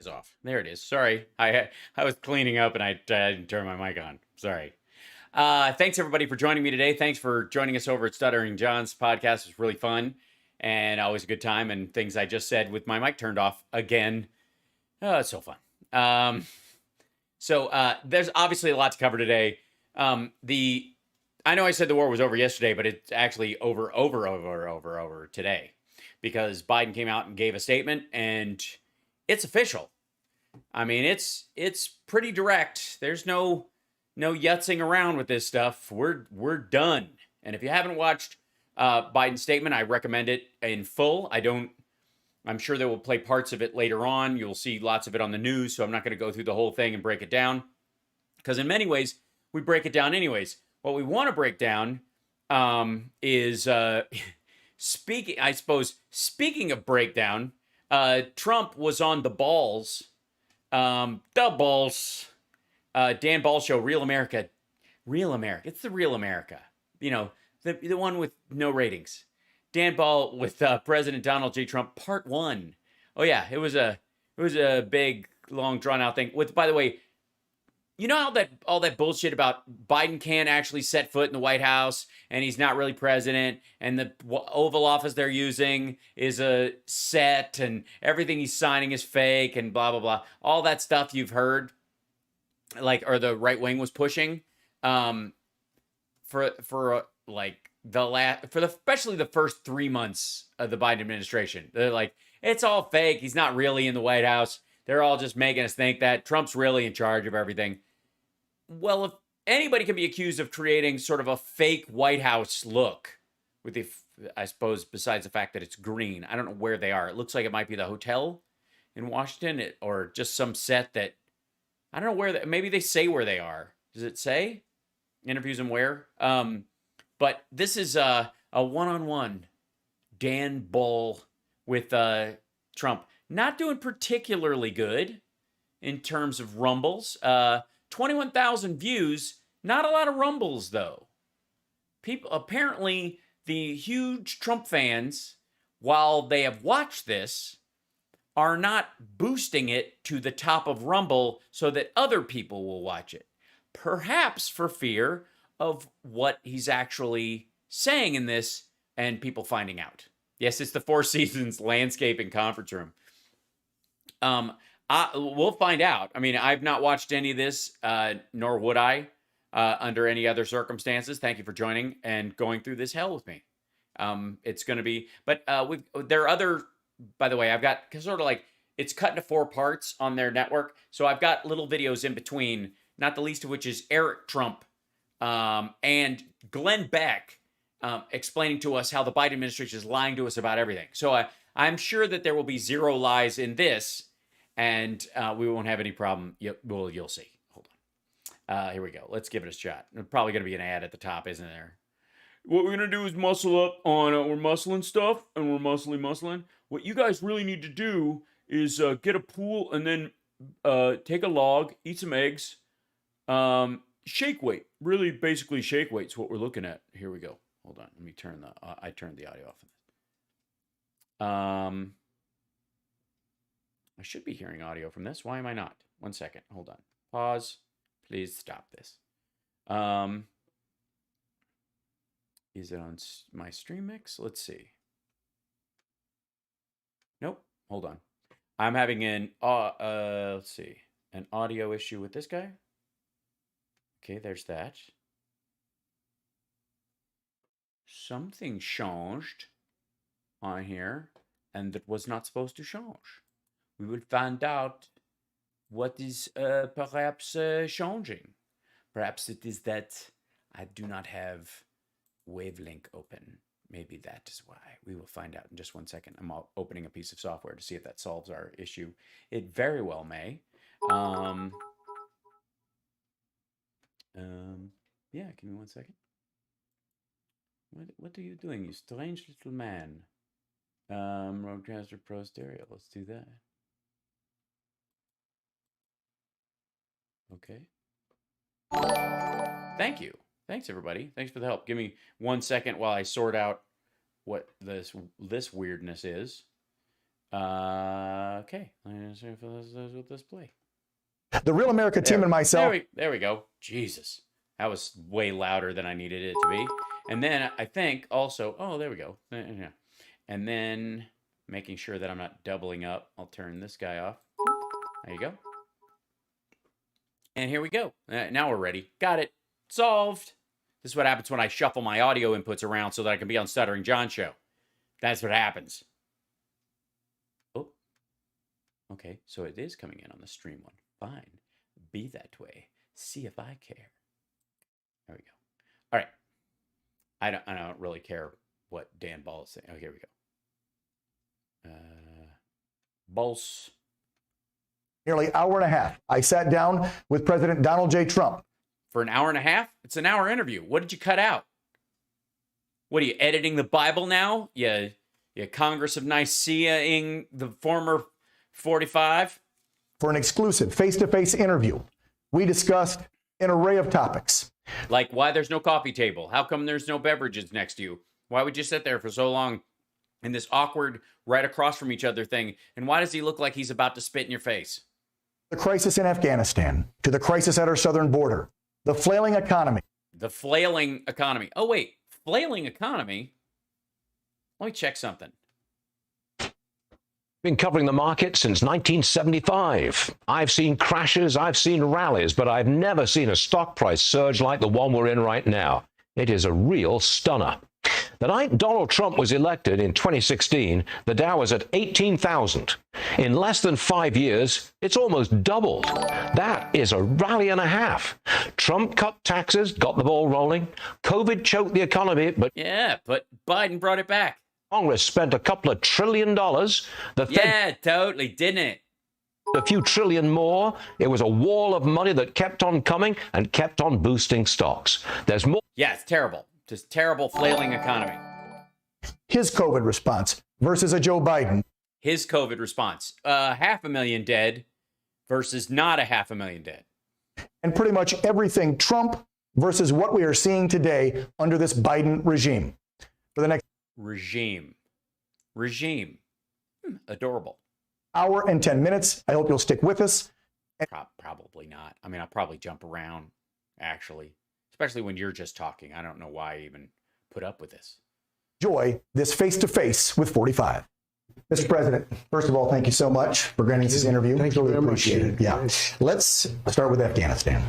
is off. There it is. Sorry, I was cleaning up and I didn't turn my mic on. Sorry. Thanks everybody for joining me today. Thanks for joining us over at Stuttering John's podcast. It was really fun and always a good time. And things I just said with my mic turned off again. Oh, it's so fun. There's obviously a lot to cover today. I know I said the war was over yesterday, but it's actually over today because Biden came out and gave a statement and it's official. I mean, it's pretty direct. There's no yutzing around with this stuff. We're done. And if you haven't watched Biden's statement, I recommend it in full. I'm sure they will play parts of it later on. You'll see lots of it on the news, so I'm not going to go through the whole thing and break it down. Because in many ways, we break it down anyways. What we want to break down is speaking of breakdown, Trump was on the balls. Dan Ball Show, Real America. It's the Real America. You know, the one with no ratings. Dan Ball with President Donald J. Trump, Part 1. Oh yeah, it was a big, long, drawn out thing. By the way, you know how all that bullshit about Biden can't actually set foot in the White House and he's not really president and the Oval Office they're using is a set and everything he's signing is fake and blah blah blah. All that stuff you've heard, or the right wing was pushing, especially the first 3 months of the Biden administration. They're like, it's all fake. He's not really in the White House. They're all just making us think that Trump's really in charge of everything. Well, if anybody can be accused of creating sort of a fake White House look, I suppose, besides the fact that it's green. I don't know where they are. It looks like it might be the hotel in Washington or just some set that, I don't know where, maybe they say where they are. Does it say? Interviews and where? But this is a one-on-one Dan Ball with Trump. Not doing particularly good in terms of rumbles. 21,000 views. Not a lot of rumbles, though. Apparently, the huge Trump fans, while they have watched this, are not boosting it to the top of Rumble so that other people will watch it. Perhaps for fear of what he's actually saying in this and people finding out. Yes, it's the Four Seasons Landscaping Conference Room. We'll find out. I mean, I've not watched any of this, nor would I, under any other circumstances. Thank you for joining and going through this hell with me. It's going to be, but there are other, by the way, I've got sort of like, it's cut into 4 parts on their network. So I've got little videos in between, not the least of which is Eric Trump and Glenn Beck explaining to us how the Biden administration is lying to us about everything. So I'm sure that there will be zero lies in this, and we won't have any problem. You'll see. Hold on. Here we go. Let's give it a shot. There's probably going to be an ad at the top, isn't there? What we're going to do is muscle up on, we're muscling stuff, and we're muscling. What you guys really need to do is get a pool and then take a log, eat some eggs, shake weight. Really, basically, shake weight's what we're looking at. Here we go. Hold on. Let me turn I turned the audio off. I should be hearing audio from this. Why am I not? 1 second. Hold on. Pause. Please stop this. Is it on my stream mix? Let's see. Nope. Hold on. I'm having an let's see, an audio issue with this guy. Okay, there's that. Something changed on here, and that was not supposed to change. We will find out what is perhaps changing. Perhaps it is that I do not have Wavelink open. Maybe that is why. We will find out in just 1 second. I'm opening a piece of software to see if that solves our issue. It very well may. Yeah, give me 1 second. What are you doing, you strange little man? Roadcaster Pro Stereo. Let's do that. Okay. Thank you. Thanks, everybody. Thanks for the help. Give me 1 second while I sort out what this weirdness is. Okay. Let's see if with this play. The Real America team and myself. There we go. Jesus. That was way louder than I needed it to be. And then I think also, oh, there we go. Yeah. And then making sure that I'm not doubling up. I'll turn this guy off. There you go. And here we go. Now we're ready. Got it. Solved. This is what happens when I shuffle my audio inputs around so that I can be on Stuttering John show. That's what happens. Oh. Okay, so it is coming in on the stream one. Fine. Be that way. See if I care. There we go. All right. I don't really care what Dan Ball is saying. Oh, here we go. Balls. Nearly hour and a half. I sat down with President Donald J. Trump. For an hour and a half? It's an hour interview. What did you cut out? What are you editing the Bible now? You Congress of Nicaea-ing the former 45? For an exclusive face-to-face interview, we discussed an array of topics. Like why there's no coffee table. How come there's no beverages next to you? Why would you sit there for so long in this awkward right across from each other thing? And why does he look like he's about to spit in your face? The crisis in Afghanistan, to the crisis at our southern border, the flailing economy. The flailing economy. Oh, wait. Flailing economy? Let me check something. Been covering the market since 1975. I've seen crashes, I've seen rallies, but I've never seen a stock price surge like the one we're in right now. It is a real stunner. The night Donald Trump was elected in 2016, the Dow was at 18,000. In less than 5 years, it's almost doubled. That is a rally and a half. Trump cut taxes, got the ball rolling. COVID choked the economy, but Biden brought it back. Congress spent a couple of $1 trillion. The Fed totally, didn't it? a few trillion more. It was a wall of money that kept on coming and kept on boosting stocks. There's more. Yeah, it's terrible. Just terrible flailing economy. His COVID response versus a Joe Biden. His COVID response, 500,000 dead versus not 500,000 dead. And pretty much everything Trump versus what we are seeing today under this Biden regime. For the next regime. Adorable. Hour and 10 minutes. I hope you'll stick with us. Probably not. I mean, I'll probably jump around, actually. Especially when you're just talking. I don't know why I even put up with this. Enjoy this face-to-face with 45. Mr. President, first of all, thank you so much for granting this interview. Thank you very much. Yeah. Let's start with Afghanistan.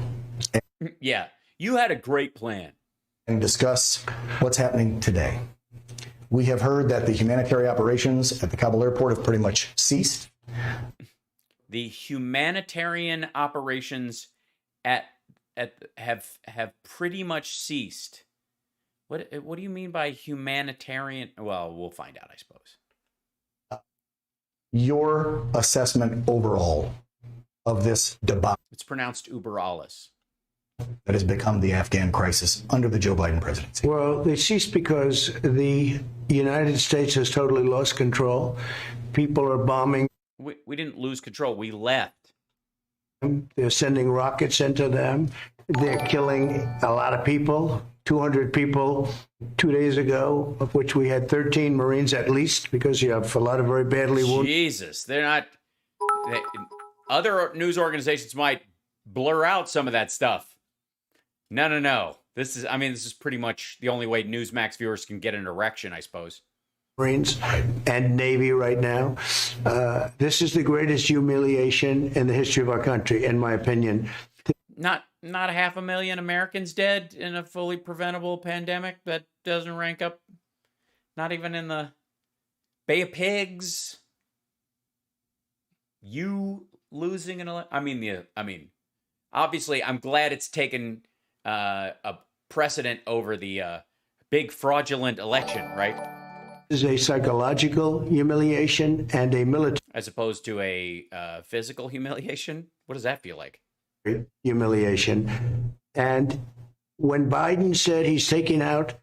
Yeah. You had a great plan. And discuss what's happening today. We have heard that the humanitarian operations at the Kabul airport have pretty much ceased. The humanitarian operations have pretty much ceased. What do you mean by humanitarian? Well, we'll find out, I suppose. Your assessment overall of this debacle. It's pronounced uber alles. That has become the Afghan crisis under the Joe Biden presidency. Well, they ceased because the United States has totally lost control. People are bombing. We didn't lose control. We left. They're sending rockets into them. They're killing a lot of people. 200 people 2 days ago, of which we had 13 Marines at least, because you have a lot of very badly wounded. Jesus, they're not. Other news organizations might blur out some of that stuff. No. This is pretty much the only way Newsmax viewers can get an erection, I suppose. Marines and Navy right now. This is the greatest humiliation in the history of our country, in my opinion. Not 500,000 Americans dead in a fully preventable pandemic that doesn't rank up, not even in the Bay of Pigs. You losing an election. Obviously, I'm glad it's taken a precedent over the big fraudulent election, right? This is a psychological humiliation and a military as opposed to a physical humiliation. What does that feel like? Humiliation. And when Biden said he's taking out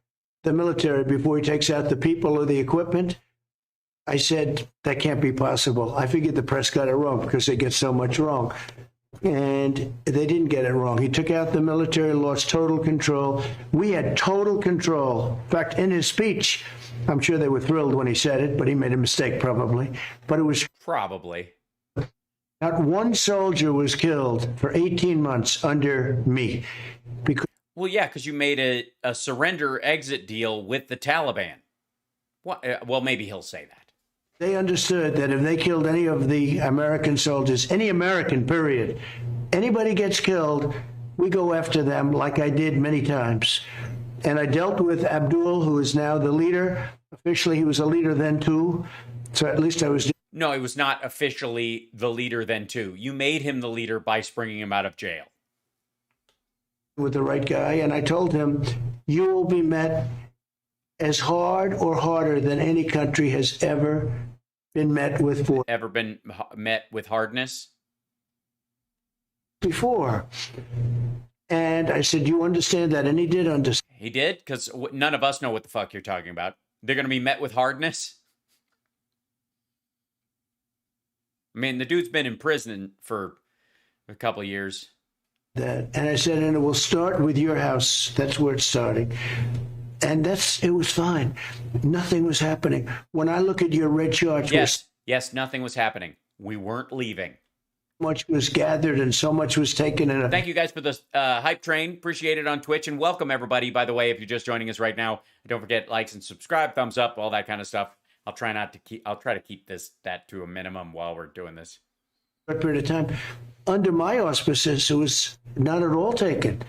the military before he takes out the people or the equipment, I said that can't be possible. I figured the press got it wrong because they get so much wrong. And they didn't get it wrong. He took out the military, lost total control. We had total control. In fact, in his speech, I'm sure they were thrilled when he said it, but he made a mistake probably. But it was Probably. not one soldier was killed for 18 months under me. Because Well, yeah, because you made a surrender exit deal with the Taliban. Well, maybe he'll say that. they understood that if they killed any of the American soldiers, any American, period, anybody gets killed, we go after them like I did many times. And I dealt with Abdul, who is now the leader. Officially, he was a leader then too. So at least I was. No, he was not officially the leader then, too. You made him the leader by springing him out of jail. With the right guy, and I told him, you will be met as hard or harder than any country has ever been met with Ever been met with hardness? before. And I said, you understand that? And he did understand. He did? Because none of us know what the fuck you're talking about. They're going to be met with hardness? I mean, the dude's been in prison for a couple of years. That. And I said, and it will start with your house. That's where it's starting. And it was fine. Nothing was happening. When I look at your red charts, Yes, nothing was happening. We weren't leaving. so much was gathered and so much was taken. Thank you guys for the hype train. Appreciate it on Twitch. And welcome, everybody, by the way, if you're just joining us right now. Don't forget, likes and subscribe, thumbs up, all that kind of stuff. I'll try to keep that to a minimum while we're doing this. Period of time. Under my auspices, it was not at all taken.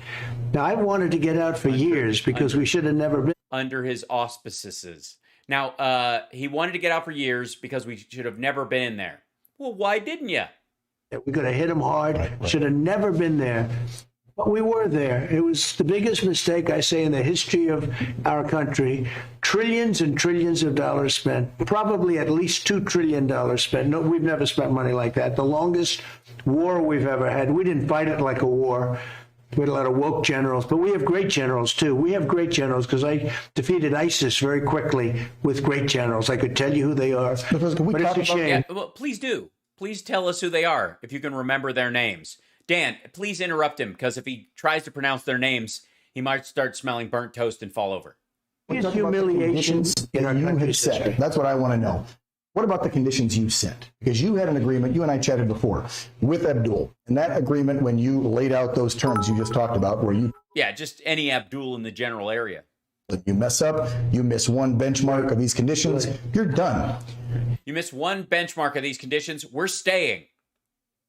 Now, I wanted to get out for years because we should have never been. Under his auspices. Now, he wanted to get out for years because we should have never been in there. Well, why didn't you? We could have hit him hard. Right. Should have never been there. But we were there. It was the biggest mistake, I say, in the history of our country. Trillions and trillions of dollars spent. Probably at least $2 trillion spent. No, we've never spent money like that. The longest war we've ever had. We didn't fight it like a war. We had a lot of woke generals, but we have great generals, too. We have great generals because I defeated ISIS very quickly with great generals. I could tell you who they are. But it's a shame. Yeah, well, please do. Please tell us who they are, if you can remember their names. Dan, please interrupt him, because if he tries to pronounce their names, he might start smelling burnt toast and fall over. Humiliations in our country's history. That's what I want to know. What about the conditions you set? Because you had an agreement, you and I chatted before, with Abdul. And that agreement, when you laid out those terms you just talked about, where you... Yeah, just any Abdul in the general area. You mess up, you miss one benchmark of these conditions, you're done. You miss one benchmark of these conditions, we're staying.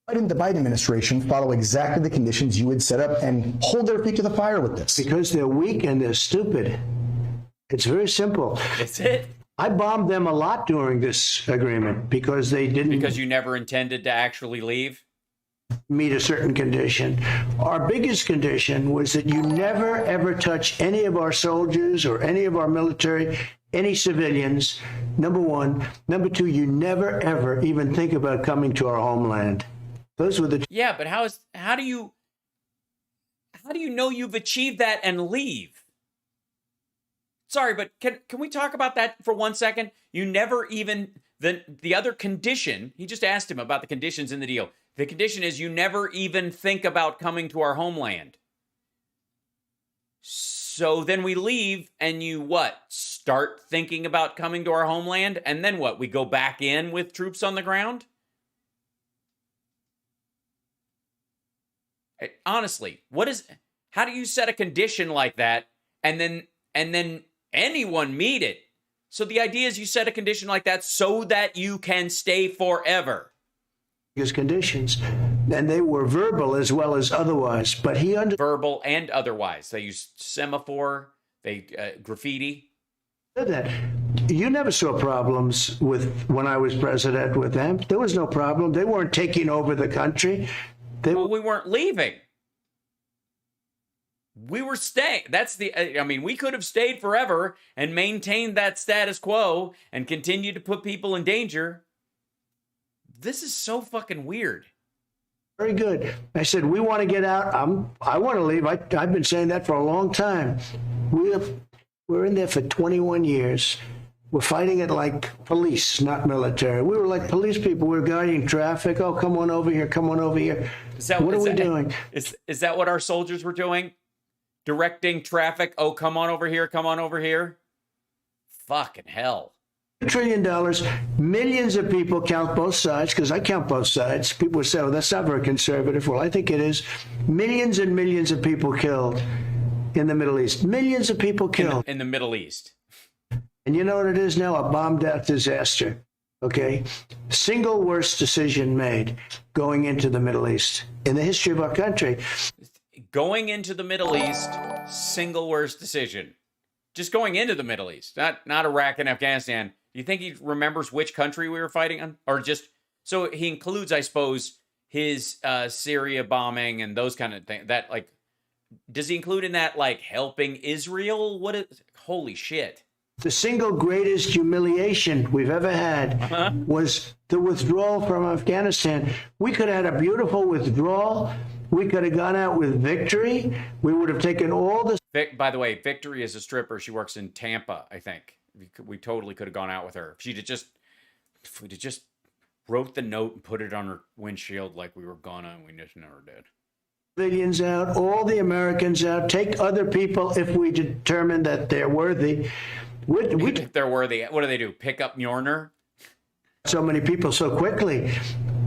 Why didn't the Biden administration follow exactly the conditions you had set up and hold their feet to the fire with this? Because they're weak and they're stupid. It's very simple. That's it. I bombed them a lot during this agreement because they didn't... Because you never intended to actually leave? Meet a certain condition. Our biggest condition was that you never, ever touch any of our soldiers or any of our military, any civilians, number one. Number two, you never, ever even think about coming to our homeland. Those were the... Yeah, but how do you know you've achieved that and leave? Sorry, but can we talk about that for 1 second? You never even... The other condition, he just asked him about the conditions in the deal. The condition is you never even think about coming to our homeland. So then we leave and you what? Start thinking about coming to our homeland? And then what? We go back in with troops on the ground? Honestly, how do you set a condition like that and then anyone meet it? So the idea is you set a condition like that so that you can stay forever. His conditions, and they were verbal as well as otherwise. But he verbal and otherwise. They used semaphore, they graffiti. That you never saw problems with when I was president with them. There was no problem. They weren't taking over the country. Well, we weren't leaving. We were staying. We could have stayed forever and maintained that status quo and continued to put people in danger. This is so fucking weird. Very good. I said, we want to get out. I want to leave. I've been saying that for a long time. We're in there for 21 years. We're fighting it like police, not military. We were like police people. We were guiding traffic. Oh, come on over here. Come on over here. What are we doing? Is that what our soldiers were doing? Directing traffic. Oh, come on over here. Come on over here. Fucking hell. $1 trillion, millions of people, count both sides, because I count both sides. People would say, oh, that's not very conservative. Well, I think it is. Millions and millions of people killed in the Middle East. Millions of people killed. In the Middle East. And you know what it is now? A bombed-out disaster, okay? Single worst decision made going into the Middle East in the history of our country. Going into the Middle East, single worst decision. Just going into the Middle East, not Iraq and Afghanistan. Do you think he remembers which country we were fighting on? Or just, so he includes, I suppose, his Syria bombing and those kind of things. That, like, does he include in that, like, helping Israel? What is, holy shit. The single greatest humiliation we've ever had was the withdrawal from Afghanistan. We could have had a beautiful withdrawal. We could have gone out with victory. We would have taken all the... By the way, Victory is a stripper. She works in Tampa, I think. We totally could have gone out with her. If we'd have just wrote the note and put it on her windshield like we were gonna, and we just never did. Civilians out, all the Americans out, take other people if we determine that they're worthy. If they're worthy, what do they do? Pick up Mjolnir? So many people so quickly.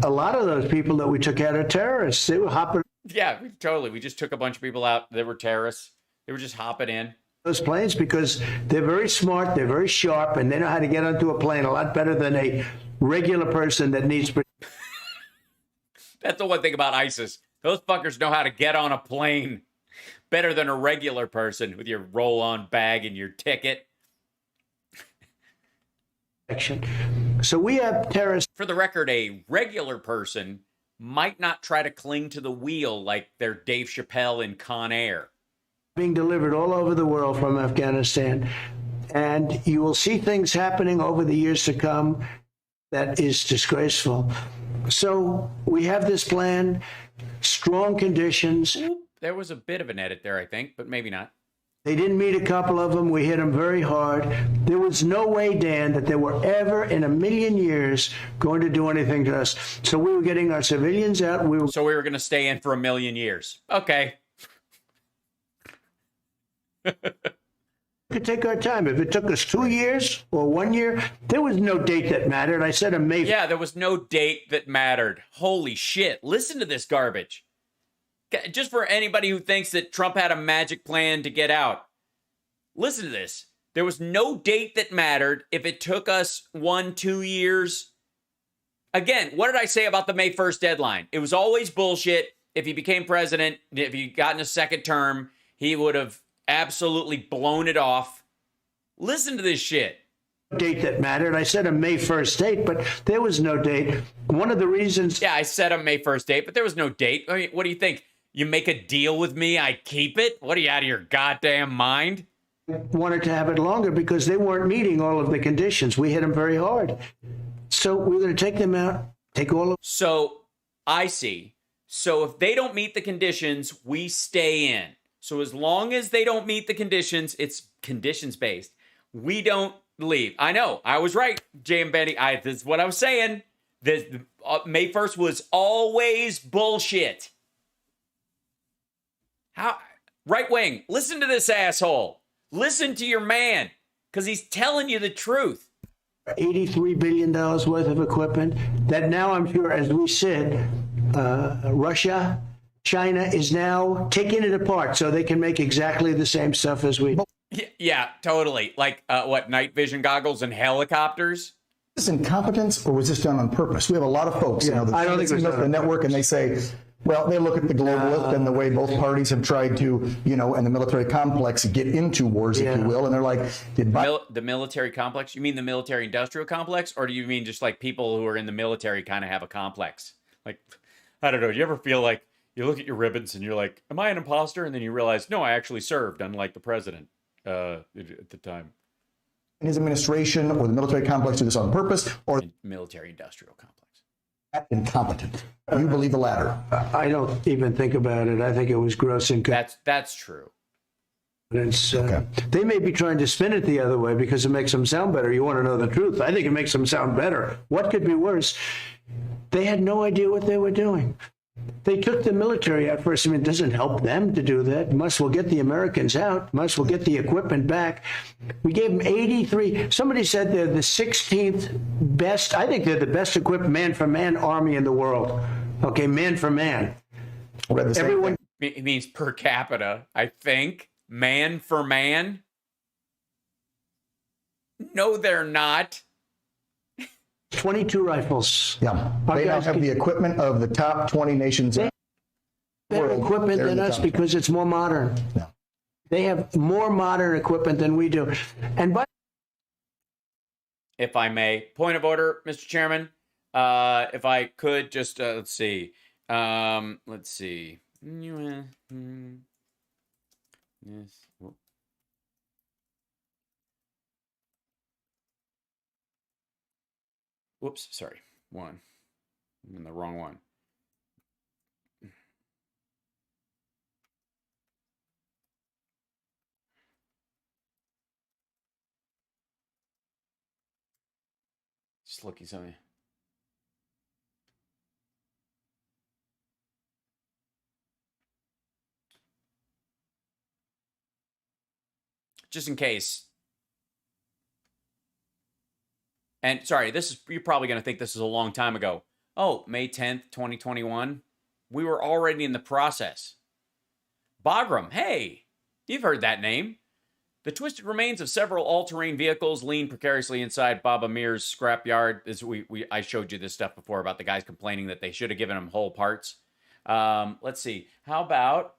A lot of those people that we took out are terrorists. They were hopping. Yeah, totally. We just took a bunch of people out that were terrorists. They were just hopping in. Those planes because they're very smart, they're very sharp, and they know how to get onto a plane a lot better than a regular person that needs. That's the one thing about ISIS. Those fuckers know how to get on a plane better than a regular person with your roll-on bag and your ticket. So we have terrorists. For the record, a regular person might not try to cling to the wheel like they're Dave Chappelle in Con Air. Being delivered all over the world from Afghanistan. And you will see things happening over the years to come that is disgraceful. So we have this plan, strong conditions. There was a bit of an edit there, I think, but maybe not. They didn't meet a couple of them. We hit them very hard. There was no way, Dan, that they were ever in a million years going to do anything to us. So we were getting our civilians out. So we were going to stay in for a million years. Okay. We could take our time. If it took us 2 years or 1 year, there was no date that mattered. I said a May. Yeah, there was no date that mattered. Holy shit. Listen to this garbage. Just for anybody who thinks that Trump had a magic plan to get out. Listen to this. There was no date that mattered if it took us 1-2 years. Again, what did I say about the May 1st deadline? It was always bullshit. If he became president, if he got in a second term, he would have absolutely blown it off. Listen to this shit. Date that mattered. I said a May 1st date, but there was no date. One of the reasons... Yeah, I said a May 1st date, but there was no date. I mean, what do you think? You make a deal with me, I keep it? What, are you out of your goddamn mind? Wanted to have it longer because they weren't meeting all of the conditions. We hit them very hard. So we're going to take them out, take all of... So, I see. So if they don't meet the conditions, we stay in. So as long as they don't meet the conditions, it's conditions-based. We don't leave. I know. I was right, Jay and Benny. This is what I was saying. May 1st was always bullshit. How? Right wing, listen to this asshole. Listen to your man, because he's telling you the truth. $83 billion worth of equipment that now I'm sure, as we said, Russia, China is now taking it apart so they can make exactly the same stuff as we. Yeah, totally. Like, what, night vision goggles and helicopters? Is this incompetence or was this done on purpose? We have a lot of folks, that I don't think it was the network and they say, well, they look at the globalist and the way both parties have tried to, and the military complex get into wars, if you will, and they're like, the military complex? You mean the military-industrial complex, or do you mean just like people who are in the military kind of have a complex? Like, I don't know. Do you ever feel like you look at your ribbons and you're like, am I an imposter? And then you realize, no, I actually served, unlike the president at the time. in his administration or the military complex do this on purpose or military-industrial complex? Incompetent. You believe the latter? I don't even think about it. I think it was gross incompetence. That's true. They may be trying to spin it the other way because it makes them sound better. You want to know the truth. I think it makes them sound better. What could be worse? They had no idea what they were doing. They took the military out first. I mean, it doesn't help them to do that. Might as well get the Americans out. Might as well get the equipment back. We gave them 83. Somebody said they're the 16th best. I think they're the best equipped man-for-man army in the world. Okay, man for man. Everyone. It means per capita, I think. Man for man. No, they're not. 22 rifles. Yeah, they now have the equipment of the top 20 nations. Better equipment than us because it's more modern. Yeah. They have more modern equipment than we do. And by If I may, point of order, Mr. Chairman. If I could just let's see. Yes. Whoops, sorry. I'm in the wrong one. Just looking something. Just in case. And sorry, you're probably going to think this is a long time ago. Oh, May 10th, 2021. We were already in the process. Bagram, hey, you've heard that name. The twisted remains of several all-terrain vehicles lean precariously inside Baba Mir's scrapyard. I showed you this stuff before about the guys complaining that they should have given them whole parts. Let's see. How about,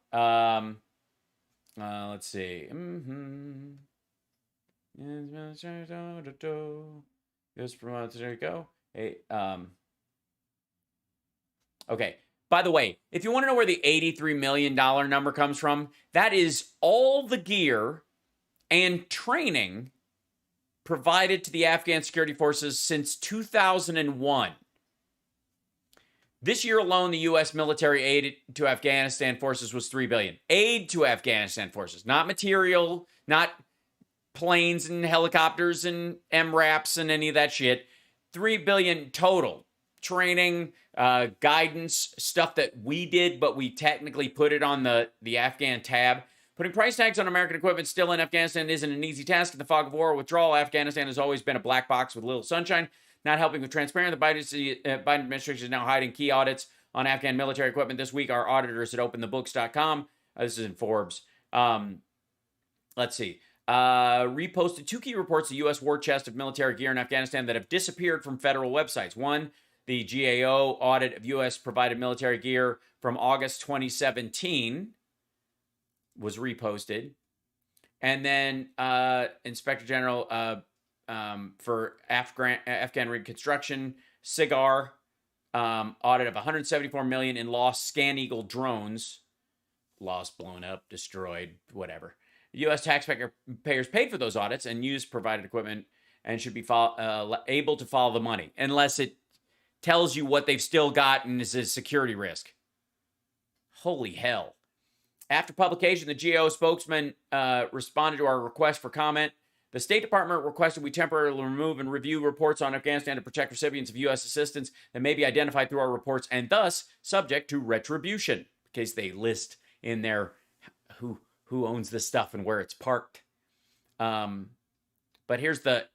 let's see. This from there you go. Hey, okay. By the way, if you want to know where the $83 million number comes from, that is all the gear and training provided to the Afghan security forces since 2001. This year alone, the U.S. military aid to Afghanistan forces was $3 billion. Aid to Afghanistan forces, not material, not planes and helicopters and MRAPs and any of that shit. $3 billion total. Training, guidance, stuff that we did, but we technically put it on the Afghan tab. Putting price tags on American equipment still in Afghanistan isn't an easy task. In the fog of war or withdrawal, Afghanistan has always been a black box with little sunshine, not helping with transparency. The Biden administration is now hiding key audits on Afghan military equipment. This week, our auditors at openthebooks.com, this is in Forbes, let's see, reposted two key reports, the U.S. war chest of military gear in Afghanistan that have disappeared from federal websites. One, the GAO audit of U.S. provided military gear from August 2017 was reposted. And then Inspector General for Afghan reconstruction, SIGAR, audit of $174 million in lost Scan Eagle drones. Lost, blown up, destroyed, whatever. U.S. taxpayers paid for those audits and used provided equipment and should be able to follow the money, unless it tells you what they've still got and is a security risk. Holy hell. After publication, the GAO spokesman responded to our request for comment. The State Department requested we temporarily remove and review reports on Afghanistan to protect recipients of U.S. assistance that may be identified through our reports and thus subject to retribution, in case they list in there who owns this stuff and where it's parked. But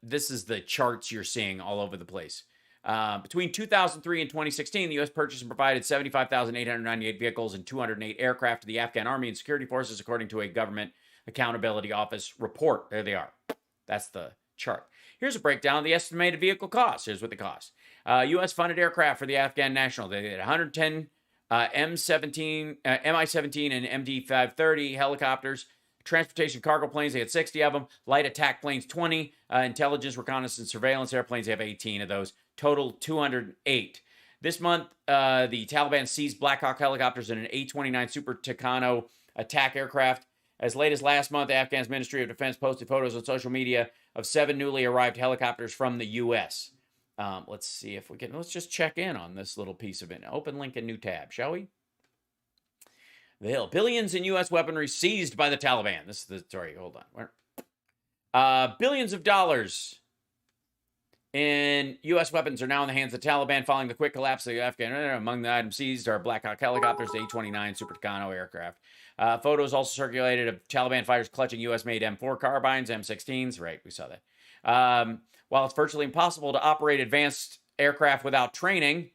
this is the charts you're seeing all over the place. Between 2003 and 2016, the U.S. purchased and provided 75,898 vehicles and 208 aircraft to the Afghan Army and security forces, according to a Government Accountability Office report. There they are. That's the chart. Here's a breakdown of the estimated vehicle costs. Here's what they cost. U.S. funded aircraft for the Afghan National. They had 110 Mi-17 and MD-530 helicopters. Transportation cargo planes, they had 60 of them. Light attack planes, 20. Intelligence, reconnaissance, surveillance airplanes, they have 18 of those. Total 208. This month, the Taliban seized Black Hawk helicopters and an A-29 Super Tucano attack aircraft. As late as last month, the Afghan's Ministry of Defense posted photos on social media of 7 newly arrived helicopters from the U.S. Let's see if we can. Let's just check in on this little piece of it. Open link in new tab, shall we? The Hill. Billions in U.S. weaponry seized by the Taliban. This is the story. Hold on. Where? Billions of dollars And U.S. weapons are now in the hands of the Taliban following the quick collapse of the Afghan. Among the items seized are Black Hawk helicopters, the A-29 Super Tucano aircraft. Photos also circulated of Taliban fighters clutching U.S.-made M4 carbines, M16s. Right, we saw that. While it's virtually impossible to operate advanced aircraft without training,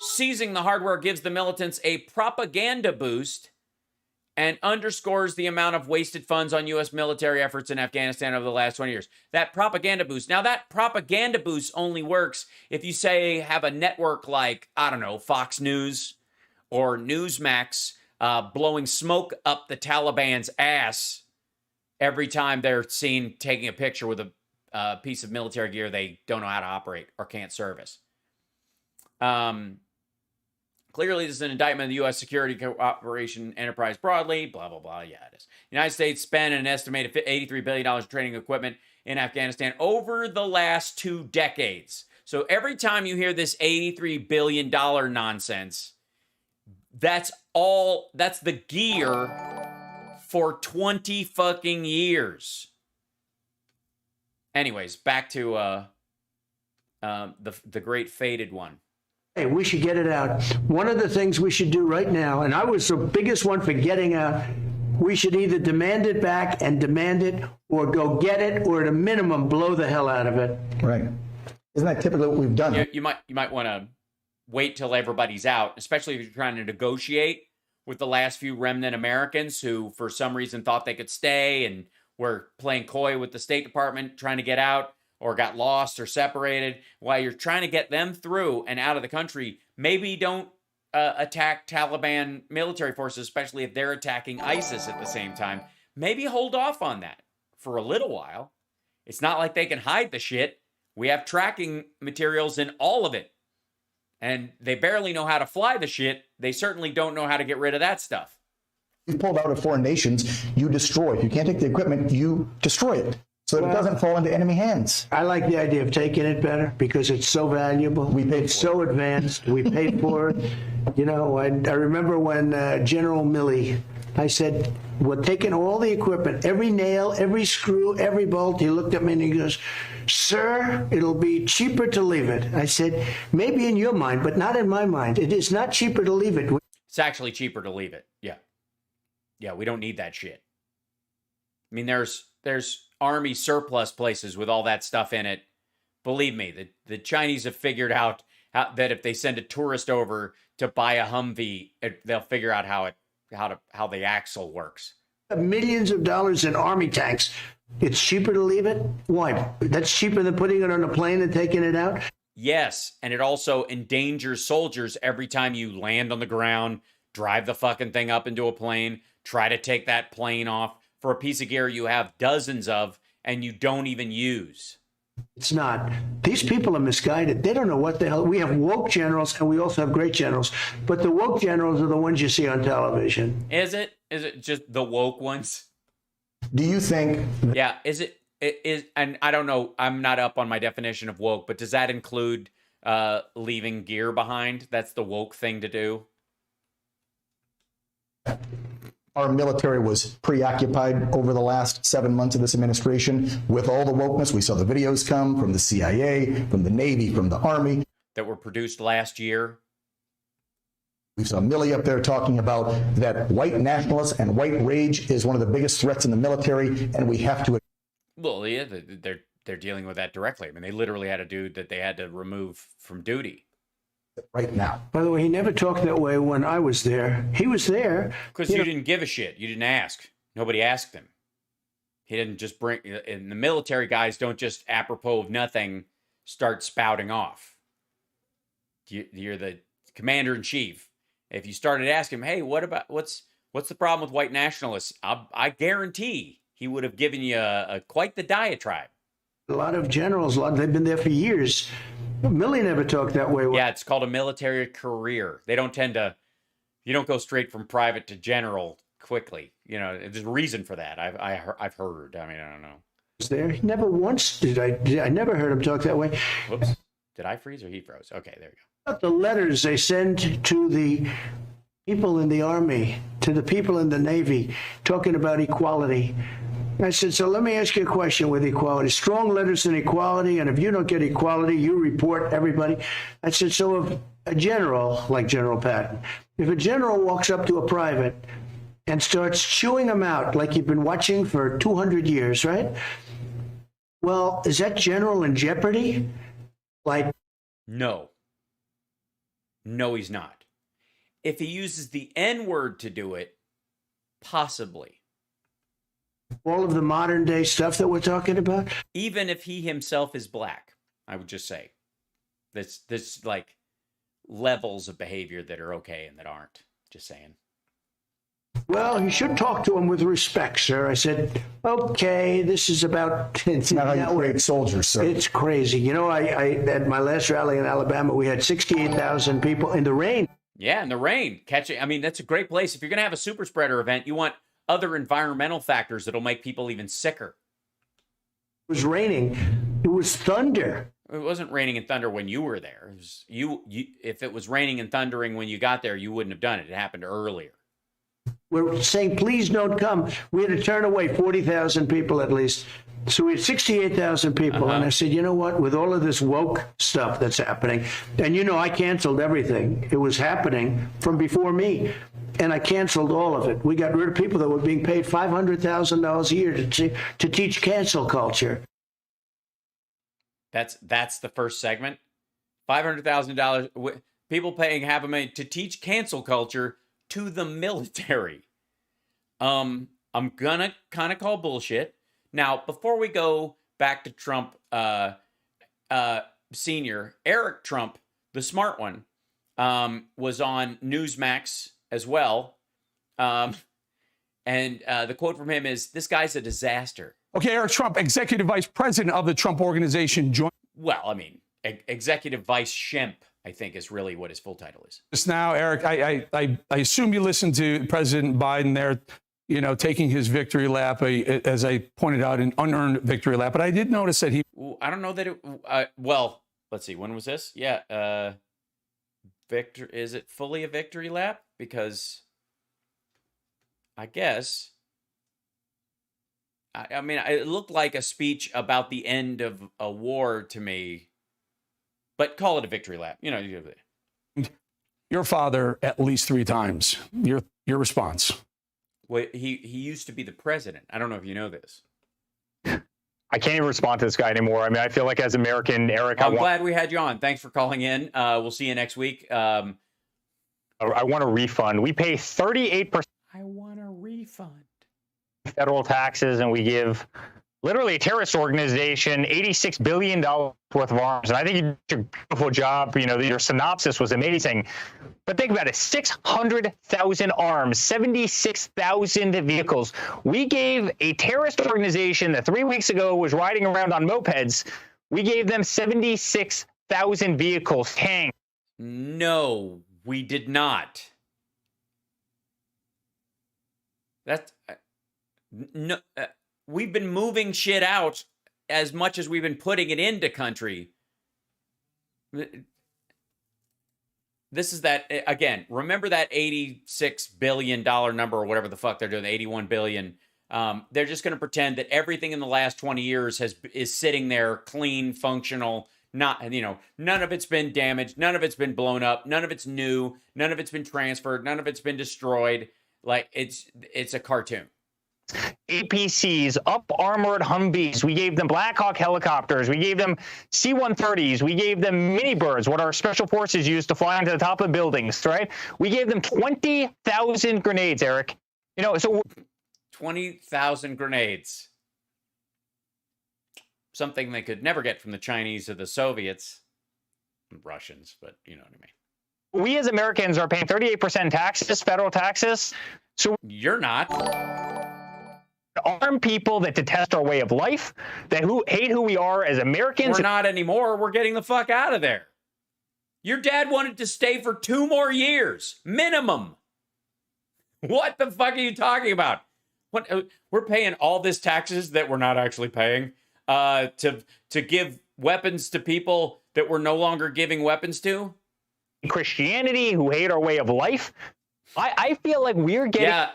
seizing the hardware gives the militants a propaganda boost and underscores the amount of wasted funds on U.S. military efforts in Afghanistan over the last 20 years. That propaganda boost. Now, that propaganda boost only works if you, say, have a network like, I don't know, Fox News or Newsmax blowing smoke up the Taliban's ass every time they're seen taking a picture with a piece of military gear they don't know how to operate or can't service. Clearly, this is an indictment of the U.S. security cooperation enterprise broadly, blah, blah, blah. Yeah, it is. The United States spent an estimated $83 billion in training equipment in Afghanistan over the last 2 decades. So every time you hear this $83 billion nonsense, that's the gear for 20 fucking years. Anyways, back to the great faded one. Hey, we should get it out. One of the things we should do right now, and I was the biggest one for getting out, we should either demand it back and demand it, or go get it, or at a minimum, blow the hell out of it. Right. Isn't that typically what we've done? You might want to wait till everybody's out, especially if you're trying to negotiate with the last few remnant Americans who, for some reason, thought they could stay and were playing coy with the State Department trying to get out, or got lost or separated. While you're trying to get them through and out of the country, maybe don't attack Taliban military forces, especially if they're attacking ISIS at the same time. Maybe hold off on that for a little while. It's not like they can hide the shit. We have tracking materials in all of it. And they barely know how to fly the shit. They certainly don't know how to get rid of that stuff. You've pulled out of foreign nations, you destroy it. You can't take the equipment, you destroy it, so that it doesn't fall into enemy hands. I like the idea of taking it better because it's so valuable. It's so advanced. We paid for it. You know, I remember when General Milley, I said, we're taking all the equipment, every nail, every screw, every bolt. He looked at me and he goes, sir, it'll be cheaper to leave it. I said, maybe in your mind, but not in my mind. It is not cheaper to leave it. It's actually cheaper to leave it. Yeah. Yeah, we don't need that shit. I mean, there's army surplus places with all that stuff in it. Believe me, the Chinese have figured out that if they send a tourist over to buy a Humvee, they'll figure out how the axle works. Millions of dollars in army tanks. It's cheaper to leave it? Why? That's cheaper than putting it on a plane and taking it out? Yes, and it also endangers soldiers every time you land on the ground, drive the fucking thing up into a plane, try to take that plane off for a piece of gear you have dozens of and you don't even use. It's not. These people are misguided. They don't know what the hell. We have woke generals and we also have great generals, but the woke generals are the ones you see on television. Is it just the woke ones? Do you think? Yeah, is, and I don't know, I'm not up on my definition of woke, but does that include leaving gear behind? That's the woke thing to do. Our military was preoccupied over the last 7 months of this administration with all the wokeness. We saw the videos come from the CIA, from the Navy, from the Army. That were produced last year. We saw Milley up there talking about that white nationalists and white rage is one of the biggest threats in the military, and we have to. Well, yeah, they're dealing with that directly. I mean, they literally had a dude that they had to remove from duty. Right now. By the way, he never talked that way when I was there. He was there. Because you didn't give a shit. You didn't ask. Nobody asked him. He didn't just bring... And the military guys don't just, apropos of nothing, start spouting off. You're the commander-in-chief. If you started asking him, hey, what's the problem with white nationalists? I guarantee he would have given you quite the diatribe. A lot of generals, they've been there for years. Milley never talked that way. Yeah, it's called a military career. They don't tend to, you don't go straight from private to general quickly. You know, there's a reason for that. I've heard. I mean, I don't know. There, he never once did. I never heard him talk that way. Whoops. Did I freeze or he froze? Okay, there you go. The letters they send to the people in the Army, to the people in the Navy, talking about equality. I said, so let me ask you a question with equality. Strong letters in equality, and if you don't get equality, you report everybody. I said, so if a general, like General Patton, if a general walks up to a private and starts chewing them out like you've been watching for 200 years, right? Well, is that general in jeopardy? Like, No. No, he's not. If he uses the N-word to do it, possibly. all of the modern day stuff that we're talking about? Even if he himself is black, I would just say. This like levels of behavior that are okay and that aren't. Just saying. Well, you should talk to him with respect, sir. I said, okay, this is about... It's not how you create soldiers, sir. It's crazy. You know, I at my last rally in Alabama, we had 68,000 people in the rain. Yeah, in the rain. Catching. I mean, that's a great place. If you're going to have a super spreader event, you want other environmental factors that'll make people even sicker. It was raining. It was thunder. It wasn't raining and thunder when you were there. It was, you if it was raining and thundering when you got there, you wouldn't have done it. It happened earlier. We're saying, please don't come. We had to turn away 40,000 people at least. So we had 68,000 people. And I said, you know what? With all of this woke stuff that's happening, and you know, I canceled everything. It was happening from before me. And I canceled all of it. We got rid of people that were being paid $500,000 a year to teach cancel culture. That's the first segment. $500,000. People paying $500,000 to teach cancel culture to the military. I'm gonna kind of call bullshit. Now, before we go back to Trump Senior, Eric Trump, the smart one, was on Newsmax as well. And the quote from him is, "This guy's a disaster." Okay, Eric Trump, executive vice president of the Trump Organization, joined Well, I mean, executive vice Shemp, I think, is really what his full title is. us now. Eric, I assume you listened to President Biden there, you know, taking his victory lap, as I pointed out, an unearned victory lap. But I did notice that he... I don't know that it... well, let's see. When was this? Yeah. Victor, is it fully a victory lap? Because I guess... I mean, it looked like a speech about the end of a war to me, but call it a victory lap. You know, Your father at least 3 times. Your response. well, he used to be the president. I don't know if you know this. I can't even respond to this guy anymore. I mean, I feel like as American, Eric, I'm glad we had you on. Thanks for calling in. We'll see you next week. I want a refund. We pay 38% I want a refund. federal taxes, and we give literally a terrorist organization $86 billion worth of arms. And I think you did a beautiful job. You know, your synopsis was amazing. But think about it, 600,000 arms, 76,000 vehicles. We gave a terrorist organization that 3 weeks ago was riding around on mopeds, we gave them 76,000 vehicles, tanks. No, we did not. That's... no, we've been moving shit out as much as we've been putting it into country. This is that, again, remember that $86 billion number or whatever the fuck they're doing, $81 billion. They're just going to pretend that everything in the last 20 years is sitting there clean, functional, not, you know, none of it's been damaged, none of it's been blown up, none of it's new, none of it's been transferred, none of it's been destroyed. Like, it's a cartoon. APCs, up-armored Humvees. We gave them Black Hawk helicopters. We gave them C-130s. We gave them mini birds, what our special forces use to fly onto the top of buildings, right? We gave them 20,000 grenades, Eric. You know, so 20,000 grenades. Something they could never get from the Chinese or the Soviets. Russians, but you know what I mean. we as Americans are paying 38% taxes, federal taxes. So you're not. Arm people that detest our way of life, that hate who we are as Americans. We're not anymore. We're getting the fuck out of there. Your dad wanted to stay for 2 more years, minimum. What the fuck are you talking about? What, we're paying all this taxes that we're not actually paying to give weapons to people that we're no longer giving weapons to? Christianity, who hate our way of life. I feel like we're getting... Yeah.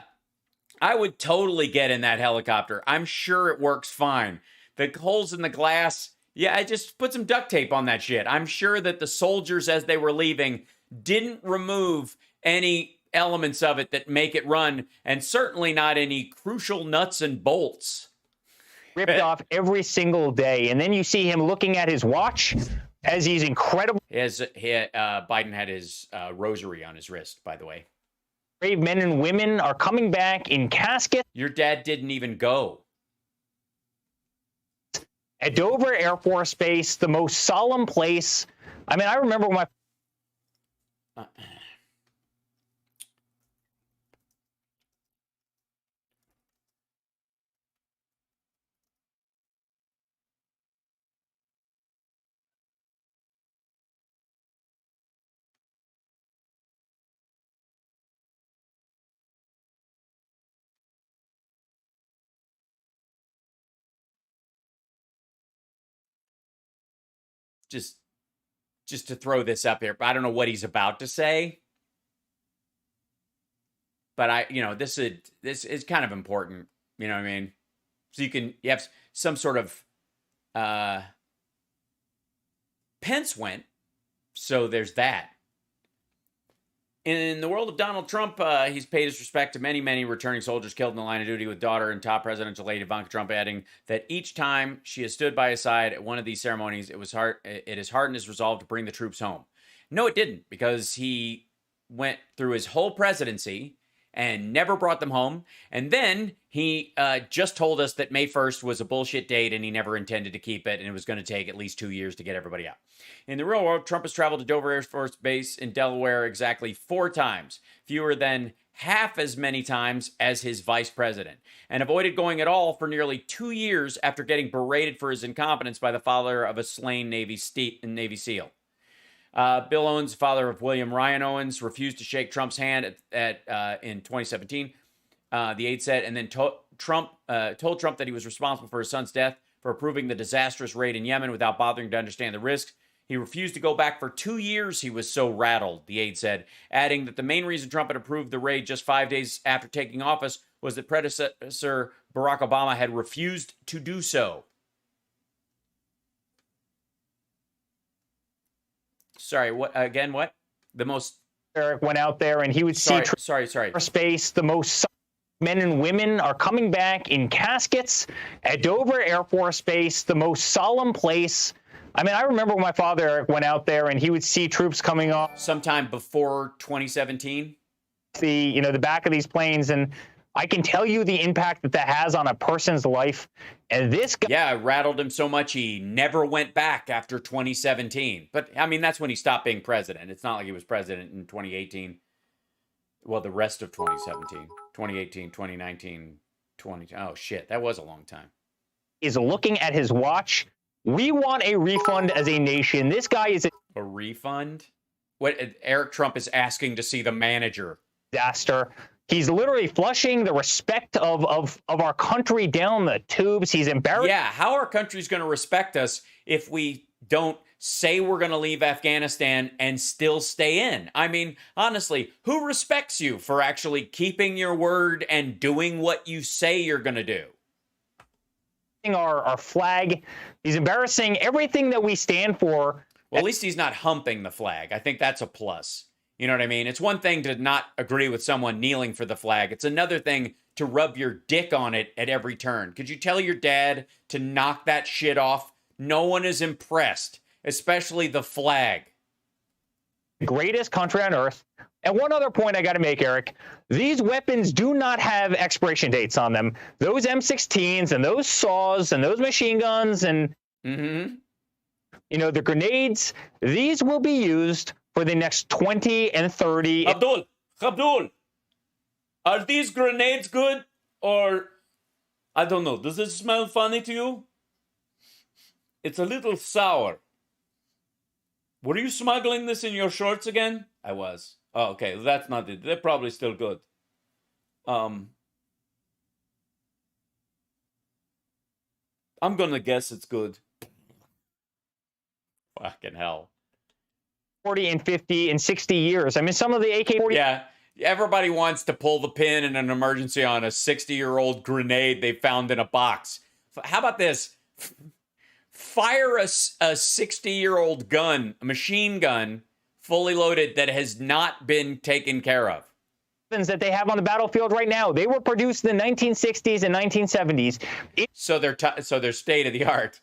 I would totally get in that helicopter. I'm sure it works fine. The holes in the glass, yeah, I just put some duct tape on that shit. I'm sure that the soldiers, as they were leaving, didn't remove any elements of it that make it run, and certainly not any crucial nuts and bolts. Ripped off every single day. And then you see him looking at his watch as he's incredible. Biden had his rosary on his wrist, by the way. Brave men and women are coming back in caskets. Your dad didn't even go. At Dover Air Force Base, the most solemn place. I mean, I remember when my just to throw this up here, but I don't know what he's about to say. But this is kind of important. You know what I mean? So you have some sort of Pence went, so there's that. In the world of Donald Trump, he's paid his respect to many, many returning soldiers killed in the line of duty, with daughter and top presidential aide Ivanka Trump adding that each time she has stood by his side at one of these ceremonies, it has hardened his resolve to bring the troops home. No, it didn't, because he went through his whole presidency and never brought them home. And then he just told us that May 1st was a bullshit date and he never intended to keep it, and it was going to take at least 2 years to get everybody out. In the real world, Trump has traveled to Dover Air Force Base in Delaware exactly 4 times, fewer than half as many times as his vice president, and avoided going at all for nearly 2 years after getting berated for his incompetence by the father of a slain Navy SEAL. Bill Owens, father of William Ryan Owens, refused to shake Trump's hand in 2017, the aide said, and then told Trump that he was responsible for his son's death for approving the disastrous raid in Yemen without bothering to understand the risks. He refused to go back for 2 years. He was so rattled, the aide said, adding that the main reason Trump had approved the raid just 5 days after taking office was that predecessor Barack Obama had refused to do so. Sorry, what again? What? The most... Eric went out there and he would see space. The most men and women are coming back in caskets at Dover Air Force Base, the most solemn place. I mean, I remember when my father, Eric, went out there and he would see troops coming off sometime before 2017. The back of these planes, and I can tell you the impact that has on a person's life. And this guy, yeah, it rattled him so much he never went back after 2017. But I mean, that's when he stopped being president. It's not like he was president in 2018. Well, the rest of 2017, 2018, 2019, 20. Oh shit, that was a long time. Is looking at his watch. We want a refund as a nation. This guy is a refund. What Eric Trump is asking to see the manager. Disaster. He's literally flushing the respect of our country down the tubes. He's embarrassed. Yeah, how our country's going to respect us if we don't say we're going to leave Afghanistan and still stay in? I mean, honestly, who respects you for actually keeping your word and doing what you say you're going to do? Our flag. He's embarrassing everything that we stand for. Well, at least he's not humping the flag. I think that's a plus. You know what I mean? It's one thing to not agree with someone kneeling for the flag. It's another thing to rub your dick on it at every turn. Could you tell your dad to knock that shit off? No one is impressed, especially the flag. The greatest country on earth. And one other point I got to make, Eric, these weapons do not have expiration dates on them. Those M16s and those saws and those machine guns and, the grenades, these will be used for the next 20 and 30. Abdul, are these grenades good? Or, I don't know, does it smell funny to you? It's a little sour. Were you smuggling this in your shorts again? I was. Oh, okay. That's not it. They're probably still good. I'm gonna guess it's good. Fucking hell. 40 and 50 and 60 years. I mean, some of the AK-40. Everybody wants to pull the pin in an emergency on a 60-year-old grenade they found in a box. How about this? Fire a 60-year-old gun, a machine gun, fully loaded, that has not been taken care of. That they have on the battlefield right now. They were produced in the 1960s and 1970s. So they're state of the art.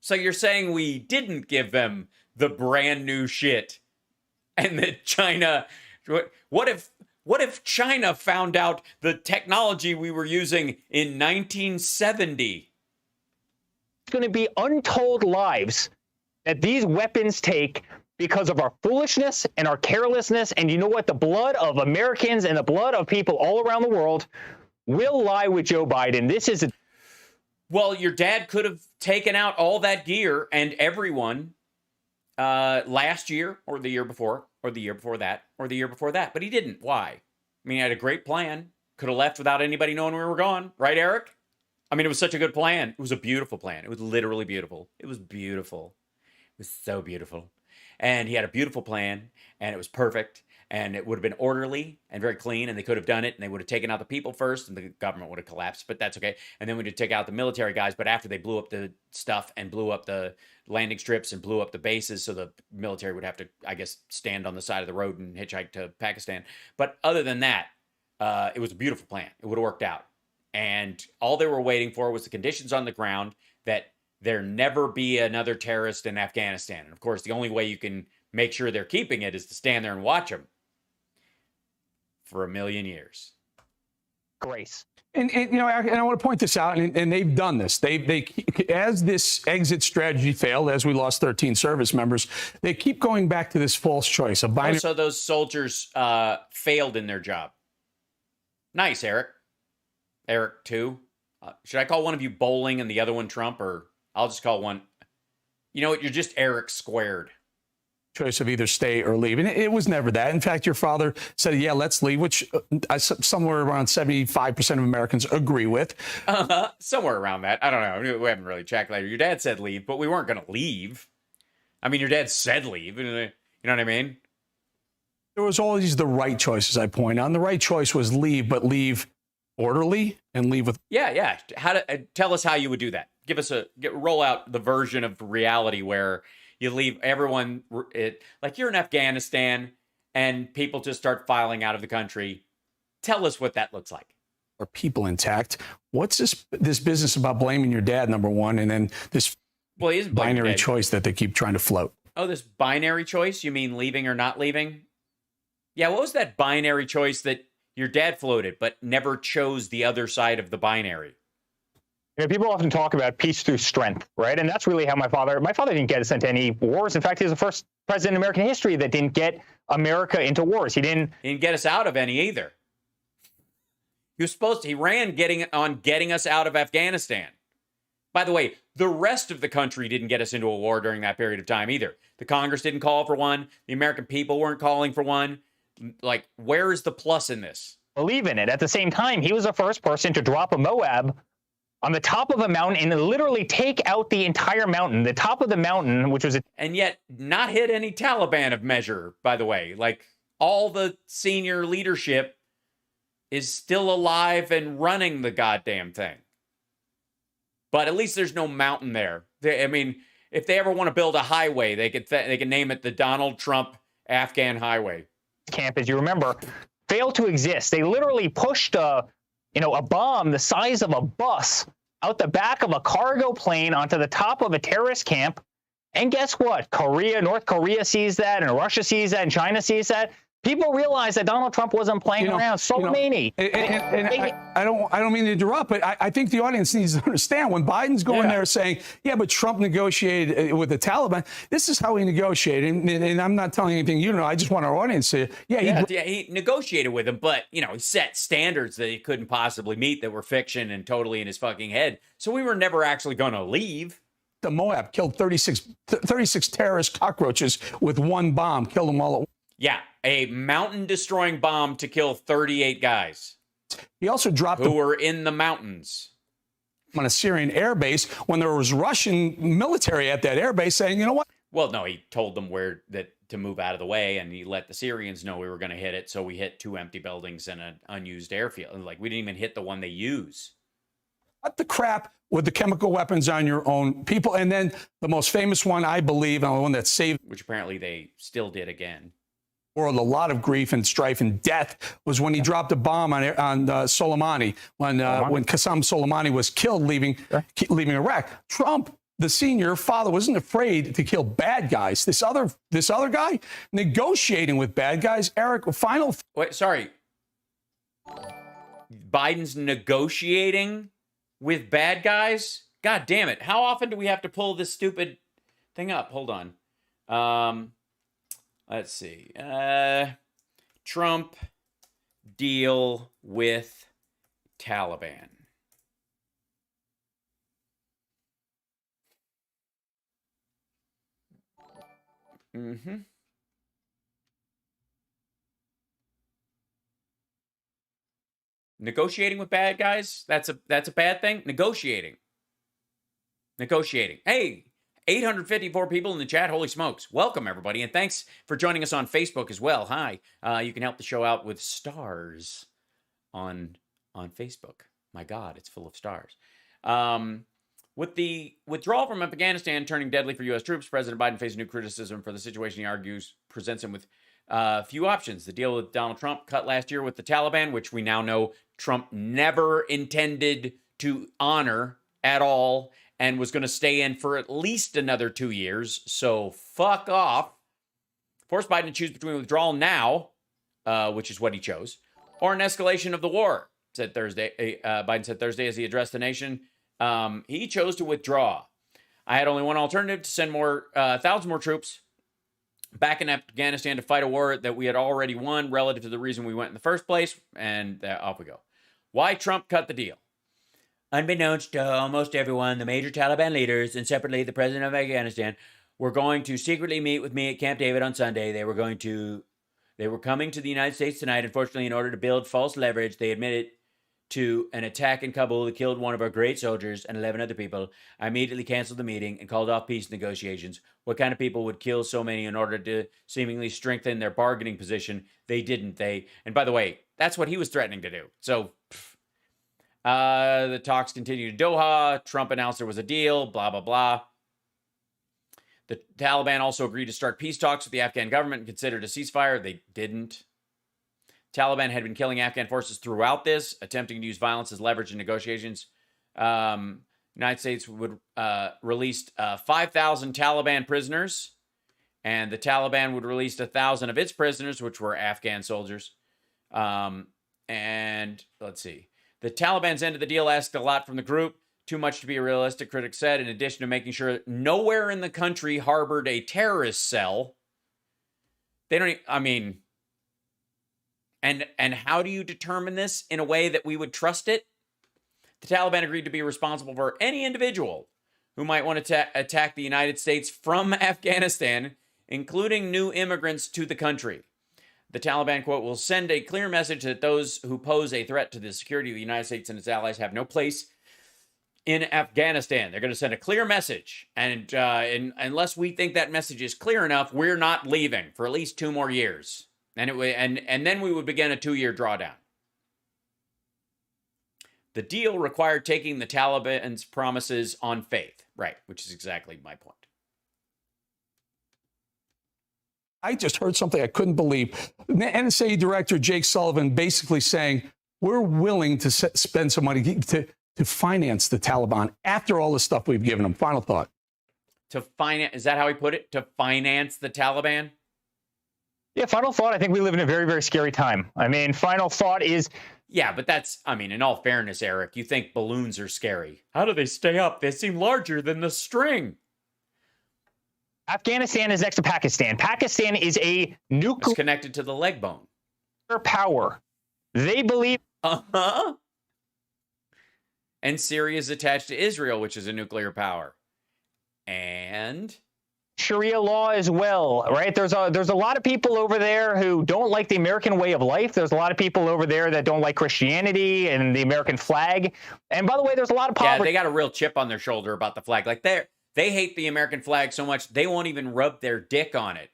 So you're saying we didn't give them the brand new shit, and that China? What if China found out the technology we were using in 1970? It's going to be untold lives that these weapons take because of our foolishness and our carelessness. And you know what? The blood of Americans and the blood of people all around the world will lie with Joe Biden. This is Well, your dad could have taken out all that gear and everyone last year, or the year before, or the year before that, or the year before that. But he didn't. Why? I mean, he had a great plan. Could have left without anybody knowing we were gone. Right, Eric? I mean, it was such a good plan. It was a beautiful plan. It was literally beautiful. It was beautiful. It was so beautiful. And he had a beautiful plan, and it was perfect, and it would have been orderly and very clean, and they could have done it, and they would have taken out the people first, and the government would have collapsed, but that's okay. And then we would take out the military guys, but after they blew up the stuff and blew up the landing strips and blew up the bases, so the military would have to, I guess, stand on the side of the road and hitchhike to Pakistan. But other than that, it was a beautiful plan. It would have worked out. And all they were waiting for was the conditions on the ground that there never be another terrorist in Afghanistan. And of course, the only way you can make sure they're keeping it is to stand there and watch them for 1,000,000 years. grace. And you know, and I want to point this out, and they've done this. They as this exit strategy failed, as we lost 13 service members, they keep going back to this false choice of binary. So those soldiers failed in their job. Nice, Eric. Eric 2. Should I call one of you Bowling and the other one Trump, or I'll just call one? You know what? You're just Eric squared. Choice of either stay or leave. And it was never that. In fact, your father said, yeah, let's leave, which somewhere around 75% of Americans agree with. Somewhere around that. I don't know. We haven't really checked later. Your dad said leave, but we weren't going to leave. I mean, your dad said leave. You know what I mean? There was always the right choices, I point out. And the right choice was leave, but leave orderly and leave with. Yeah. Tell us how you would do that. Give us roll out the version of reality where you leave everyone, like you're in Afghanistan and people just start filing out of the country. Tell us what that looks like. Are people intact? What's this business about blaming your dad, number one, and then this binary choice that they keep trying to float? Oh, this binary choice? You mean leaving or not leaving? Yeah, what was that binary choice that your dad floated but never chose the other side of the binary? You know, people often talk about peace through strength, right? And that's really how my father didn't get us into any wars. In fact, he was the first president in American history that didn't get America into wars. He didn't get us out of any either. He ran getting us out of Afghanistan. By the way, the rest of the country didn't get us into a war during that period of time either. The Congress didn't call for one. The American people weren't calling for one. Like, where is the plus in this? Believe in it. At the same time, he was the first person to drop a Moab on the top of a mountain and literally take out the entire mountain. The top of the mountain, which was and yet not hit any Taliban of measure, by the way. Like, all the senior leadership is still alive and running the goddamn thing. But at least there's no mountain there. I mean, if they ever want to build a highway, they can name it the Donald Trump Afghan Highway. Camp, as you remember, failed to exist. They literally pushed a bomb the size of a bus out the back of a cargo plane onto the top of a terrorist camp. And guess what? North Korea sees that, and Russia sees that, and China sees that. People realize that Donald Trump wasn't playing around. Soleimani. I don't mean to interrupt, but I think the audience needs to understand when Biden's going there saying, yeah, but Trump negotiated with the Taliban. This is how he negotiated. And I'm not telling you anything you know. I just want our audience to, he negotiated with him, but, he set standards that he couldn't possibly meet that were fiction and totally in his fucking head. So we were never actually going to leave. The Moab killed 36 terrorist cockroaches with one bomb, killed them all at once. Yeah, a mountain-destroying bomb to kill 38 guys. He also dropped who were in the mountains on a Syrian airbase when there was Russian military at that airbase saying, you know what? Well, no, he told them where to to move out of the way, and he let the Syrians know we were going to hit it. So we hit 2 empty buildings and an unused airfield. Like, we didn't even hit the one they use. Cut the crap with the chemical weapons on your own people. And then the most famous one, I believe, and the one that saved Which apparently they still did again. the world a lot of grief and strife and death, was when he dropped a bomb on Soleimani, when Qasem Soleimani was killed leaving Iraq. Trump, the senior father, wasn't afraid to kill bad guys. This other guy negotiating with bad guys. Eric, final. Wait, sorry. Biden's negotiating with bad guys? God damn it. How often do we have to pull this stupid thing up? Hold on. Let's see. Trump deal with Taliban. Mm-hmm. Negotiating with bad guys? That's a bad thing? Negotiating. Hey, 854 people in the chat. Holy smokes. Welcome, everybody. And thanks for joining us on Facebook as well. Hi. You can help the show out with stars on Facebook. My God, it's full of stars. With the withdrawal from Afghanistan turning deadly for U.S. troops, President Biden faces new criticism for the situation he argues presents him with few options. The deal with Donald Trump cut last year with the Taliban, which we now know Trump never intended to honor at all and was going to stay in for at least another 2 years. So fuck off. Forced Biden to choose between withdrawal now, which is what he chose, or an escalation of the war, said Thursday. Biden said Thursday as he addressed the nation. He chose to withdraw. I had only one alternative: to send 1,000 more troops back in Afghanistan to fight a war that we had already won relative to the reason we went in the first place. And off we go. Why Trump cut the deal? Unbeknownst to almost everyone, the major Taliban leaders and separately the president of Afghanistan were going to secretly meet with me at Camp David on Sunday. They were coming to the United States tonight. Unfortunately, in order to build false leverage, they admitted to an attack in Kabul that killed one of our great soldiers and 11 other people. I immediately canceled the meeting and called off peace negotiations. What kind of people would kill so many in order to seemingly strengthen their bargaining position? They didn't. And by the way, that's what he was threatening to do. So the talks continued in Doha. Trump announced there was a deal, blah, blah, blah. The Taliban also agreed to start peace talks with the Afghan government and considered a ceasefire. They didn't. Taliban had been killing Afghan forces throughout this, attempting to use violence as leverage in negotiations. United States would release 5,000 Taliban prisoners, and the Taliban would release 1,000 of its prisoners, which were Afghan soldiers. And let's see. The Taliban's end of the deal asked a lot from the group. Too much to be realistic, critics said, in addition to making sure that nowhere in the country harbored a terrorist cell. They don't, I mean... And how do you determine this in a way that we would trust it? The Taliban agreed to be responsible for any individual who might want to attack the United States from Afghanistan, including new immigrants to the country. The Taliban, quote, will send a clear message that those who pose a threat to the security of the United States and its allies have no place in Afghanistan. They're going to send a clear message. And unless we think that message is clear enough, we're not leaving for at least 2 more years. And then we would begin a 2-year drawdown. The deal required taking the Taliban's promises on faith. Right, which is exactly my point. I just heard something I couldn't believe. NSA Director Jake Sullivan basically saying, we're willing to spend some money to finance the Taliban after all the stuff we've given them. Final thought. To finance, is that how he put it? To finance the Taliban? Yeah, final thought, I think we live in a very, very scary time. I mean, final thought is... Yeah, but that's, I mean, in all fairness, Eric, you think balloons are scary. How do they stay up? They seem larger than the string. Afghanistan is next to Pakistan. Pakistan is a nuclear... It's connected to the leg bone. ...power. They believe... Uh-huh. And Syria is attached to Israel, which is a nuclear power. And... Sharia law as well, right? There's a lot of people over there who don't like the American way of life. There's a lot of people over there that don't like Christianity and the American flag. And by the way, there's a lot of poverty. Yeah, they got a real chip on their shoulder about the flag. Like they hate the American flag so much they won't even rub their dick on it.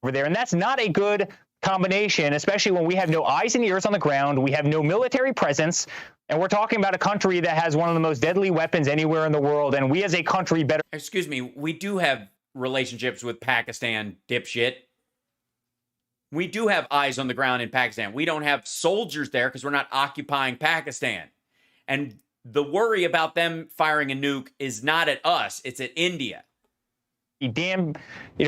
over there. And that's not a good combination, especially when we have no eyes and ears on the ground. We have no military presence. And we're talking about a country that has one of the most deadly weapons anywhere in the world. And we as a country better. Excuse me, we do have relationships with Pakistan, dipshit. We do have eyes on the ground in Pakistan. We don't have soldiers there because we're not occupying Pakistan. And the worry about them firing a nuke is not at us, it's at India. Be damn,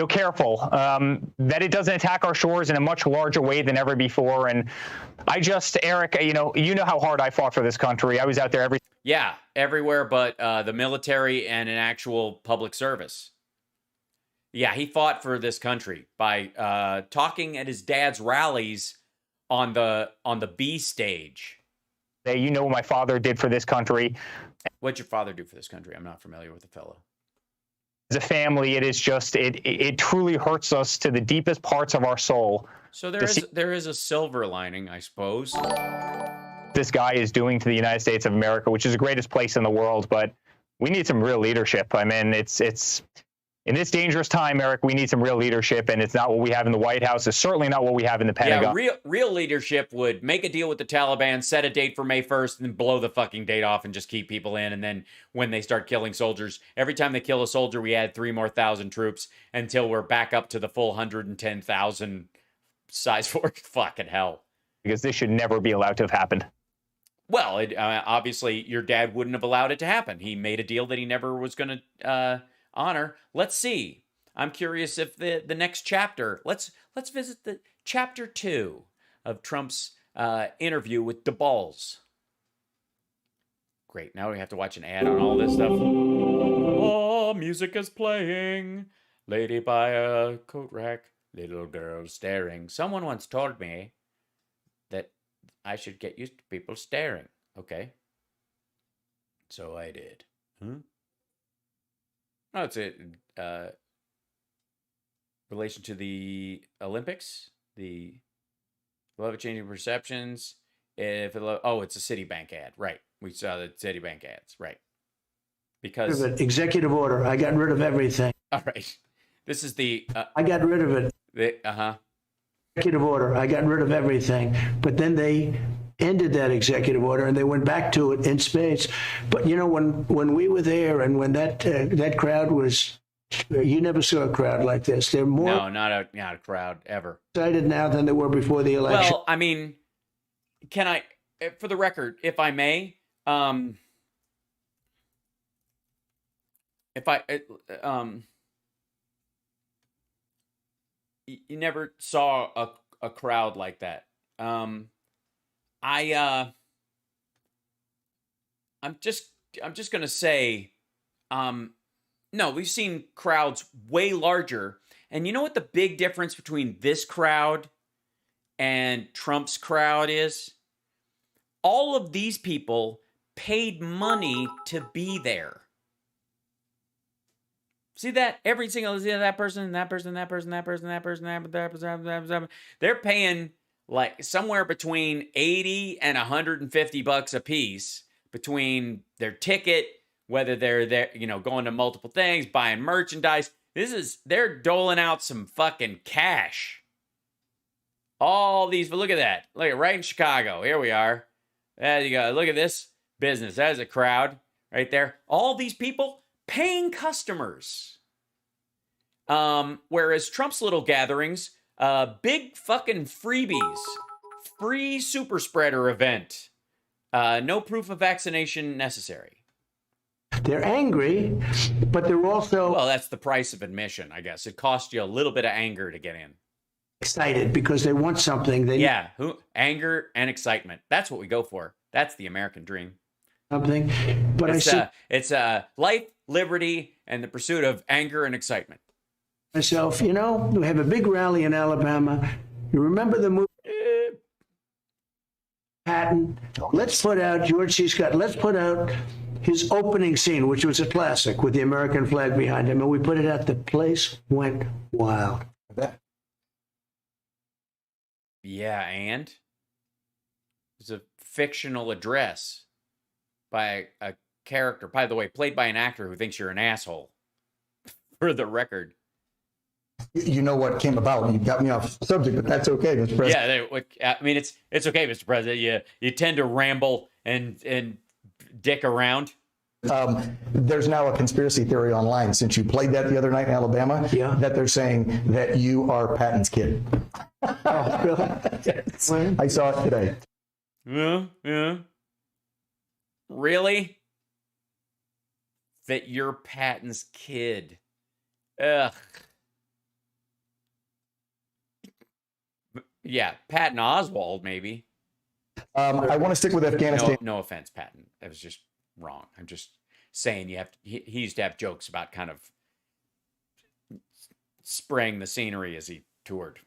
careful that it doesn't attack our shores in a much larger way than ever before. And Eric, you know how hard I fought for this country. I was out there everywhere but the military and an actual public service. Yeah, he fought for this country by talking at his dad's rallies on the B stage. You know what my father did for this country. What'd your father do for this country? I'm not familiar with the fellow. As a family, it is just it truly hurts us to the deepest parts of our soul. So there is a silver lining, I suppose. This guy is doing to the United States of America, which is the greatest place in the world, but we need some real leadership. I mean, it's in this dangerous time, Eric, we need some real leadership, and it's not what we have in the White House. It's certainly not what we have in the Pentagon. Yeah, real leadership would make a deal with the Taliban, set a date for May 1st, and then blow the fucking date off and just keep people in. And then when they start killing soldiers, every time they kill a soldier, we add 3,000 troops until we're back up to the full 110,000 size force. Fucking hell. Because this should never be allowed to have happened. Well, obviously, your dad wouldn't have allowed it to happen. He made a deal that he never was going to honor. Let's see. I'm curious if the next chapter. Let's visit the chapter 2 of Trump's interview with DeBalls. Great. Now we have to watch an ad on all this stuff. Oh, music is playing. Lady by a coat rack. Little girl staring. Someone once told me that I should get used to people staring. Okay. So I did. Oh, it's a relation to the Olympics, the love of changing perceptions. It's a Citibank ad, right? We saw the Citibank ads, right? Because executive order. I got rid of everything. All right, this is the. I got rid of it. Executive order. I got rid of everything, but then they ended that executive order and they went back to it in spades. But when we were there and when that crowd was, you never saw a crowd like this. They're more not a crowd ever excited now than they were before the election. Well, I mean, can I, for the record, if I may, you never saw a crowd like that. I'm just gonna say, no, we've seen crowds way larger. And you know what the big difference between this crowd and Trump's crowd is? All of these people paid money to be there. See that? Every single, that person, they're paying like somewhere between $80 and $150 a piece between their ticket, whether they're there, going to multiple things, buying merchandise. They're doling out some fucking cash. All these, but look at that. Look at right in Chicago. Here we are. There you go. Look at this business. There's a crowd right there. All these people paying customers. Whereas Trump's little gatherings, big fucking freebies, free super spreader event, no proof of vaccination necessary. They're angry, but they're also... Well, that's the price of admission, I guess. It costs you a little bit of anger to get in. Excited because they want something. Anger and excitement. That's what we go for. That's the American dream. Something, but it's life, liberty, and the pursuit of anger and excitement. Myself, we have a big rally in Alabama. You remember the movie Patton? Let's put out George C. Scott. Let's put out his opening scene, which was a classic with the American flag behind him, and we put it out. The place went wild. Yeah, and it's a fictional address by a character, by the way, played by an actor who thinks you're an asshole, for the record. You know what came about. You got me off subject, but that's okay, Mr. President. Yeah, I mean it's okay, Mr. President. You tend to ramble and dick around. There's now a conspiracy theory online since you played that the other night in Alabama. Yeah. That they're saying that you are Patton's kid. Oh, really? Yes. I saw it today. Yeah. Really? That you're Patton's kid. Ugh. Yeah, Patton Oswald, maybe. I want to stick with Afghanistan. No offense, Patton. That was just wrong. I'm just saying he used to have jokes about kind of spraying the scenery as he toured.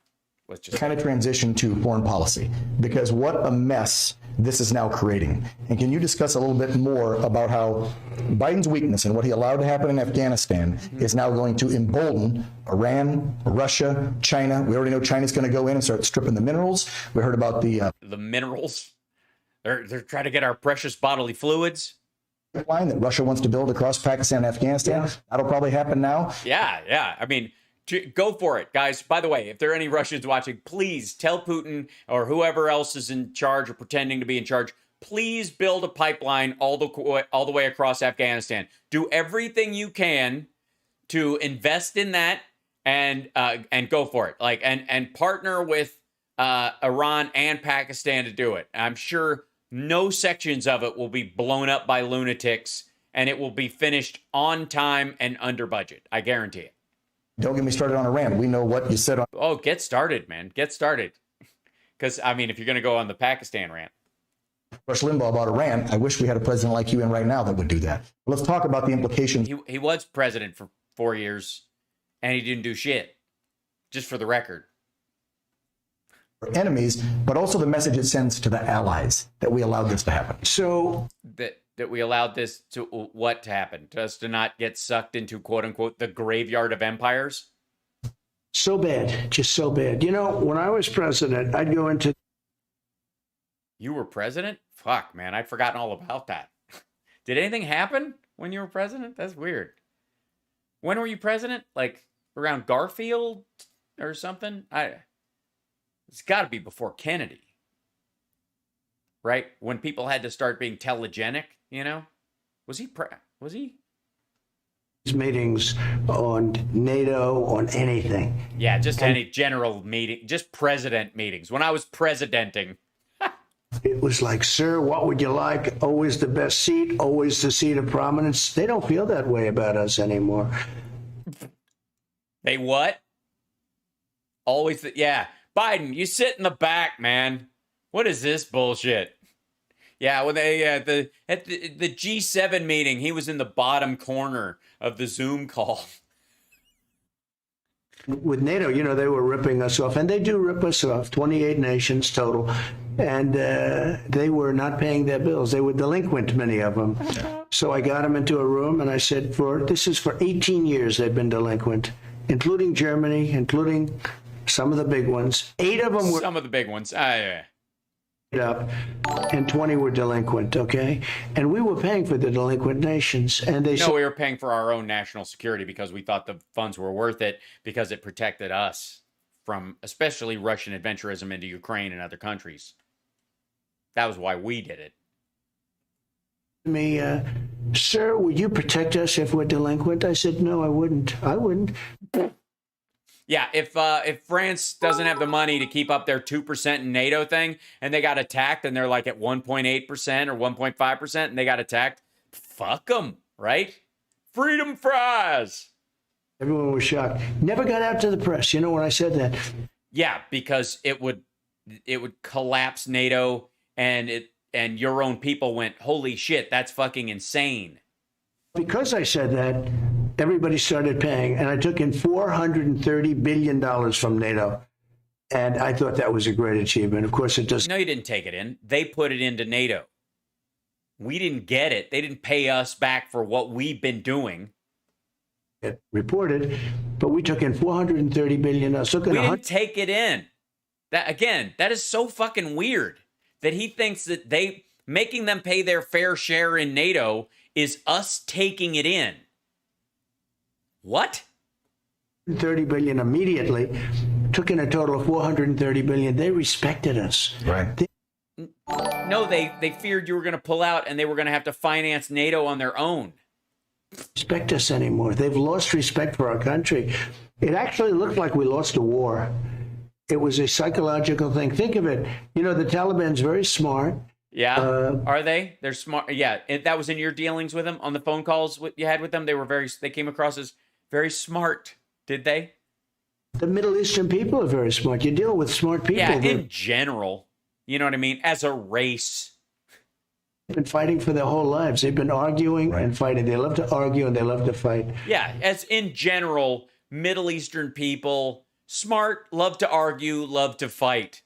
Let's just kind of transition to foreign policy, because what a mess this is now creating. And can you discuss a little bit more about how Biden's weakness and what he allowed to happen in Afghanistan is now going to embolden Iran, Russia, China? We already know China's going to go in and start stripping the minerals. We heard about the minerals. They're trying to get our precious bodily fluids. Line that Russia wants to build across Pakistan and Afghanistan. Yeah. That'll probably happen now. Yeah. I mean, go for it, guys. By the way, if there are any Russians watching, please tell Putin or whoever else is in charge or pretending to be in charge, please build a pipeline all the way across Afghanistan. Do everything you can to invest in that and go for it. And partner with Iran and Pakistan to do it. I'm sure no sections of it will be blown up by lunatics, and it will be finished on time and under budget. I guarantee it. Don't get me started on Iran. We know what you said on. Oh, get started, man. Get started. Because, I mean, if you're going to go on the Pakistan rant. Rush Limbaugh about Iran, I wish we had a president like you in right now that would do that. Let's talk about the implications. He was president for 4 years, and he didn't do shit. Just for the record. For enemies, but also the message it sends to the allies that we allowed this to happen. So that we allowed this to what to happen? To us to not get sucked into, quote unquote, the graveyard of empires? So bad, just so bad. You know, when I was president, I'd go into. You were president? Fuck, man, I'd forgotten all about that. Did anything happen when you were president? That's weird. When were you president? Like around Garfield or something? It's got to be before Kennedy. Right? When people had to start being telegenic, you know? Was he? Meetings on NATO, on anything. Yeah, just any general meeting, just president meetings. When I was presidenting. It was like, sir, what would you like? Always the best seat, always the seat of prominence. They don't feel that way about us anymore. They what? Always, yeah. Biden, you sit in the back, man. What is this bullshit? Yeah, when they at the G7 meeting, he was in the bottom corner of the Zoom call. With NATO, you know, they were ripping us off, and they do rip us off, 28 nations total, and they were not paying their bills. They were delinquent, many of them. So I got them into a room, and I said, this is for 18 years they've been delinquent, including Germany, including some of the big ones. 8 of them were... Some of the big ones. Yeah. Up, and 20 were delinquent, okay? And we were paying for the delinquent nations, and they... No, we were paying for our own national security because we thought the funds were worth it because it protected us from especially Russian adventurism into Ukraine and other countries. That was why we did it. Me, sir, would you protect us if we're delinquent? I said, no, I wouldn't. I wouldn't. Yeah, if France doesn't have the money to keep up their 2% NATO thing, and they got attacked, and they're like at 1.8% or 1.5%, and they got attacked, fuck them, right? Freedom fries. Everyone was shocked. Never got out to the press. You know when I said that? Yeah, because it would collapse NATO, and your own people went, holy shit, that's fucking insane. Because I said that, everybody started paying, and I took in $430 billion from NATO. And I thought that was a great achievement. Of course, it doesn't. No, you didn't take it in. They put it into NATO. We didn't get it. They didn't pay us back for what we've been doing. Get reported, but we took in $430 billion. We didn't take it in. That is so fucking weird that he thinks that making them pay their fair share in NATO is us taking it in. What? 30 billion immediately, took in a total of 430 billion. They respected us. Right. No, they feared you were going to pull out and they were going to have to finance NATO on their own. Respect us anymore. They've lost respect for our country. It actually looked like we lost a war. It was a psychological thing. Think of it. You know, the Taliban's very smart. Yeah, are they? They're smart. Yeah, that was in your dealings with them on the phone calls you had with them. They came across as very smart. Did they? The Middle Eastern people are very smart. You deal with smart people. Yeah, in general. You know what I mean? As a race. They've been fighting for their whole lives. They've been arguing and fighting. They love to argue and they love to fight. Yeah, as in general, Middle Eastern people, smart, love to argue, love to fight.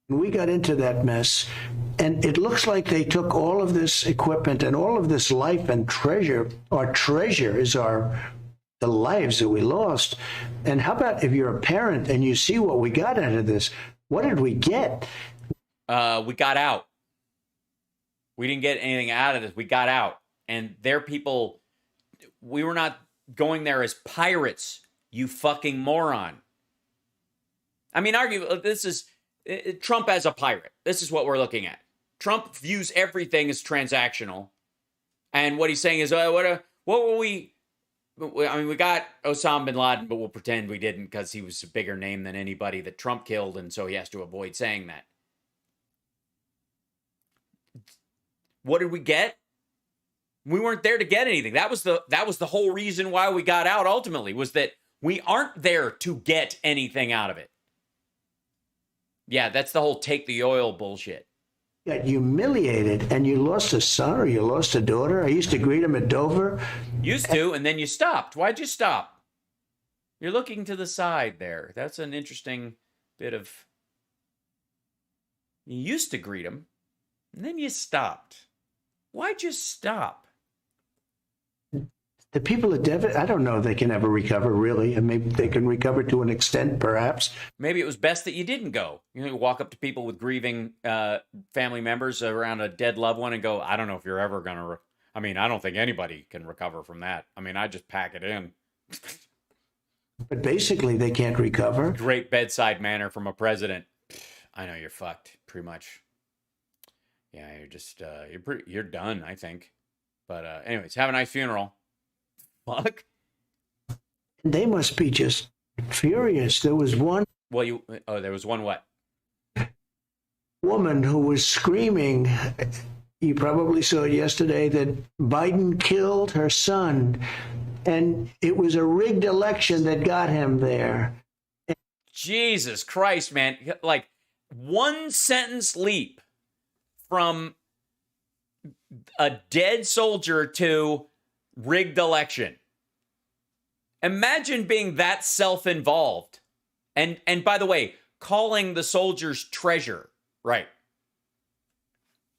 We got into that mess, and it looks like they took all of this equipment and all of this life and treasure. Our treasure is the lives that we lost. And how about if you're a parent and you see what we got out of this? What did we get? We got out. We didn't get anything out of this. We got out. And their people, we were not going there as pirates, you fucking moron. I mean, this is Trump as a pirate. This is what we're looking at. Trump views everything as transactional. And what he's saying is, what were we? I mean, we got Osama bin Laden, but we'll pretend we didn't because he was a bigger name than anybody that Trump killed. And so he has to avoid saying that. What did we get? We weren't there to get anything. That was the whole reason why we got out ultimately, was that we aren't there to get anything out of it. Yeah, that's the whole take the oil bullshit. You got humiliated and you lost a son or you lost a daughter. I used to greet him at Dover. Used to, and then you stopped. Why'd you stop? You're looking to the side there. That's an interesting bit of... You used to greet him, and then you stopped. Why'd you stop? The people at Devon, I don't know if they can ever recover, really. And maybe they can recover to an extent, perhaps. Maybe it was best that you didn't go. You know, walk up to people with grieving family members around a dead loved one and go, I don't know if you're ever going to... I mean, I don't think anybody can recover from that. I mean, I just pack it in. But basically, they can't recover. Great bedside manner from a president. I know you're fucked, pretty much. Yeah, you're just, you're done, I think. But anyways, have a nice funeral. Fuck. They must be just furious. There was one Well, there was one what? woman who was screaming, you probably saw it yesterday, that Biden killed her son. And it was a rigged election that got him there. Jesus Christ, man. Like, one sentence leap from a dead soldier to rigged election. Imagine being that self-involved. And by the way, calling the soldiers treasure. Right.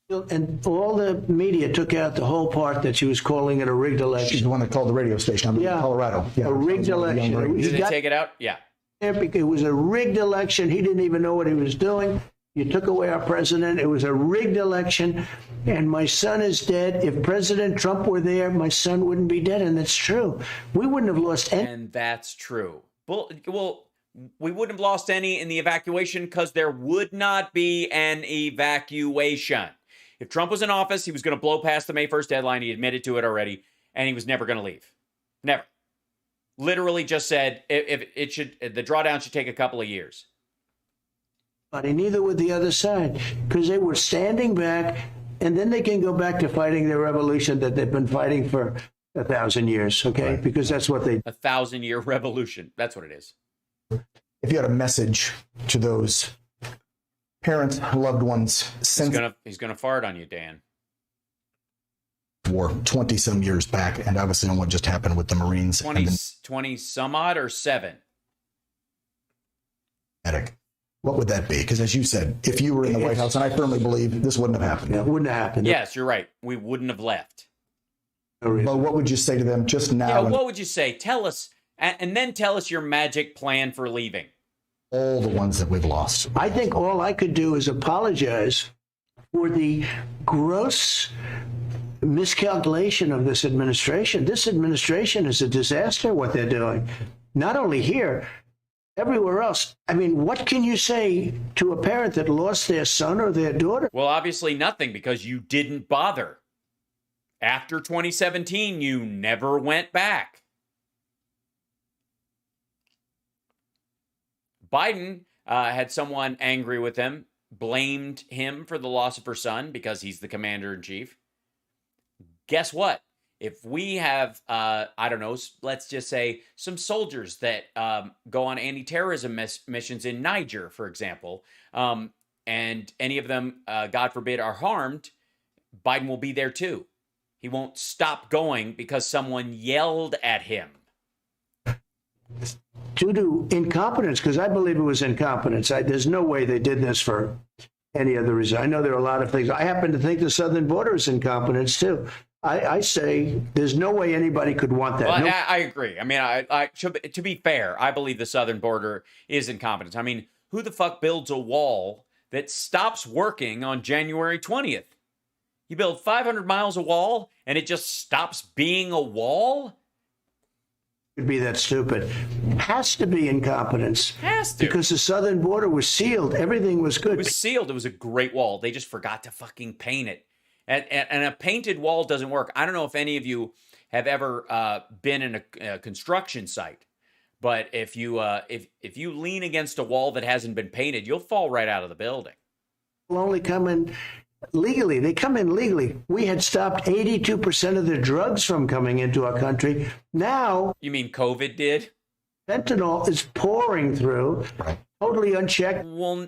And all the media took out the whole part that she was calling it a rigged election. She's the one that called the radio station in Colorado. Yeah, a rigged election. Did they take it out? Yeah. It was a rigged election. He didn't even know what he was doing. You took away our president. It was a rigged election. And my son is dead. If President Trump were there, my son wouldn't be dead. And that's true. We wouldn't have lost any. And that's true. Well, we wouldn't have lost any in the evacuation because there would not be an evacuation. If Trump was in office, he was going to blow past the May 1st deadline. He admitted to it already, and he was never going to leave. Never. Literally just said the drawdown should take a couple of years. But neither would the other side, because they were standing back, and then they can go back to fighting their revolution that they've been fighting for 1,000 years, okay? Right. Because that's what they... 1,000-year revolution. That's what it is. If you had a message to those parents, loved ones, since he's gonna fart on you, Dan. War 20 some years back, and obviously on what just happened with the Marines. 20 some odd or 7? What would that be? Because as you said, if you were in the White House, and I firmly believe this wouldn't have happened. Yeah, it wouldn't have happened. Yes, you're right. We wouldn't have left. But what would you say to them just now? Yeah, what would you say? Tell us, and then tell us your magic plan for leaving. All the ones that we've lost. I think all I could do is apologize for the gross miscalculation of this administration. This administration is a disaster, what they're doing. Not only here, everywhere else. I mean, what can you say to a parent that lost their son or their daughter? Well, obviously nothing, because you didn't bother. After 2017, you never went back. Biden had someone angry with him, blamed him for the loss of her son because he's the commander-in-chief. Guess what? If we have, I don't know, let's just say some soldiers that go on anti-terrorism missions in Niger, for example, and any of them, God forbid, are harmed, Biden will be there too. He won't stop going because someone yelled at him. Due to incompetence, because I believe it was incompetence. There's no way they did this for any other reason. I know there are a lot of things. I happen to think the southern border is incompetence too. I say there's no way anybody could want that. Well, No. I agree. I mean, to be fair, I believe the southern border is incompetence. I mean, who the fuck builds a wall that stops working on January 20th? You build 500 miles of wall and it just stops being a wall? Could be that stupid. Has to be incompetence. Has to. Because the southern border was sealed. Everything was good. It was sealed. It was a great wall. They just forgot to fucking paint it. And a painted wall doesn't work. I don't know if any of you have ever been in a construction site, but if you lean against a wall that hasn't been painted, you'll fall right out of the building. Will only come in legally. They come in legally. We had stopped 82% of the drugs from coming into our country. Now, You mean COVID did? fentanyl is pouring through, totally unchecked. Well,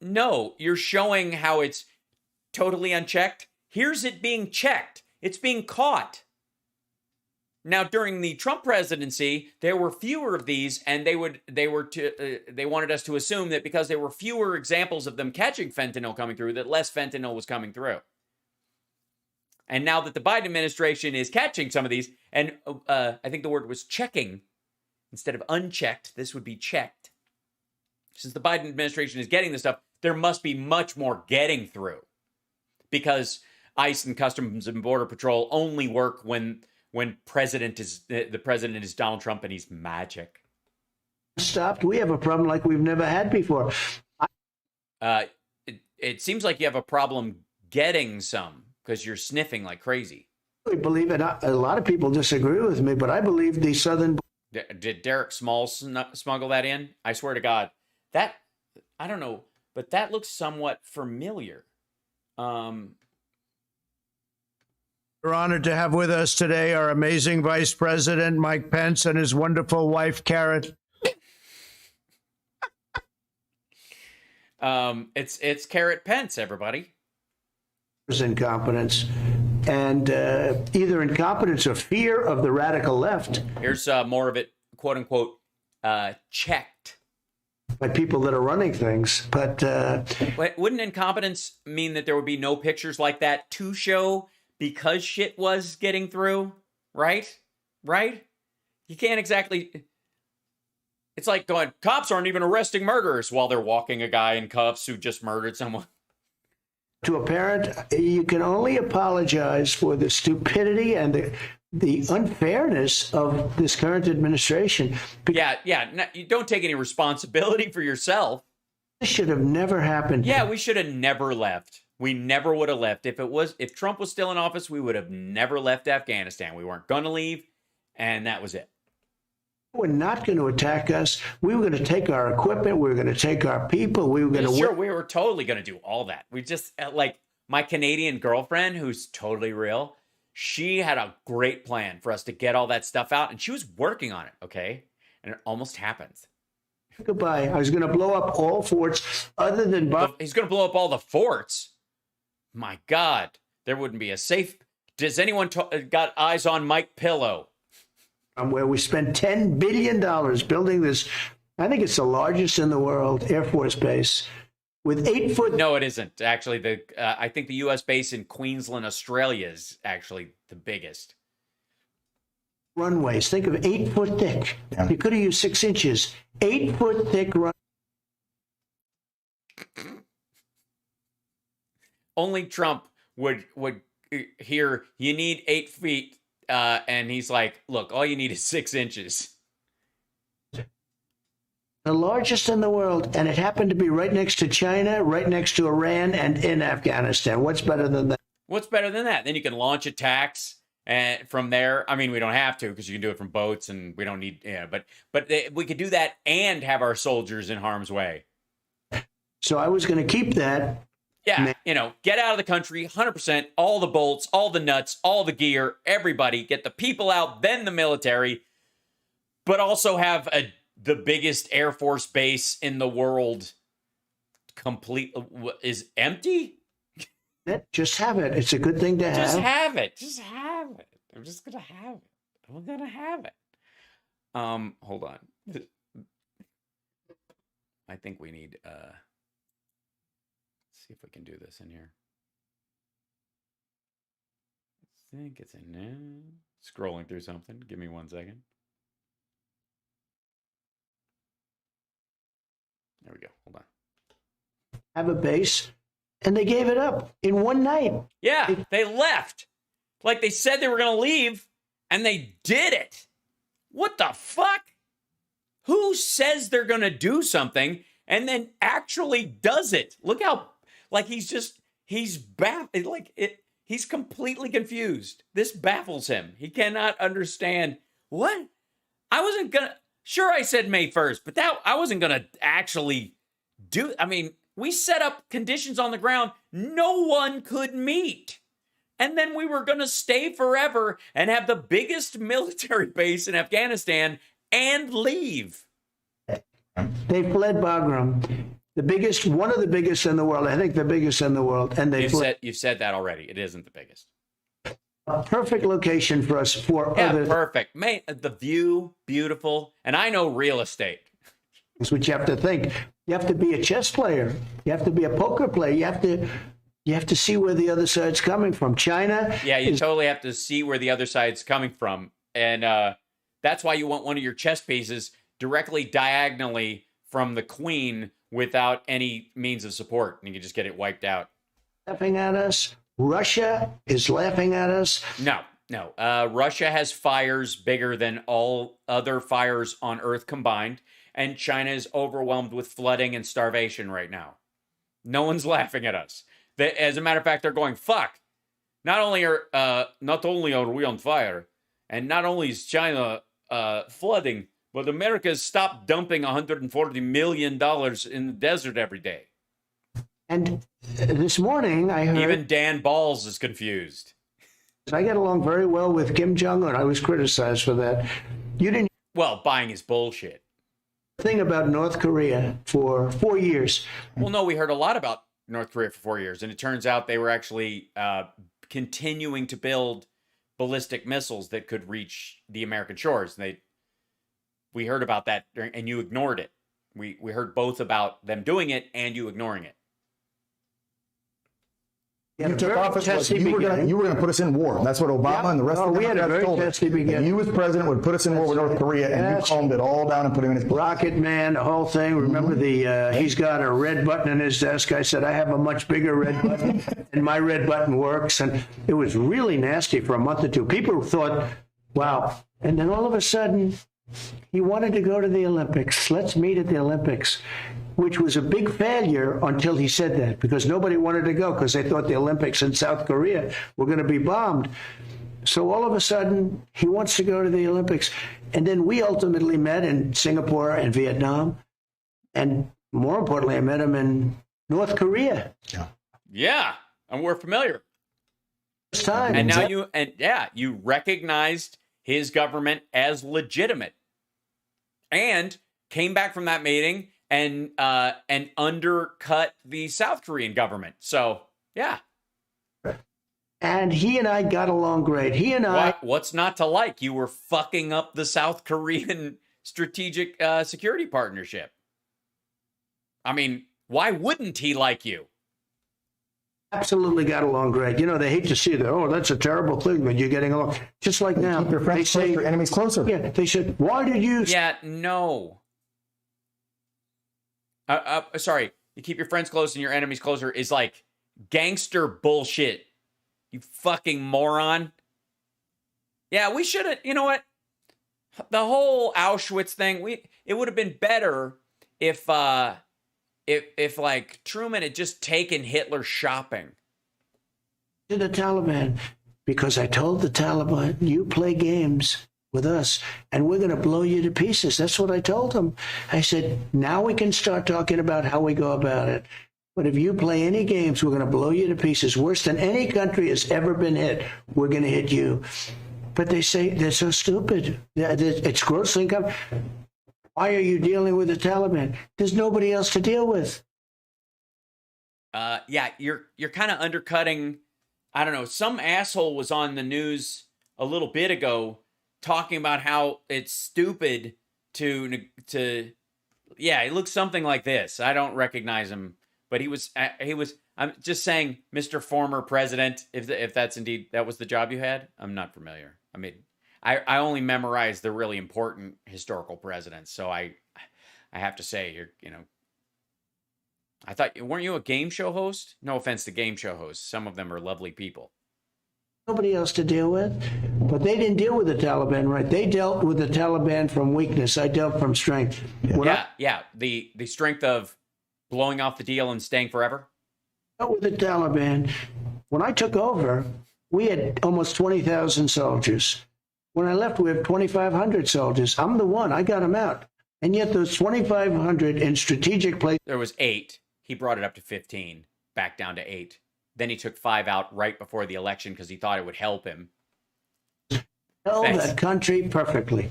no. You're showing how it's totally unchecked. Here's it being checked. It's being caught. Now, during the Trump presidency, there were fewer of these, and they wanted us to assume that because there were fewer examples of them catching fentanyl coming through, that less fentanyl was coming through. And now that the Biden administration is catching some of these, and I think the word was checking instead of unchecked, this would be checked. Since the Biden administration is getting this stuff, there must be much more getting through, because ICE and Customs and Border Patrol only work when the president is Donald Trump and he's magic. Stopped. We have a problem like we've never had before. It seems like you have a problem getting some because you're sniffing like crazy. I believe it. A lot of people disagree with me, but I believe the southern. Did Derek Small smuggle that in? I swear to God, that, I don't know, but that looks somewhat familiar. We're honored to have with us today our amazing Vice President, Mike Pence, and his wonderful wife, Carrot. It's Carrot Pence, everybody. Incompetence, and either incompetence or fear of the radical left Here's more of it, quote unquote, checked. by people that are running things. But Wouldn't incompetence mean that there would be no pictures like that to show because shit was getting through? Right? You can't exactly. It's like going, cops aren't even arresting murderers while they're walking a guy in cuffs who just murdered someone. to a parent, you can only apologize for the stupidity and the unfairness of this current administration. Yeah. No, you don't take any responsibility for yourself. This should have never happened. Yeah, we should have never left. We never would have left. If Trump was still in office, we would have never left Afghanistan. We weren't going to leave, and that was it. They were not going to attack us. We were going to take our equipment. We were going to take our people. We were going to. Sure, we were totally going to do all that. We just, like, my Canadian girlfriend, who's totally real, she had a great plan for us to get all that stuff out, and she was working on it, okay? And it almost happened. Goodbye. I was going to blow up all forts other than. He's going to blow up all the forts? My God, there wouldn't be a safe. Does anyone got eyes on Mike Pillow? Where we spent $10 billion building this, I think it's the largest in the world, Air Force base, with 8-foot. No, it isn't. Actually, I think the U.S. base in Queensland, Australia is actually the biggest. Runways. Think of 8-foot thick. Yeah. You could have used 6 inches. 8-foot thick run. Only Trump would here, you need 8 feet. And he's like, look, all you need is 6 inches. The largest in the world, and it happened to be right next to China, right next to Iran, and in Afghanistan. What's better than that? What's better than that? Then you can launch attacks and from there. I mean, we don't have to because you can do it from boats, and we don't need. Yeah, but we could do that and have our soldiers in harm's way. So I was going to keep that. Yeah, get out of the country, 100%. All the bolts, all the nuts, all the gear. Everybody get the people out, then the military, but also have the biggest Air Force base in the world is empty. Just have it. It's a good thing to have. Just have it. Just have it. I'm just gonna have it. I'm gonna have it. Hold on. I think we need let's see if we can do this in here. I think it's in there. Scrolling through something. Give me 1 second. There we go. Hold on. Have a base, and they gave it up in one night. Yeah, they left. Like they said they were going to leave, and they did it. What the fuck? Who says they're going to do something and then actually does it? Look how, like, he's baffled. Like, he's completely confused. This baffles him. He cannot understand. What? I wasn't going to. Sure, I said May 1st, but I wasn't going to actually do. I mean, we set up conditions on the ground no one could meet. And then we were going to stay forever and have the biggest military base in Afghanistan and leave. They fled Bagram, one of the biggest in the world. I think the biggest in the world. And You've said that already. It isn't the biggest. A perfect location for us perfect. The view, beautiful. And I know real estate. That's what you have to think. You have to be a chess player. You have to be a poker player. You have to see where the other side's coming from. China. Yeah, you totally have to see where the other side's coming from. And that's why you want one of your chess pieces directly diagonally from the queen without any means of support. And you can just get it wiped out. Laughing at us. Russia is laughing at us. No. Russia has fires bigger than all other fires on Earth combined. And China is overwhelmed with flooding and starvation right now. No one's laughing at us. As a matter of fact, they're going, fuck. Not only are we on fire, and not only is China flooding, but America's stopped dumping $140 million in the desert every day. And this morning, I heard... Even Dan Balls is confused. I get along very well with Kim Jong-un. I was criticized for that. You didn't... Well, buying his bullshit. Thing about North Korea for 4 years. Well, no, we heard a lot about North Korea for 4 years, and it turns out they were actually continuing to build ballistic missiles that could reach the American shores. And we heard about that, and you ignored it. We heard both about them doing it and you ignoring it. You took office, you were going to put us in war. That's what Obama and the rest of the Democrats told us. And you as president would put us in war with North Korea, and you calmed it all down and put him in his place. Rocket Man, the whole thing. Remember he's got a red button in his desk. I said, I have a much bigger red button, and my red button works. And it was really nasty for a month or two. People thought, wow. And then all of a sudden, he wanted to go to the Olympics. Let's meet at the Olympics, which was a big failure until he said that, because nobody wanted to go because they thought the Olympics in South Korea were going to be bombed. So all of a sudden, he wants to go to the Olympics. And then we ultimately met in Singapore and Vietnam. And more importantly, I met him in North Korea. Yeah, and we're familiar. It's time. And now you recognized his government as legitimate, and came back from that meeting and undercut the South Korean government. So yeah. And he and I got along great. He and I. What's not to like? You were fucking up the South Korean strategic security partnership. I mean, why wouldn't he like you? Absolutely got along great. You know, they hate to see that. Oh, that's a terrible thing, but you're getting along. Just like now. Keep your friends close, your enemies closer. Yeah, they said, why did you... Yeah, no. Sorry, you keep your friends close and your enemies closer is like gangster bullshit. You fucking moron. Yeah, we should have, you know what? The whole Auschwitz thing, it would have been better if like Truman had just taken Hitler shopping. To the Taliban, because I told the Taliban, you play games with us and we're going to blow you to pieces. That's what I told them. I said, now we can start talking about how we go about it. But if you play any games, we're going to blow you to pieces. Worse than any country has ever been hit, we're going to hit you. But they say they're so stupid. It's grossly income. Why are you dealing with the Taliban? There's nobody else to deal with. Yeah, you're kind of undercutting. I don't know. Some asshole was on the news a little bit ago talking about how it's stupid to. Yeah, it looks something like this. I don't recognize him, but he was. I'm just saying, Mr. Former President. If that's indeed that was the job you had, I'm not familiar. I mean, I only memorized the really important historical presidents, so I have to say, you know, I thought, weren't you a game show host? No offense to game show hosts, some of them are lovely people. Nobody else to deal with, but they didn't deal with the Taliban, right? They dealt with the Taliban from weakness. I dealt from strength. Yeah. The strength of blowing off the deal and staying forever. With the Taliban, when I took over, we had almost 20,000 soldiers. When I left, we have 2,500 soldiers. I'm the one. I got them out. And yet those 2,500 in strategic places. There was 8. He brought it up to 15, back down to 8. Then he took 5 out right before the election because he thought it would help him. Held that country perfectly.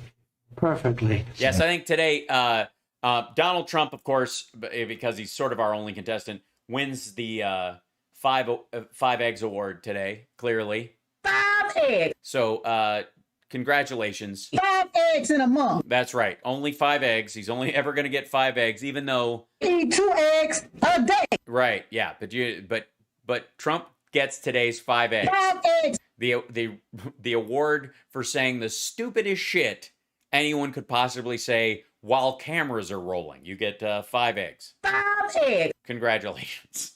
Perfectly. Yes, I think today, Donald Trump, of course, because he's sort of our only contestant, wins the 5 eggs award today, clearly. 5 eggs. So, congratulations. 5 eggs in a month. That's right. Only 5 eggs. He's only ever going to get 5 eggs, even though Eat 2 eggs a day. Right. Yeah. But Trump gets today's 5 eggs. 5 eggs. The award for saying the stupidest shit anyone could possibly say while cameras are rolling. You get 5 eggs. 5 eggs. Congratulations.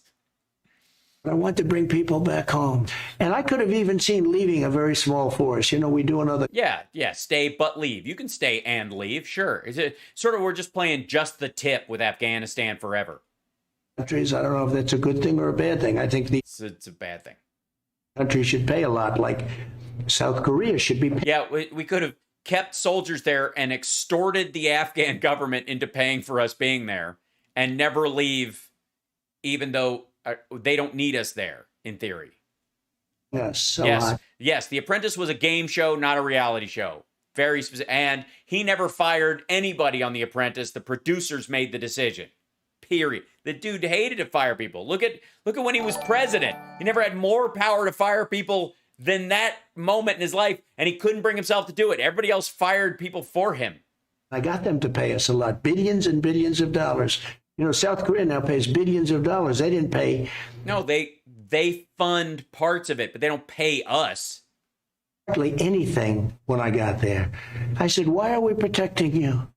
I want to bring people back home. And I could have even seen leaving a very small force. You know, we do another. Yeah. Stay but leave. You can stay and leave. Sure. Is it sort of we're just playing just the tip with Afghanistan forever? Countries, I don't know if that's a good thing or a bad thing. I think It's a bad thing. country should pay a lot, like South Korea should be paying. Yeah, we could have kept soldiers there and extorted the Afghan government into paying for us being there and never leave, even though they don't need us there, in theory. Yes. Yes, The Apprentice was a game show, not a reality show. Very specific. And he never fired anybody on The Apprentice. The producers made the decision. Period. The dude hated to fire people. Look at when he was president. He never had more power to fire people than that moment in his life, and he couldn't bring himself to do it. Everybody else fired people for him. I got them to pay us a lot, billions and billions of dollars. You know, South Korea now pays billions of dollars. They didn't pay. No, they fund parts of it, but they don't pay us. Hardly anything when I got there. I said, why are we protecting you?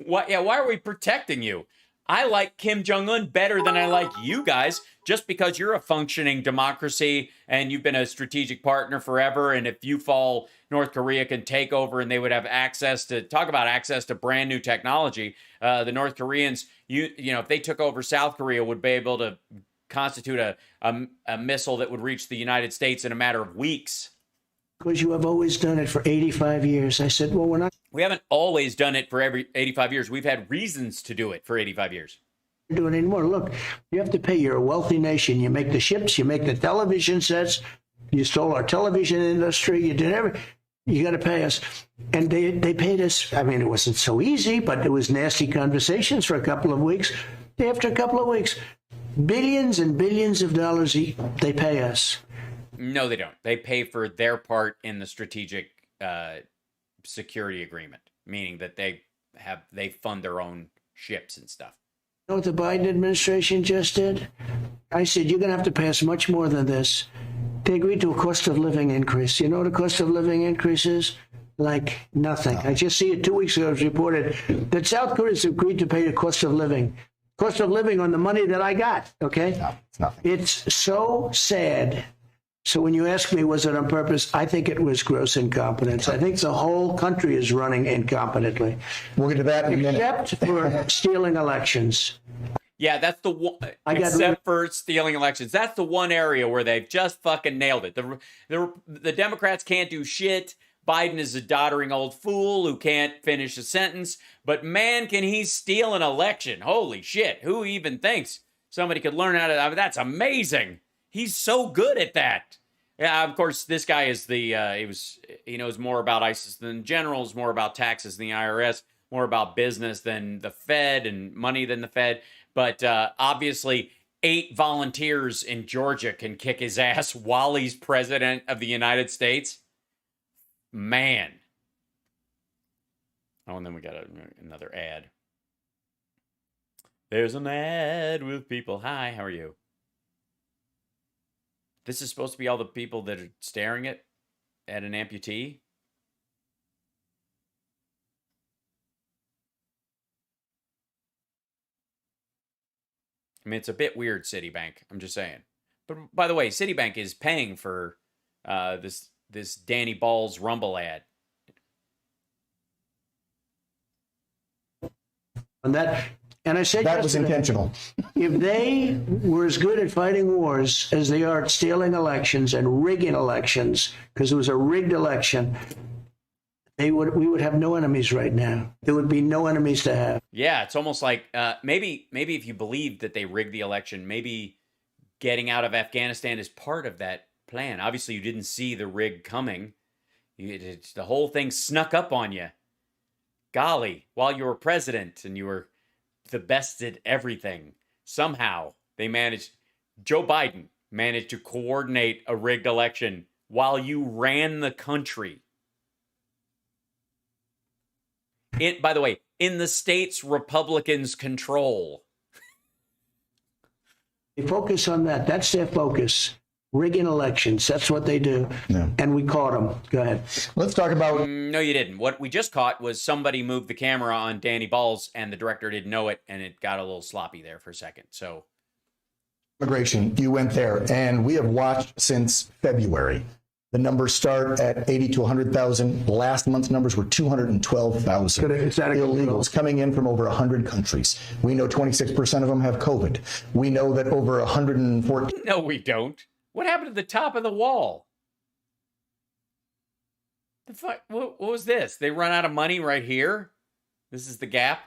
Why are we protecting you? I like Kim Jong-un better than I like you guys, just because you're a functioning democracy and you've been a strategic partner forever. And if you fall, North Korea can take over and they would have access to brand new technology. The North Koreans, you know, if they took over South Korea, would be able to constitute a missile that would reach the United States in a matter of weeks. Because you have always done it for 85 years. I said, well, we're not. We haven't always done it for every 85 years. We've had reasons to do it for 85 years. Do it anymore. Look, you have to pay. You're a wealthy nation. You make the ships, you make the television sets, you stole our television industry, you did everything. You got to pay us. And they paid us. I mean, it wasn't so easy, but it was nasty conversations for a couple of weeks. After a couple of weeks, billions and billions of dollars they pay us. No, they don't. They pay for their part in the strategic security agreement, meaning that they fund their own ships and stuff. You know what the Biden administration just did? I said, you're going to have to pass much more than this. They agreed to a cost of living increase. You know what a cost of living increase is? Like nothing. I just see it 2 weeks ago. It was reported that South Korea's agreed to pay the cost of living. Cost of living on the money that I got, okay? No, it's nothing. It's so sad So when you ask me, was it on purpose? I think it was gross incompetence. I think the whole country is running incompetently, We'll get to that in a minute. except for stealing elections. Yeah, that's the one. I got Except for stealing elections, that's the one area where they've just fucking nailed it. The Democrats can't do shit. Biden is a doddering old fool who can't finish a sentence. But man, can he steal an election? Holy shit! Who even thinks somebody could learn how to? I mean, that's amazing. He's so good at that. Yeah, of course, this guy is he knows more about ISIS than generals, more about taxes than the IRS, more about business than the Fed and money than the Fed. But obviously, 8 volunteers in Georgia can kick his ass while he's president of the United States. Man. Oh, and then we got another ad. There's an ad with people. Hi, how are you? This is supposed to be all the people that are staring at an amputee? I mean, it's a bit weird, Citibank. I'm just saying. But by the way, Citibank is paying for this Danny Balls Rumble ad. And I said That was yesterday, intentional. if they were as good at fighting wars as they are at stealing elections and rigging elections, because it was a rigged election, we would have no enemies right now. There would be no enemies to have. Yeah, it's almost like maybe if you believed that they rigged the election, maybe getting out of Afghanistan is part of that plan. Obviously, you didn't see the rig coming. The whole thing snuck up on you. Golly, while you were president and you were the best at everything, somehow Joe Biden managed to coordinate a rigged election while you ran the country. By the way, in the states Republicans control. They focus on that. That's their focus. Rigging elections. That's what they do. Yeah. And we caught them. Go ahead. Let's talk about No, you didn't. What we just caught was somebody moved the camera on Danny Balls, and the director didn't know it, and it got a little sloppy there for a second. So, immigration. You went there, and we have watched since February. The numbers start at 80 to 100,000. Last month's numbers were 212,000 It's out of control. illegals coming in from over 100 countries. We know 26% of them have COVID. We know that over 114. no, we don't. What happened to the top of the wall? The fuck? What was this? They run out of money right here? This is the gap?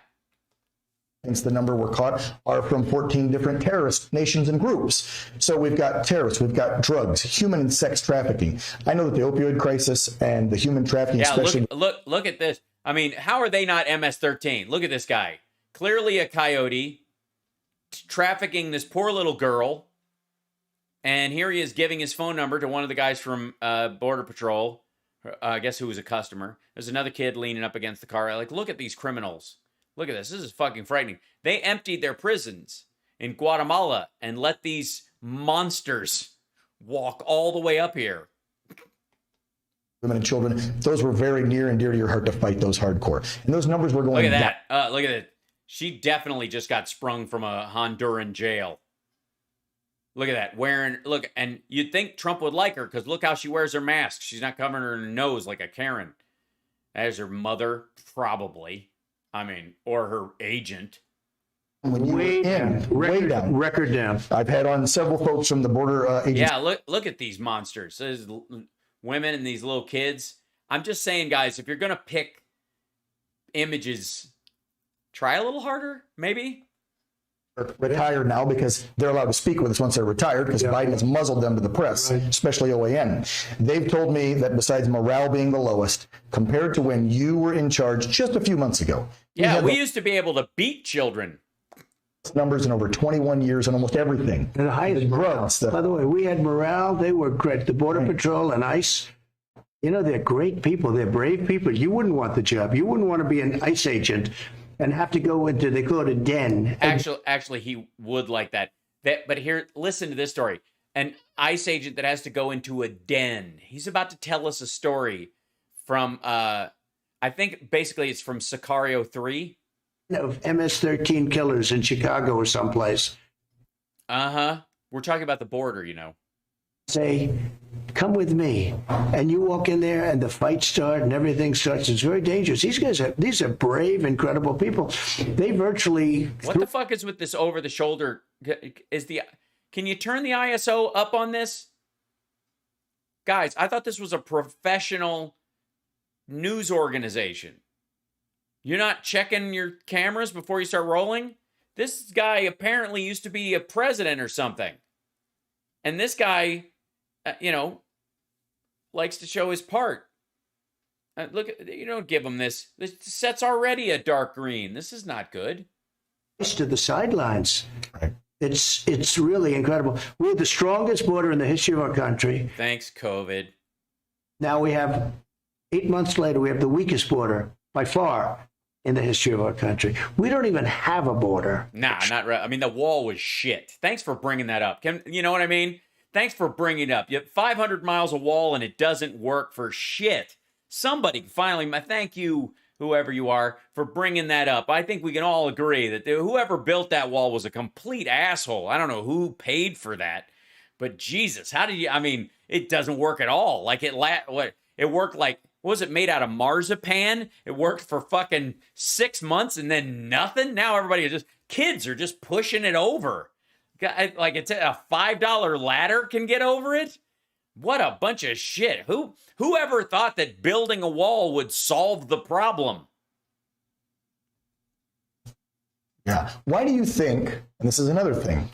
The number we're caught are from 14 different terrorist nations and groups. So we've got terrorists, we've got drugs, human and sex trafficking. I know that the opioid crisis and the human trafficking, Yeah, especially. look at this. I mean, how are they not MS-13? Look at this guy. Clearly a coyote, trafficking this poor little girl. And here he is giving his phone number to one of the guys from Border Patrol, I guess who was a customer. There's another kid leaning up against the car. Like, look at these criminals. Look at this. This is fucking frightening. They emptied their prisons in Guatemala and let these monsters walk all the way up here. Women and children, those were very near and dear to your heart to fight those hardcore. And those numbers were going Look at down. that. Look at it. She definitely just got sprung from a Honduran jail. Look at that. Look, and you'd think Trump would like her because look how she wears her mask. She's not covering her nose like a Karen. That is her mother, probably. I mean, or her agent. When you Way were in, down. way down. Record down. I've had on several folks from the border agency. Yeah, look at these monsters. There's women and these little kids. I'm just saying, guys, if you're going to pick images, try a little harder, maybe. Retired now because they're allowed to speak with us once they're retired because Biden has muzzled them to the press, especially OAN. They've told me that besides morale being the lowest, compared to when you were in charge just a few months ago. Yeah, we used to be able to beat children. Numbers in over 21 years on almost everything. The highest drugs. By the way, we had morale. They were great. The Border Patrol and ICE, you know, they're great people. They're brave people. You wouldn't want the job. You wouldn't want to be an ICE agent and have to go into, they call it a den. Actually, he would like that. But here, listen to this story. An ICE agent that has to go into a den. He's about to tell us a story from, I think basically it's from Sicario 3. Of MS-13 killers in Chicago or someplace. Uh-huh. We're talking about the border, you know. say, come with me. And you walk in there and the fight starts and everything starts. It's very dangerous. These are brave, incredible people. They virtually... What the fuck is with this over the shoulder? Can you turn the ISO up on this? Guys, I thought this was a professional news organization. You're not checking your cameras before you start rolling? This guy apparently used to be a president or something. And this guy, likes to show his part. Look, you don't give him this. This set's already a dark green. This is not good. To the sidelines. Right. It's really incredible. We're the strongest border in the history of our country. Thanks, COVID. Now we have, 8 months later, we have the weakest border by far in the history of our country. We don't even have a border. Nah, not right. I mean, the wall was shit. Thanks for bringing that up. You know what I mean? Thanks for bringing it up. You have 500 miles of wall and it doesn't work for shit. Somebody finally, thank you, whoever you are, for bringing that up. I think we can all agree that whoever built that wall was a complete asshole. I don't know who paid for that, but Jesus, it doesn't work at all. Like it worked like, was it made out of marzipan? It worked for fucking 6 months and then nothing? Now kids are just pushing it over. Like it's a $5 ladder can get over it? What a bunch of shit. Whoever thought that building a wall would solve the problem? Yeah. Why do you think, and this is another thing,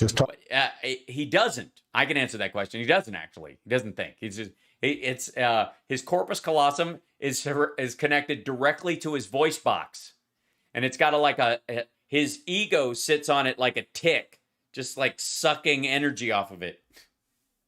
he doesn't. I can answer that question. He doesn't actually. He doesn't think. He's just, his corpus callosum is connected directly to his voice box. And it's got his ego sits on it like a tick, just like sucking energy off of it.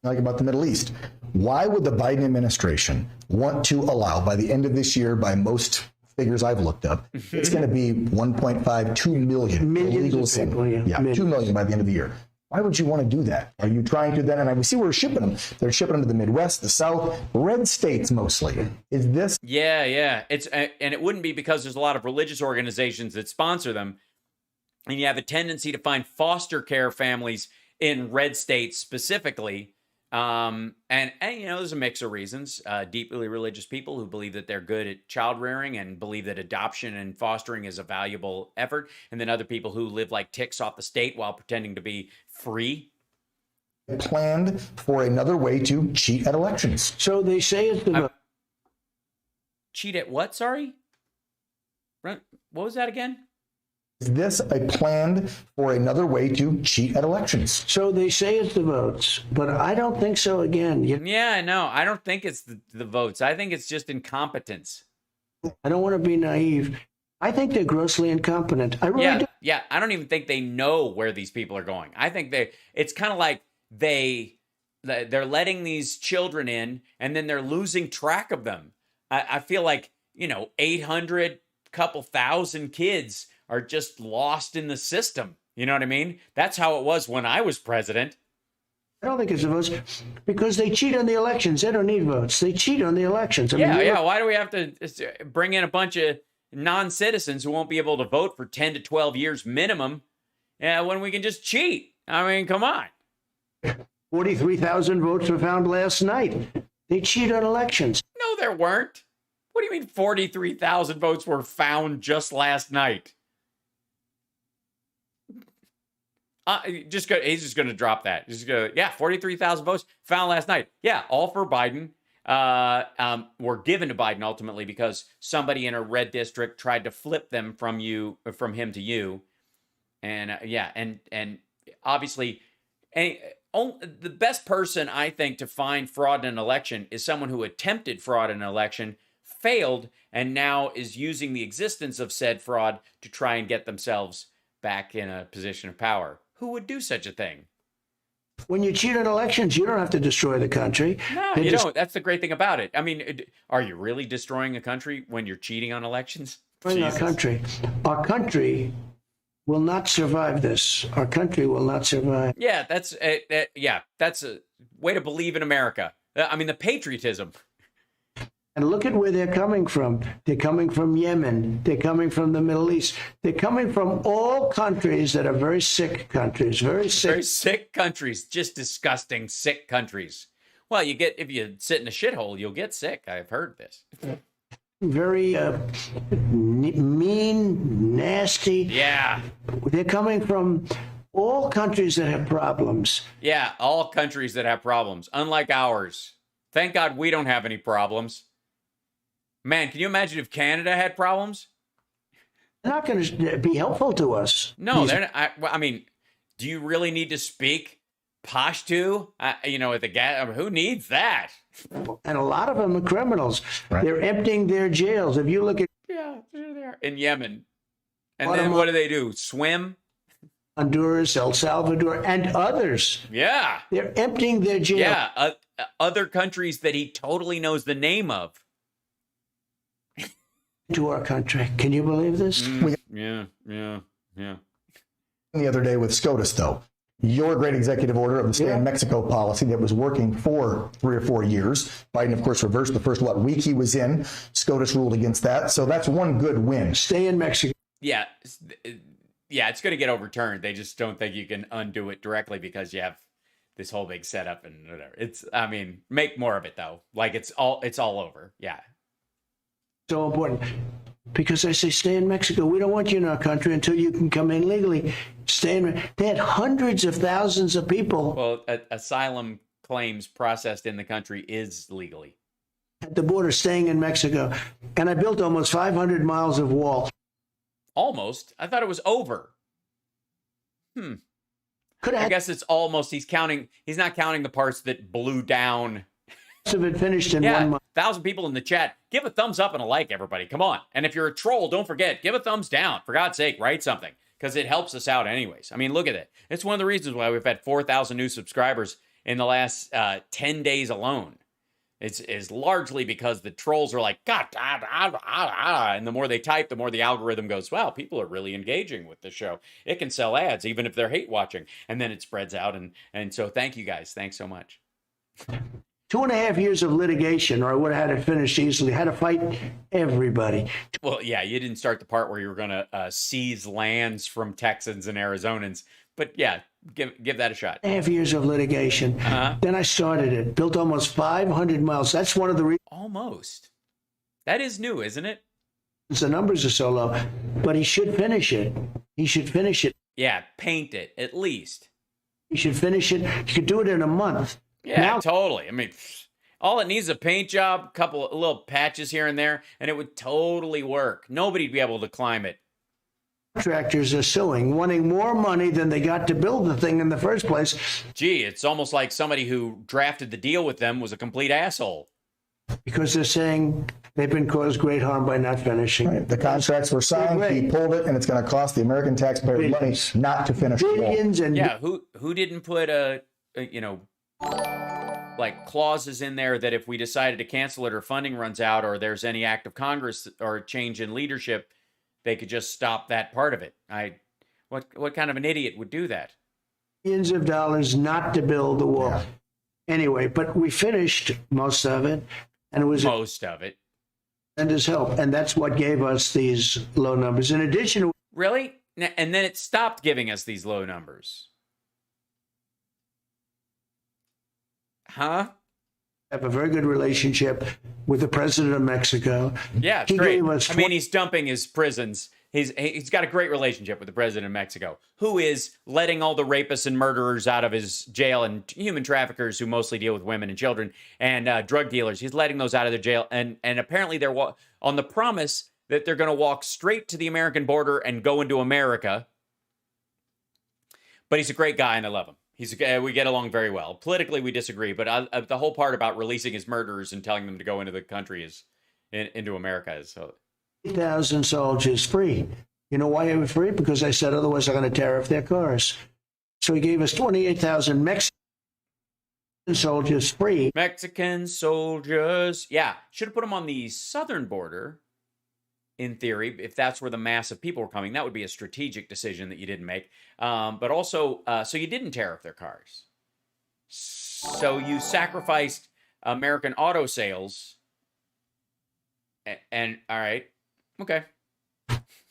Like about the Middle East. Why would the Biden administration want to allow, by the end of this year, by most figures I've looked up, it's going to be 1.5, 2 million illegal people. Yeah, 2 million by the end of the year. Why would you want to do that? Are you trying to then, and we see where we're shipping them. They're shipping them to the Midwest, the South, red states mostly. Is this? Yeah. And it wouldn't be because there's a lot of religious organizations that sponsor them. And you have a tendency to find foster care families in red states specifically. And there's a mix of reasons. Deeply religious people who believe that they're good at child rearing and believe that adoption and fostering is a valuable effort. And then other people who live like ticks off the state while pretending to be free. Planned for another way to cheat at elections. So they say it's cheat at what? Sorry? What was that again? Is this a plan for another way to cheat at elections? So they say it's the votes, but I don't think so again. Yeah, no, I don't think it's the votes. I think it's just incompetence. I don't want to be naive. I think they're grossly incompetent. I really do. Yeah, I don't even think they know where these people are going. I think it's kind of like they're letting these children in and then they're losing track of them. I feel like, 800, couple thousand kids are just lost in the system. You know what I mean? That's how it was when I was president. I don't think it's the votes because they cheat on the elections. They don't need votes. They cheat on the elections. Why do we have to bring in a bunch of non-citizens who won't be able to vote for 10 to 12 years minimum when we can just cheat? I mean, come on. 43,000 votes were found last night. They cheat on elections. No, there weren't. What do you mean 43,000 votes were found just last night? He's just going to drop that. He's going to, 43,000 votes found last night. Yeah, all for Biden. Were given to Biden ultimately because somebody in a red district tried to flip them from him to you. And and obviously, the best person I think to find fraud in an election is someone who attempted fraud in an election, failed, and now is using the existence of said fraud to try and get themselves back in a position of power. Who would do such a thing? When you cheat on elections, you don't have to destroy the country. No, you don't. That's the great thing about it. I mean, are you really destroying a country when you're cheating on elections? Our country will not survive this. Our country will not survive. Yeah, that's a way to believe in America. I mean, the patriotism. And look at where they're coming from. They're coming from Yemen. They're coming from the Middle East. They're coming from all countries that are very sick countries, very sick. Very sick countries, just disgusting, sick countries. Well, if you sit in a shithole, you'll get sick. I've heard this. Very mean, nasty. Yeah. They're coming from all countries that have problems. Yeah, all countries that have problems, unlike ours. Thank God we don't have any problems. Man, can you imagine if Canada had problems? They're not going to be helpful to us. No, they're not. I mean, do you really need to speak Pashto? You know, at the who needs that? And a lot of them are criminals. Right. They're emptying their jails. If you look at there they are in Yemen, and then what do? Swim? Honduras, El Salvador, and others. Yeah, they're emptying their jails. Yeah, other countries that he totally knows the name of. To our country. Can you believe this? Yeah. The other day with SCOTUS, though, your great executive order of the stay in Mexico policy that was working for 3 or 4 years. Biden, of course, reversed the first week he was in. SCOTUS ruled against that. So that's one good win. Stay in Mexico. Yeah. Yeah, it's going to get overturned. They just don't think you can undo it directly because you have this whole big setup and whatever. Make more of it, though. Like it's all over. Yeah. So important because I say stay in Mexico. We don't want you in our country until you can come in legally. Stay in. They had hundreds of thousands of people. Well, asylum claims processed in the country is legally at the border, staying in Mexico, and I built almost 500 miles of wall. Almost. I thought it was over. I guess it's almost. He's not counting the parts that blew down. Of it finished in 1 month. 1,000 people in the chat. Give a thumbs up and a like, everybody. Come on. And if you're a troll, don't forget, give a thumbs down. For God's sake, write something because it helps us out anyways. I mean, look at it. It's one of the reasons why we've had 4,000 new subscribers in the last 10 days alone. It's largely because the trolls are like, God, and the more they type, the more the algorithm goes, wow, people are really engaging with the show. It can sell ads, even if they're hate watching. And then it spreads out. And so thank you guys. Thanks so much. 2.5 years of litigation, or I would have had it finished easily. Had to fight everybody. Well, yeah, you didn't start the part where you were going to seize lands from Texans and Arizonans. But yeah, give that a shot. 2.5 years of litigation. Then I started it. Built almost 500 miles. That's one of the reasons. Almost. That is new, isn't it? The numbers are so low. But he should finish it. He should finish it. Yeah, paint it, at least. He should finish it. He could do it in a month. Yeah, totally. I mean, all it needs is a paint job, a couple of little patches here and there, and it would totally work. Nobody'd be able to climb it. Contractors are suing, wanting more money than they got to build the thing in the first place. Gee, it's almost like somebody who drafted the deal with them was a complete asshole. Because they're saying they've been caused great harm by not finishing. Right. The contracts were signed, he pulled it, and it's going to cost the American taxpayer money not to finish the wall. Billions and who didn't put like clauses in there that if we decided to cancel it or funding runs out or there's any act of Congress or a change in leadership, they could just stop that part of it. What kind of an idiot would do that? Millions of dollars not to build the wall. Yeah. Anyway, but we finished most of it, and it was most of it. And his help, and that's what gave us these low numbers. In addition, really, and then it stopped giving us these low numbers. Huh? Have a very good relationship with the president of Mexico. Yeah, it's great. I mean, he's dumping his prisons. He's got a great relationship with the president of Mexico, who is letting all the rapists and murderers out of his jail and human traffickers who mostly deal with women and children and drug dealers. He's letting those out of their jail. And apparently they're on the promise that they're going to walk straight to the American border and go into America. But he's a great guy and I love him. We get along very well. Politically, we disagree, but the whole part about releasing his murderers and telling them to go into the country into America is so. 8,000 soldiers free. You know why they were free? Because I said otherwise they're going to tariff their cars. So he gave us 28,000 Mexican soldiers free. Mexican soldiers. Yeah, should have put them on the southern border. In theory, if that's where the mass of people were coming, that would be a strategic decision that you didn't make. But also, so you didn't tariff their cars. So you sacrificed American auto sales. And all right, okay.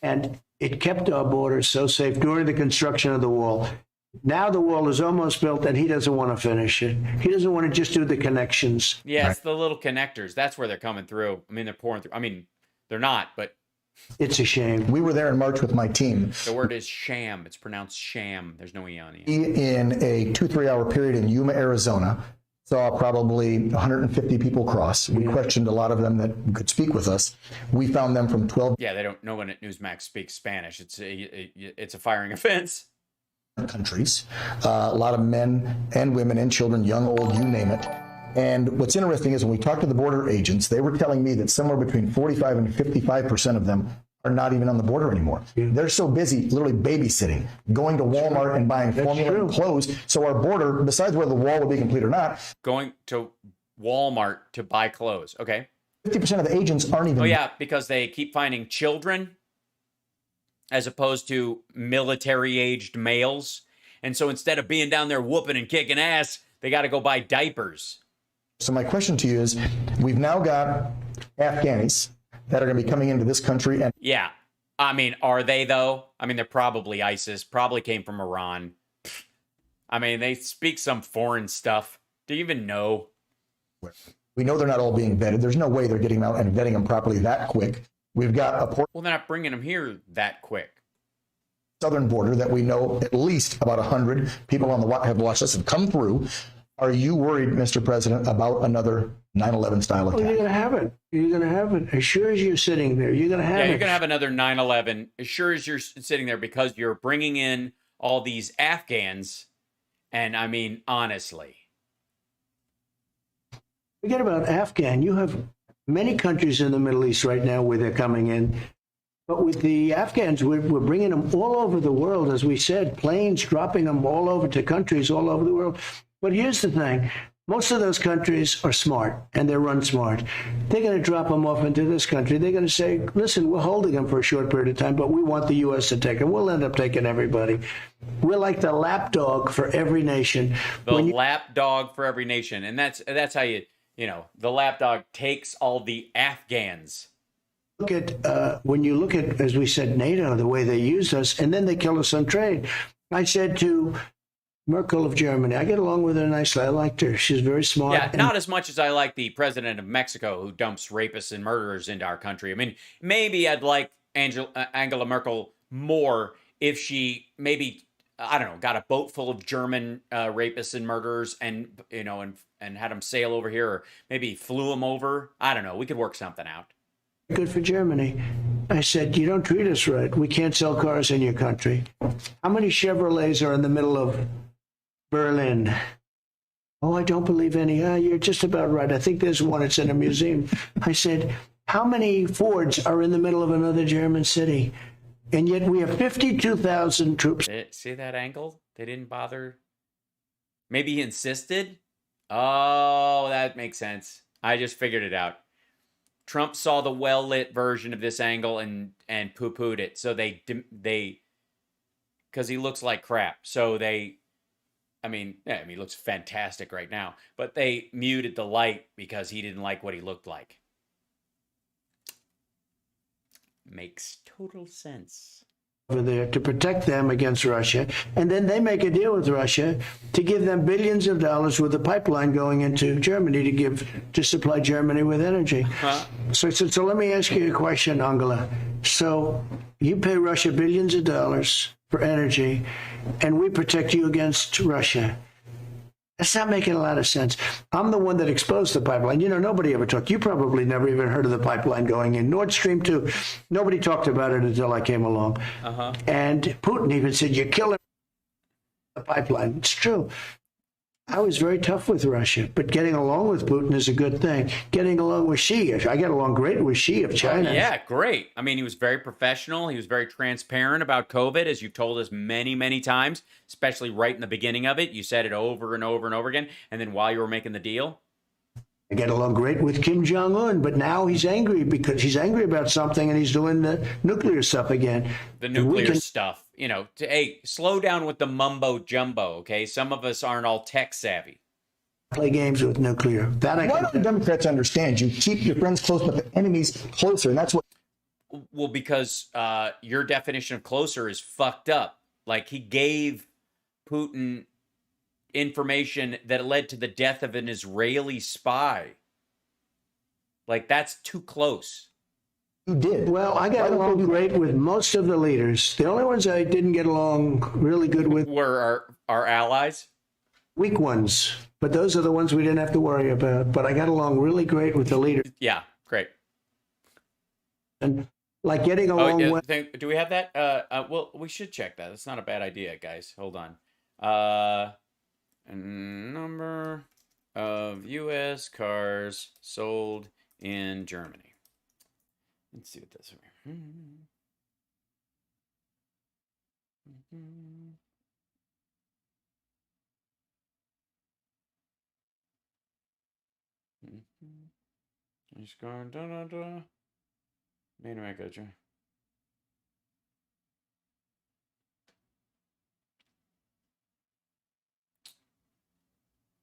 And it kept our borders so safe during the construction of the wall. Now the wall is almost built, and he doesn't want to finish it. He doesn't want to just do the connections. Yeah, it's the little connectors. That's where they're coming through. I mean, they're pouring through. I mean, they're not, but It's a shame. We were there in March with my team. the word is sham. It's pronounced sham. There's no E on it. In a 2-3 hour period in Yuma, Arizona, saw probably 150 people cross. We questioned a lot of them that could speak with us. We found them from 12 Yeah, they don't. No one at Newsmax speaks Spanish. It's a firing offense. countries, a lot of men and women and children, young, old, you name it. And what's interesting is when we talked to the border agents, they were telling me that somewhere between 45 and 55% of them are not even on the border anymore. They're so busy literally babysitting, going to Walmart and buying formula and clothes. So our border, besides whether the wall will be complete or not, Going to Walmart to buy clothes. Okay. 50% of the agents aren't even. Oh yeah, because they keep finding children as opposed to military-aged males. And so instead of being down there whooping and kicking ass, they got to go buy diapers. So my question to you is, we've now got Afghanis that are going to be coming into this country. And Yeah. I mean, are they though? I mean, they're probably ISIS, probably came from Iran. I mean, they speak some foreign stuff. Do you even know? we know they're not all being vetted. There's no way they're getting out and vetting them properly that quick. We've got a port Well, they're not bringing them here that quick. southern border that we know at least about 100 people on the have watched us have come through. Are you worried, Mr. President, about another 9/11 style Oh, attack? you're going to have it. You're going to have it. As sure as you're sitting there, you're going to have Yeah, it. you're going to have another 9/11 as sure as you're sitting there because you're bringing in all these Afghans. And I mean, honestly. Forget about Afghan. You have many countries in the Middle East right now where they're coming in. But with the Afghans, we're bringing them all over the world, as we said, planes dropping them all over to countries all over the world. But here's the thing. Most of those countries are smart, and they're run smart. They're going to drop them off into this country. They're going to say, listen, we're holding them for a short period of time, but we want the U.S. to take them. We'll end up taking everybody. We're like the lapdog for every nation. The lapdog for every nation. And that's how you the lapdog takes all the Afghans. Look at when you look at, as we said, NATO, the way they use us, and then they kill us on trade. I said to Merkel of Germany, I get along with her nicely. I liked her. She's very smart. Yeah, not as much as I like the president of Mexico who dumps rapists and murderers into our country. I mean, maybe I'd like Angela Merkel more if she maybe, I don't know, got a boat full of German rapists and murderers and had them sail over here, or maybe flew them over. I don't know. We could work something out. Good for Germany. I said, you don't treat us right. We can't sell cars in your country. How many Chevrolets are in the middle of Berlin? Oh, I don't believe any. You're just about right. I think there's one. It's in a museum. I said, how many Fords are in the middle of another German city? And yet we have 52,000 troops. See that angle? They didn't bother. Maybe he insisted. Oh, that makes sense. I just figured it out. Trump saw the well-lit version of this angle and poo-pooed it. So they because he looks like crap. So he looks fantastic right now. But they muted the light because he didn't like what he looked like. Makes total sense. Over there to protect them against Russia. And then they make a deal with Russia to give them billions of dollars with a pipeline going into Germany to supply Germany with energy. So let me ask you a question, Angela. So you pay Russia billions of dollars for energy, and we protect you against Russia. That's not making a lot of sense. I'm the one that exposed the pipeline. Nobody ever talked. You probably never even heard of the pipeline going in. Nord Stream 2, nobody talked about it until I came along. And Putin even said, you're killing the pipeline. It's true. I was very tough with Russia, but getting along with Putin is a good thing. Getting along with Xi, I get along great with Xi of China. Yeah, great. I mean, he was very professional. He was very transparent about COVID, as you've told us many, many times, especially right in the beginning of it. You said it over and over and over again. And then while you were making the deal. I get along great with Kim Jong-un, but now he's angry because he's angry about something and he's doing the nuclear stuff again. The nuclear stuff, hey, slow down with the mumbo jumbo, okay? Some of us aren't all tech savvy. Play games with nuclear. Why don't the Democrats understand you keep your friends close, but the enemies closer? And that's what. Well, because your definition of closer is fucked up. Like he gave Putin information that led to the death of an Israeli spy. Like, that's too close. You did. Well, I got along great with most of the leaders. The only ones I didn't get along really good with Were our allies? weak ones, but those are the ones we didn't have to worry about. But I got along really great with the leaders. Yeah, great. And like getting Oh, along with, do we have that? Well, we should check that. That's not a bad idea, guys. Hold on. Number of U.S. cars sold in Germany. Let's see what this is. He's going Main America.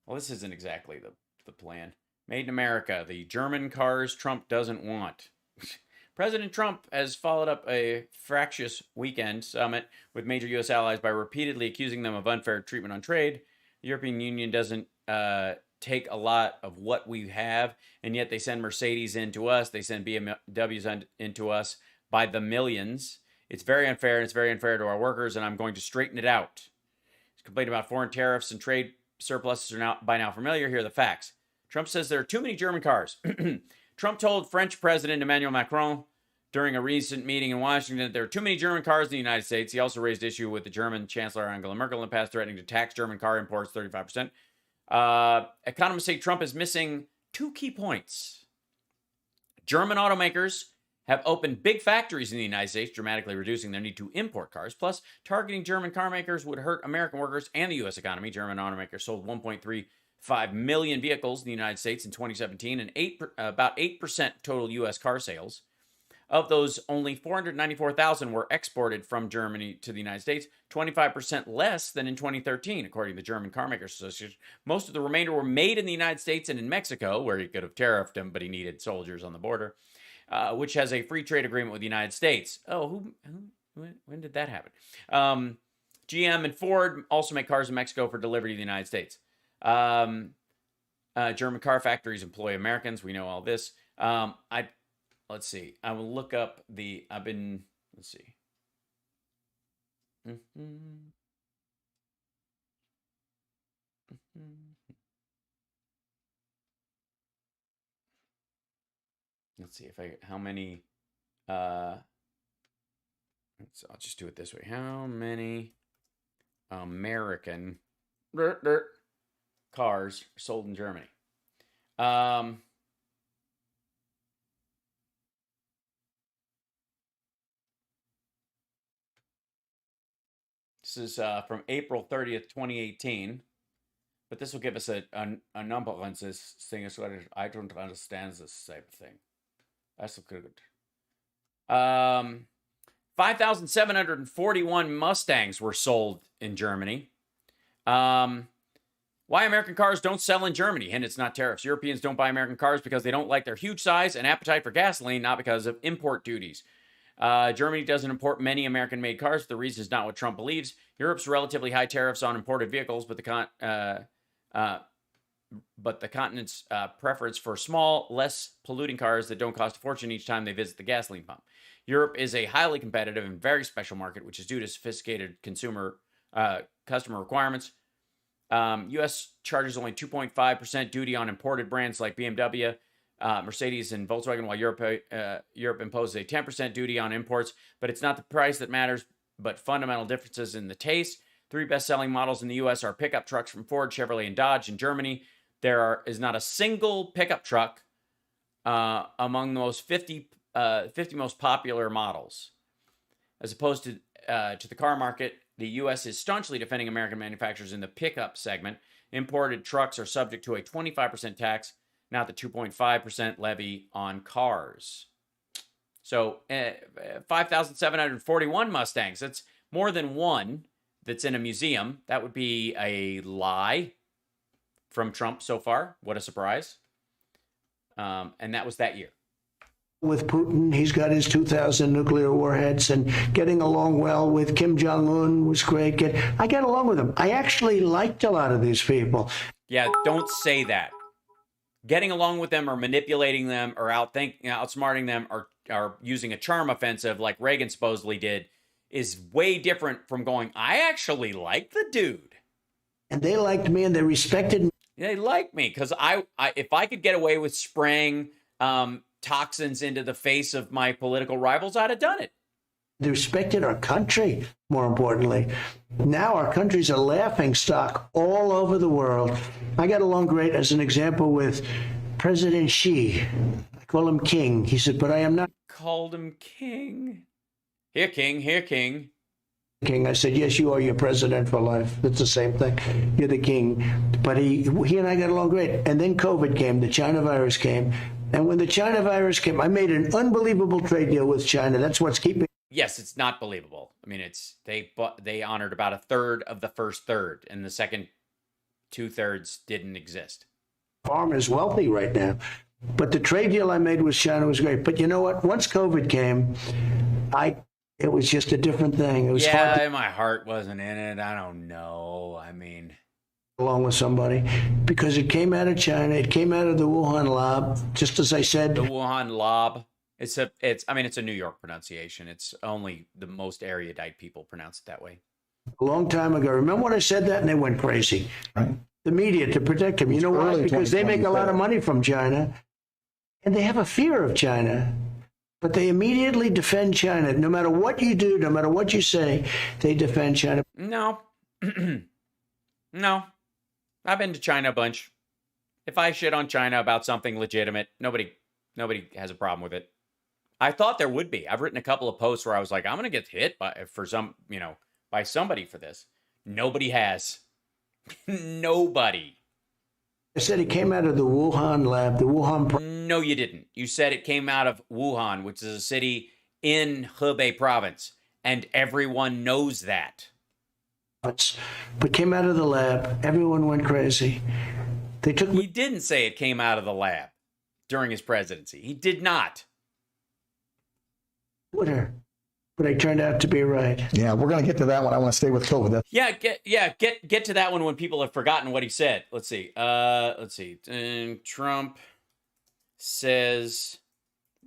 Well, this isn't exactly the plan. Made in America, the German cars Trump doesn't want. President Trump has followed up a fractious weekend summit with major U.S. allies by repeatedly accusing them of unfair treatment on trade. The European Union doesn't take a lot of what we have, and yet they send Mercedes into us. They send BMWs into us by the millions. It's very unfair, and it's very unfair to our workers, and I'm going to straighten it out. He's complaining about foreign tariffs and trade surpluses are by now familiar. Here are the facts. Trump says there are too many German cars. Trump told French President Emmanuel Macron during a recent meeting in Washington that there are too many German cars in the United States. He also raised issue with the German Chancellor Angela Merkel in the past, threatening to tax German car imports 35%. Economists say Trump is missing two key points. German automakers have opened big factories in the United States, dramatically reducing their need to import cars. Plus, targeting German car makers would hurt American workers and the U.S. economy. German automakers sold 1.35 million vehicles in the United States in 2017, and about 8% total U.S. car sales. Of those, only 494,000 were exported from Germany to the United States, 25% less than in 2013, according to the German Carmakers Association. Most of the remainder were made in the United States and in Mexico, where he could have tariffed them, but he needed soldiers on the border, which has a free trade agreement with the United States. Oh, when did that happen? GM and Ford also make cars in Mexico for delivery to the United States. German car factories employ Americans. We know all this. Let's see. I will look up let's see. Let's see how many, I'll just do it this way. How many American cars are sold in Germany? This is from April 30th, 2018. But this will give us a number on this thing as well. I don't understand this type of thing. That's good. 5,741 Mustangs were sold in Germany. Why American cars don't sell in Germany, and it's not tariffs. Europeans don't buy American cars because they don't like their huge size and appetite for gasoline, not because of import duties. Germany doesn't import many American-made cars. The reason is not what Trump believes. Europe's relatively high tariffs on imported vehicles, but the continent's preference for small, less polluting cars that don't cost a fortune each time they visit the gasoline pump. Europe is a highly competitive and very special market, which is due to sophisticated customer requirements. U.S. charges only 2.5% duty on imported brands like BMW, Mercedes, and Volkswagen, while Europe imposes a 10% duty on imports. But it's not the price that matters, but fundamental differences in the taste. 3 best-selling models in the U.S. are pickup trucks from Ford, Chevrolet, and Dodge. In Germany, there is not a single pickup truck among those 50 most popular models. As opposed to the car market, the U.S. is staunchly defending American manufacturers in the pickup segment. Imported trucks are subject to a 25% tax, not the 2.5% levy on cars. So 5,741 Mustangs. That's more than one that's in a museum. That would be a lie from Trump so far. What a surprise. And that was that year. with Putin. He's got his 2,000 nuclear warheads, and getting along well with Kim Jong-un was great. I got along with him. I actually liked a lot of these people. Yeah, don't say that. Getting along with them or manipulating them or outsmarting them or using a charm offensive like Reagan supposedly did is way different from going, I actually like the dude. And they liked me and they respected me. They like me because I if I could get away with spraying toxins into the face of my political rivals, I'd have done it. They respected our country, more importantly. Now our country's a laughing stock all over the world. I got along great, as an example, with President Xi. I call him King. He said, but I am not. Called him King. Here, King. Here, King. King. I said, yes, you are your president for life. It's the same thing. You're the king. But he and I got along great. And then COVID came. The China virus came. And when the China virus came, I made an unbelievable trade deal with China. That's what's keeping. Yes, it's not believable. I mean, they honored about a third of the first third, and the second 2/3 didn't exist. Farmers wealthy right now. But the trade deal I made with China was great. But you know what? Once COVID came, it was just a different thing. It was hard to my heart wasn't in it. I don't know. I mean, along with somebody, because it came out of China. It came out of the Wuhan lab, just as I said. The Wuhan lab. It's a New York pronunciation. It's only the most erudite people pronounce it that way. A long time ago. Remember when I said that and they went crazy? Right. The media to protect them. You know why? early Because they make a lot of 2020. money from China and they have a fear of China. But they immediately defend China. No matter what you do, no matter what you say, they defend China. No. No. I've been to China a bunch. If I shit on China about something legitimate, nobody has a problem with it. I thought there would be. I've written a couple of posts where I was like, I'm going to get hit by somebody for this. Nobody has. Nobody. I said it came out of the Wuhan lab, the Wuhan. No, you didn't. You said it came out of Wuhan, which is a city in Hebei province, and everyone knows that. But came out of the lab. Everyone went crazy. They took He me. didn't say it came out of the lab during his presidency. He did not. Twitter, but I turned out to be right. Yeah, we're going to get to that one. I want to stay with COVID. Get to that one when people have forgotten what he said. Let's see. Trump says,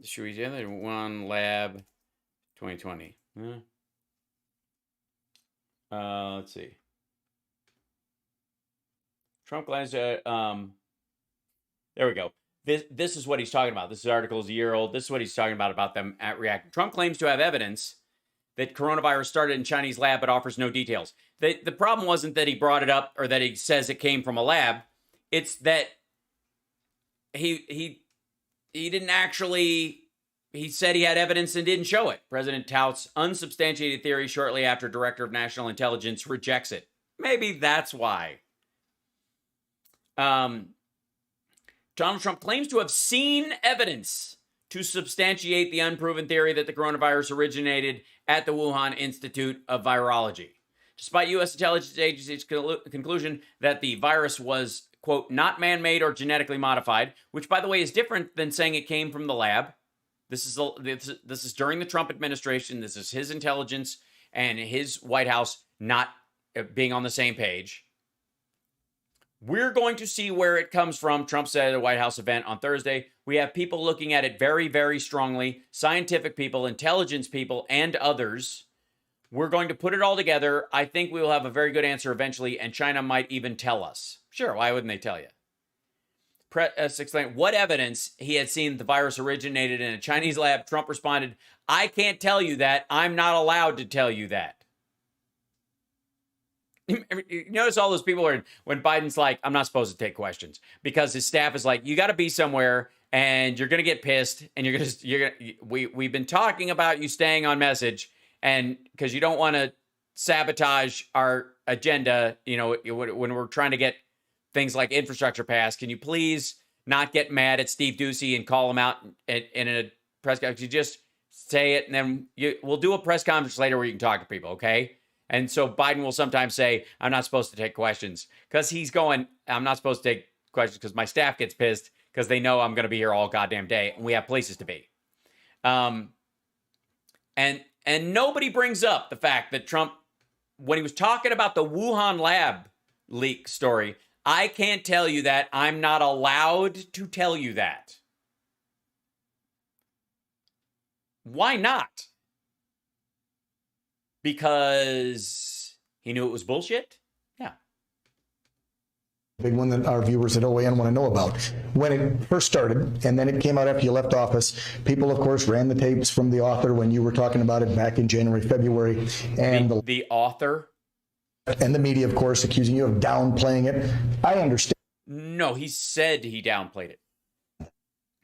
should we do that? One lab 2020. Let's see. Trump lies. There we go. This is what he's talking about. This article is a year old. This is what he's talking about them at reacting. Trump claims to have evidence that coronavirus started in Chinese lab, but offers no details. The problem wasn't that he brought it up or that he says it came from a lab. It's that he didn't actually. He said he had evidence and didn't show it. President touts unsubstantiated theory shortly after Director of National Intelligence rejects it. Maybe that's why. Donald Trump claims to have seen evidence to substantiate the unproven theory that the coronavirus originated at the Wuhan Institute of Virology. Despite U.S. intelligence agencies' conclusion that the virus was, quote, not man-made or genetically modified, which, by the way, is different than saying it came from the lab. This is during the Trump administration. This is his intelligence and his White House not being on the same page. We're going to see where it comes from, Trump said at a White House event on Thursday. We have people looking at it very, very strongly, scientific people, intelligence people, and others. We're going to put it all together. I think we will have a very good answer eventually, and China might even tell us. Sure, why wouldn't they tell you? Explained what evidence he had seen the virus originated in a Chinese lab. Trump responded, I can't tell you that. I'm not allowed to tell you that. You notice all those people are when Biden's like, I'm not supposed to take questions because his staff is like, you got to be somewhere and you're going to get pissed and we've been talking about you staying on message and because you don't want to sabotage our agenda, when we're trying to get things like infrastructure passed, can you please not get mad at Steve Ducey and call him out in a press conference? You just say it and then we'll do a press conference later where you can talk to people, okay? And so Biden will sometimes say, I'm not supposed to take questions because he's going, I'm not supposed to take questions because my staff gets pissed because they know I'm going to be here all goddamn day and we have places to be. And nobody brings up the fact that Trump, when he was talking about the Wuhan lab leak story, I can't tell you that. I'm not allowed to tell you that. Why not? Because he knew it was bullshit? Yeah. Big one that our viewers at OAN want to know about. When it first started, and then it came out after you left office, people, of course, ran the tapes from the author when you were talking about it back in January, February, and The author? and the media, of course, accusing you of downplaying it. I understand. No, he said he downplayed it.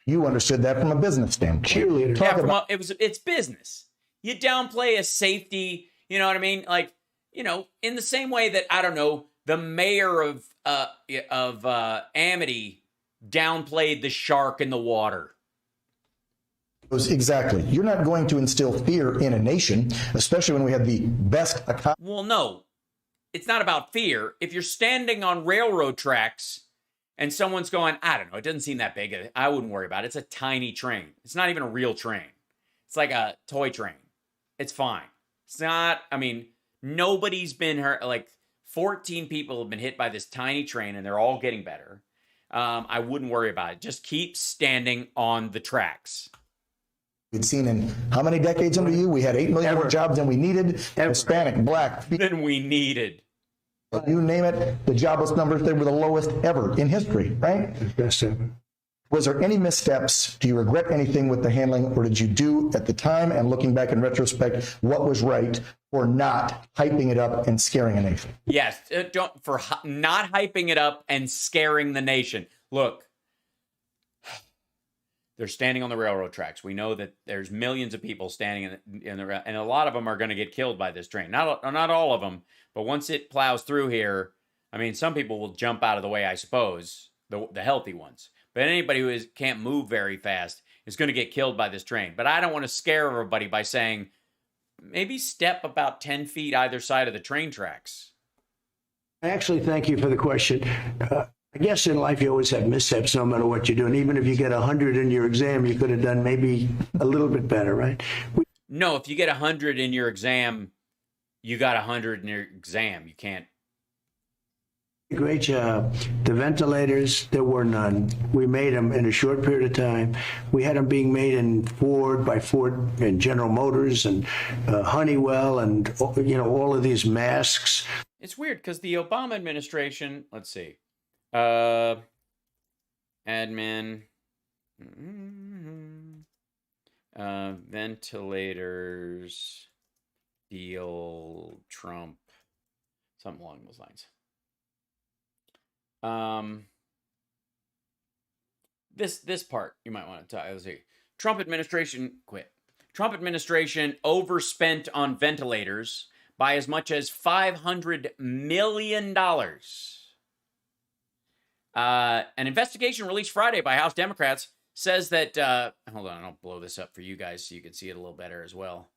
You understood that from a business standpoint. Cheerleader. Talk Yeah, about it's business. You downplay a safety, you know what I mean? Like, you know, in the same way that, I don't know, the mayor of Amity downplayed the shark in the water. exactly. You're not going to instill fear in a nation, especially when we have the best economy. Well, no, it's not about fear. If you're standing on railroad tracks and someone's going, I don't know, it doesn't seem that big. I wouldn't worry about it. It's a tiny train. It's not even a real train. It's like a toy train. It's fine. It's not, I mean, nobody's been hurt. Like 14 people have been hit by this tiny train and they're all getting better. I wouldn't worry about it. Just keep standing on the tracks. We'd seen in how many decades under you? We had 8 million more jobs than we needed. Hispanic, black, Than we needed. you name it, the jobless numbers, they were the lowest ever in history, right? Best ever. Was there any missteps? Do you regret anything with the handling, or did you do at the time and looking back in retrospect what was right for not hyping it up and scaring a nation? Yes, not hyping it up and scaring the nation. Look, they're standing on the railroad tracks. We know that there's millions of people standing in the and a lot of them are going to get killed by this train. Not all of them, but once it plows through here, I mean, some people will jump out of the way, I suppose, the healthy ones. But anybody who can't move very fast is going to get killed by this train. But I don't want to scare everybody by saying, maybe step about 10 feet either side of the train tracks. I actually thank you for the question. I guess in life you always have missteps no matter what you're doing. Even if you get 100 in your exam, you could have done maybe a little bit better, right? No, if you get 100 in your exam, you got 100 in your exam. You can't. Great job. The ventilators, there were none. We made them in a short period of time. We had them being made in Ford and General Motors and Honeywell and, you know, all of these masks. It's weird because the Obama administration, let's see, admin, ventilators, deal, Trump, something along those lines. This part you might want to talk. Let's see. Trump administration quit. Trump administration overspent on ventilators by as much as $500 million. An investigation released Friday by House Democrats says that, hold on, I'll blow this up for you guys so you can see it a little better as well.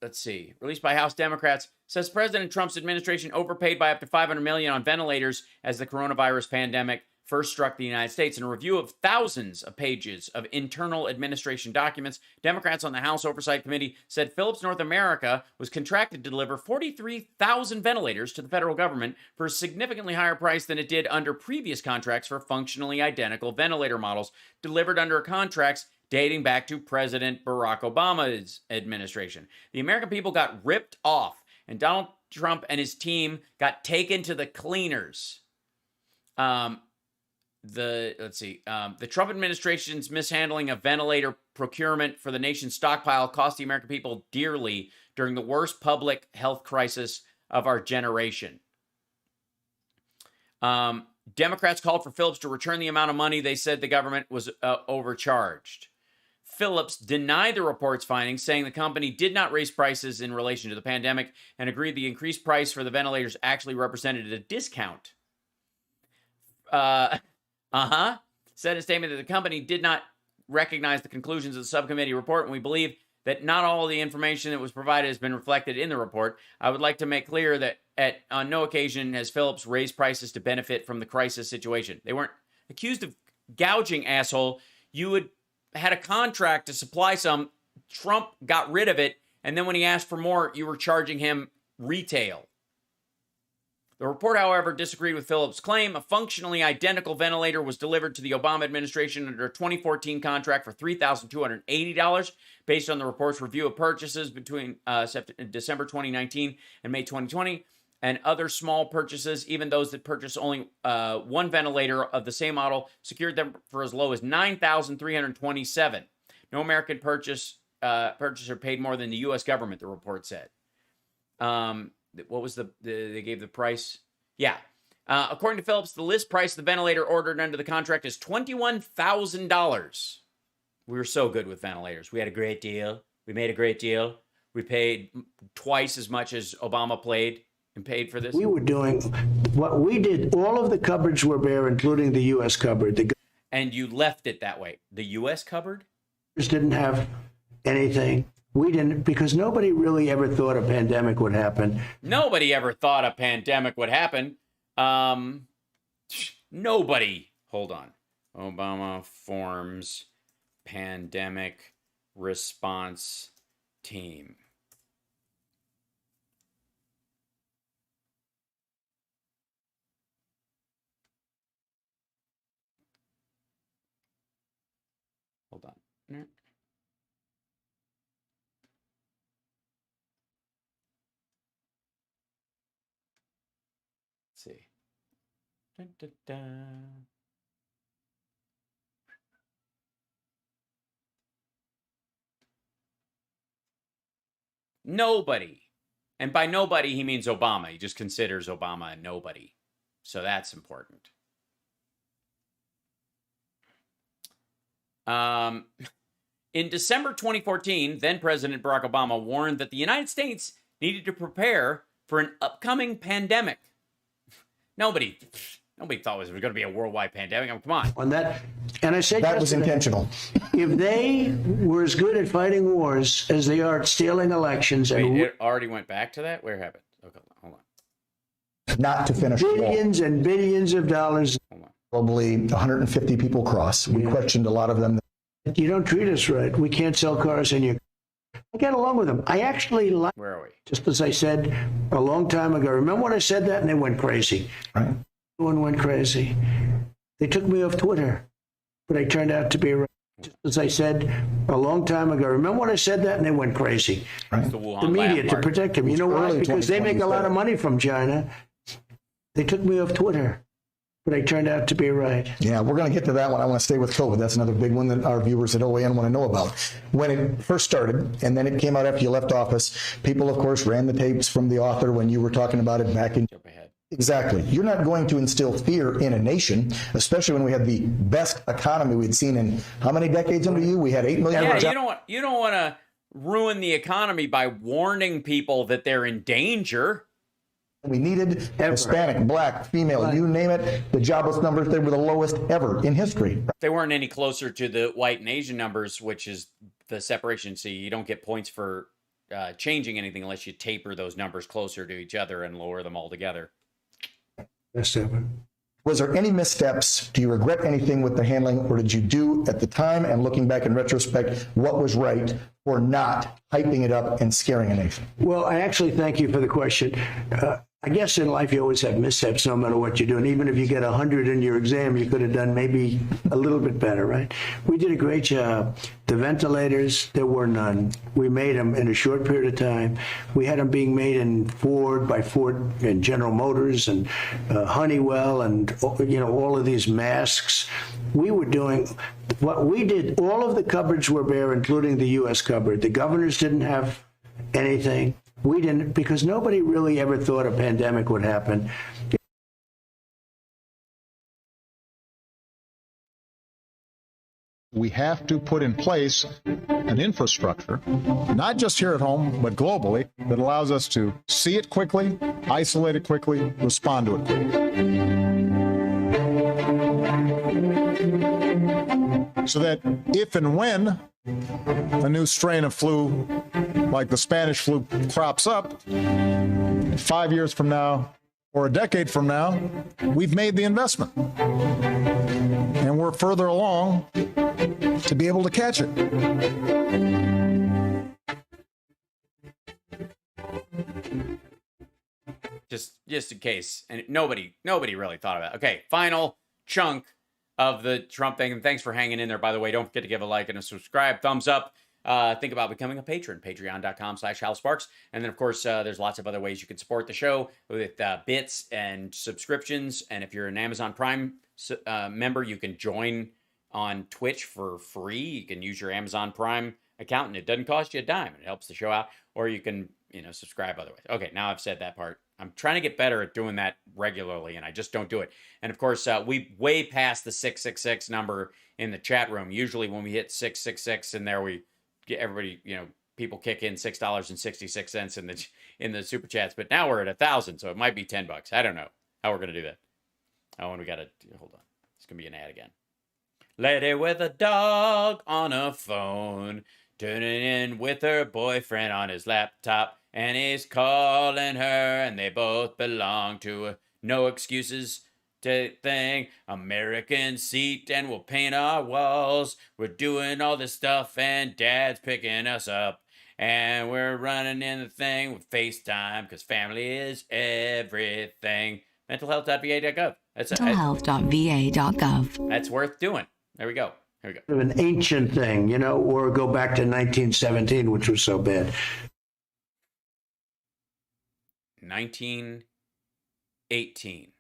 Let's see. Released by House Democrats says President Trump's administration overpaid by up to $500 million on ventilators as the coronavirus pandemic first struck the United States. In a review of thousands of pages of internal administration documents, Democrats on the House Oversight Committee said Philips North America was contracted to deliver 43,000 ventilators to the federal government for a significantly higher price than it did under previous contracts for functionally identical ventilator models delivered under contracts dating back to President Barack Obama's administration. The American people got ripped off, and Donald Trump and his team got taken to the cleaners. The Trump administration's mishandling of ventilator procurement for the nation's stockpile cost the American people dearly during the worst public health crisis of our generation. Democrats called for Philips to return the amount of money they said the government was overcharged. Philips denied the report's findings, saying the company did not raise prices in relation to the pandemic and agreed the increased price for the ventilators actually represented a discount. Said in a statement that the company did not recognize the conclusions of the subcommittee report, and we believe that not all of the information that was provided has been reflected in the report. I would like to make clear that on no occasion has Phillips raised prices to benefit from the crisis situation. They weren't accused of gouging, asshole. You had a contract to supply some. Trump got rid of it, and then when he asked for more, you were charging him retail. The report, however, disagreed with Phillips' claim. A functionally identical ventilator was delivered to the Obama administration under a 2014 contract for $3,280, based on the report's review of purchases between December 2019 and May 2020, and other small purchases, even those that purchased only one ventilator of the same model, secured them for as low as $9,327. No American purchaser paid more than the U.S. government, the report said. What was they gave the price? Yeah. According to Phillips, the list price of the ventilator ordered under the contract is $21,000. We were so good with ventilators. We had a great deal. We made a great deal. We paid twice as much as Obama paid for this. We were doing what we did. All of the cupboards were bare, including the U.S. cupboard. And you left it that way. The U.S. cupboard? Didn't have anything. We didn't, because nobody really ever thought a pandemic would happen. Nobody ever thought a pandemic would happen. Nobody. Hold on. Obama forms pandemic response team. Hold on. Let's see. Dun, dun, dun. Nobody. And by nobody, he means Obama. He just considers Obama a nobody. So that's important. In December 2014, then President Barack Obama warned that the United States needed to prepare for an upcoming pandemic. Nobody thought it was going to be a worldwide pandemic. I mean, come on. On that, and I said That was intentional. If they were as good at fighting wars as they are at stealing elections, and Wait, it already went back to that? Where happened? Okay, hold on. Not to finish the wall. billions and billions of dollars, Hold on. Probably 150 people cross. We questioned a lot of them. you don't treat us right. We can't sell cars in your. I get along with them. I actually like. Where are we? Just as I said a long time ago. Remember when I said that and they went crazy? Right. Everyone went crazy. They took me off Twitter, but I turned out to be right. Just as I said a long time ago. Remember when I said that and they went crazy? Right. The Wuhan The media lab to part. protect them. You know why? Early Because they make a lot of 2020s. money from China. They took me off Twitter, but I turned out to be right. Yeah, we're going to get to that one. I want to stay with COVID. That's another big one that our viewers at OAN want to know about. When it first started, and then it came out after you left office, people, of course, ran the tapes from the author when you were talking about it back in. Jump ahead. Exactly. You're not going to instill fear in a nation, especially when we had the best economy we'd seen in how many decades under you? We had 8 million. Yeah, you don't want to ruin the economy by warning people that they're in danger. We needed Hispanic, black, female, you name it. The jobless numbers, they were the lowest ever in history. They weren't any closer to the white and Asian numbers, which is the separation. See, you don't get points for changing anything unless you taper those numbers closer to each other and lower them altogether. Best ever. Was there any missteps? Do you regret anything with the handling, or did you do at the time and looking back in retrospect what was right for not hyping it up and scaring a nation? Well, I actually thank you for the question. I guess in life you always have missteps no matter what you're doing. Even if you get 100 in your exam, you could have done maybe a little bit better, right? We did a great job. The ventilators, there were none. We made them in a short period of time. We had them being made in Ford and General Motors and Honeywell and, you know, all of these masks. We were doing what we did. All of the cupboards were bare, including the U.S. cupboard. The governors didn't have anything. We didn't, because nobody really ever thought a pandemic would happen. We have to put in place an infrastructure, not just here at home, but globally, that allows us to see it quickly, isolate it quickly, respond to it quickly. So that if and when a new strain of flu, like the Spanish flu, crops up, 5 years from now or a decade from now, we've made the investment. And we're further along to be able to catch it. Just in case, and nobody really thought about it. Okay, final chunk of the Trump thing, and thanks for hanging in there, by the way. Don't forget to give a like and a subscribe, thumbs up. Think about becoming a patron, patreon.com/HalSparks. And then, of course, there's lots of other ways you can support the show with bits and subscriptions. And if you're an Amazon Prime member, you can join on Twitch for free. You can use your Amazon Prime account, and it doesn't cost you a dime. It helps the show out. Or you can, subscribe otherwise. Okay, now I've said that part. I'm trying to get better at doing that regularly, and I just don't do it. And, of course, we way past the 666 number in the chat room. Usually when we hit 666 in there, we get everybody, people kick in $6.66 in the super chats. But now we're at 1,000, so it might be $10. I don't know how we're going to do that. Oh, and we got to, hold on. It's going to be an ad again. Lady with a dog on a phone, tuning in with her boyfriend on his laptop. And he's calling her, and they both belong to a no excuses thing. American seat, and we'll paint our walls. We're doing all this stuff, and Dad's picking us up. And we're running in the thing with FaceTime, because family is everything. Mentalhealth.va.gov. Mentalhealth.va.gov. That's worth doing. There we go. Here we go. An ancient thing, or go back to 1917, which was so bad. 1918.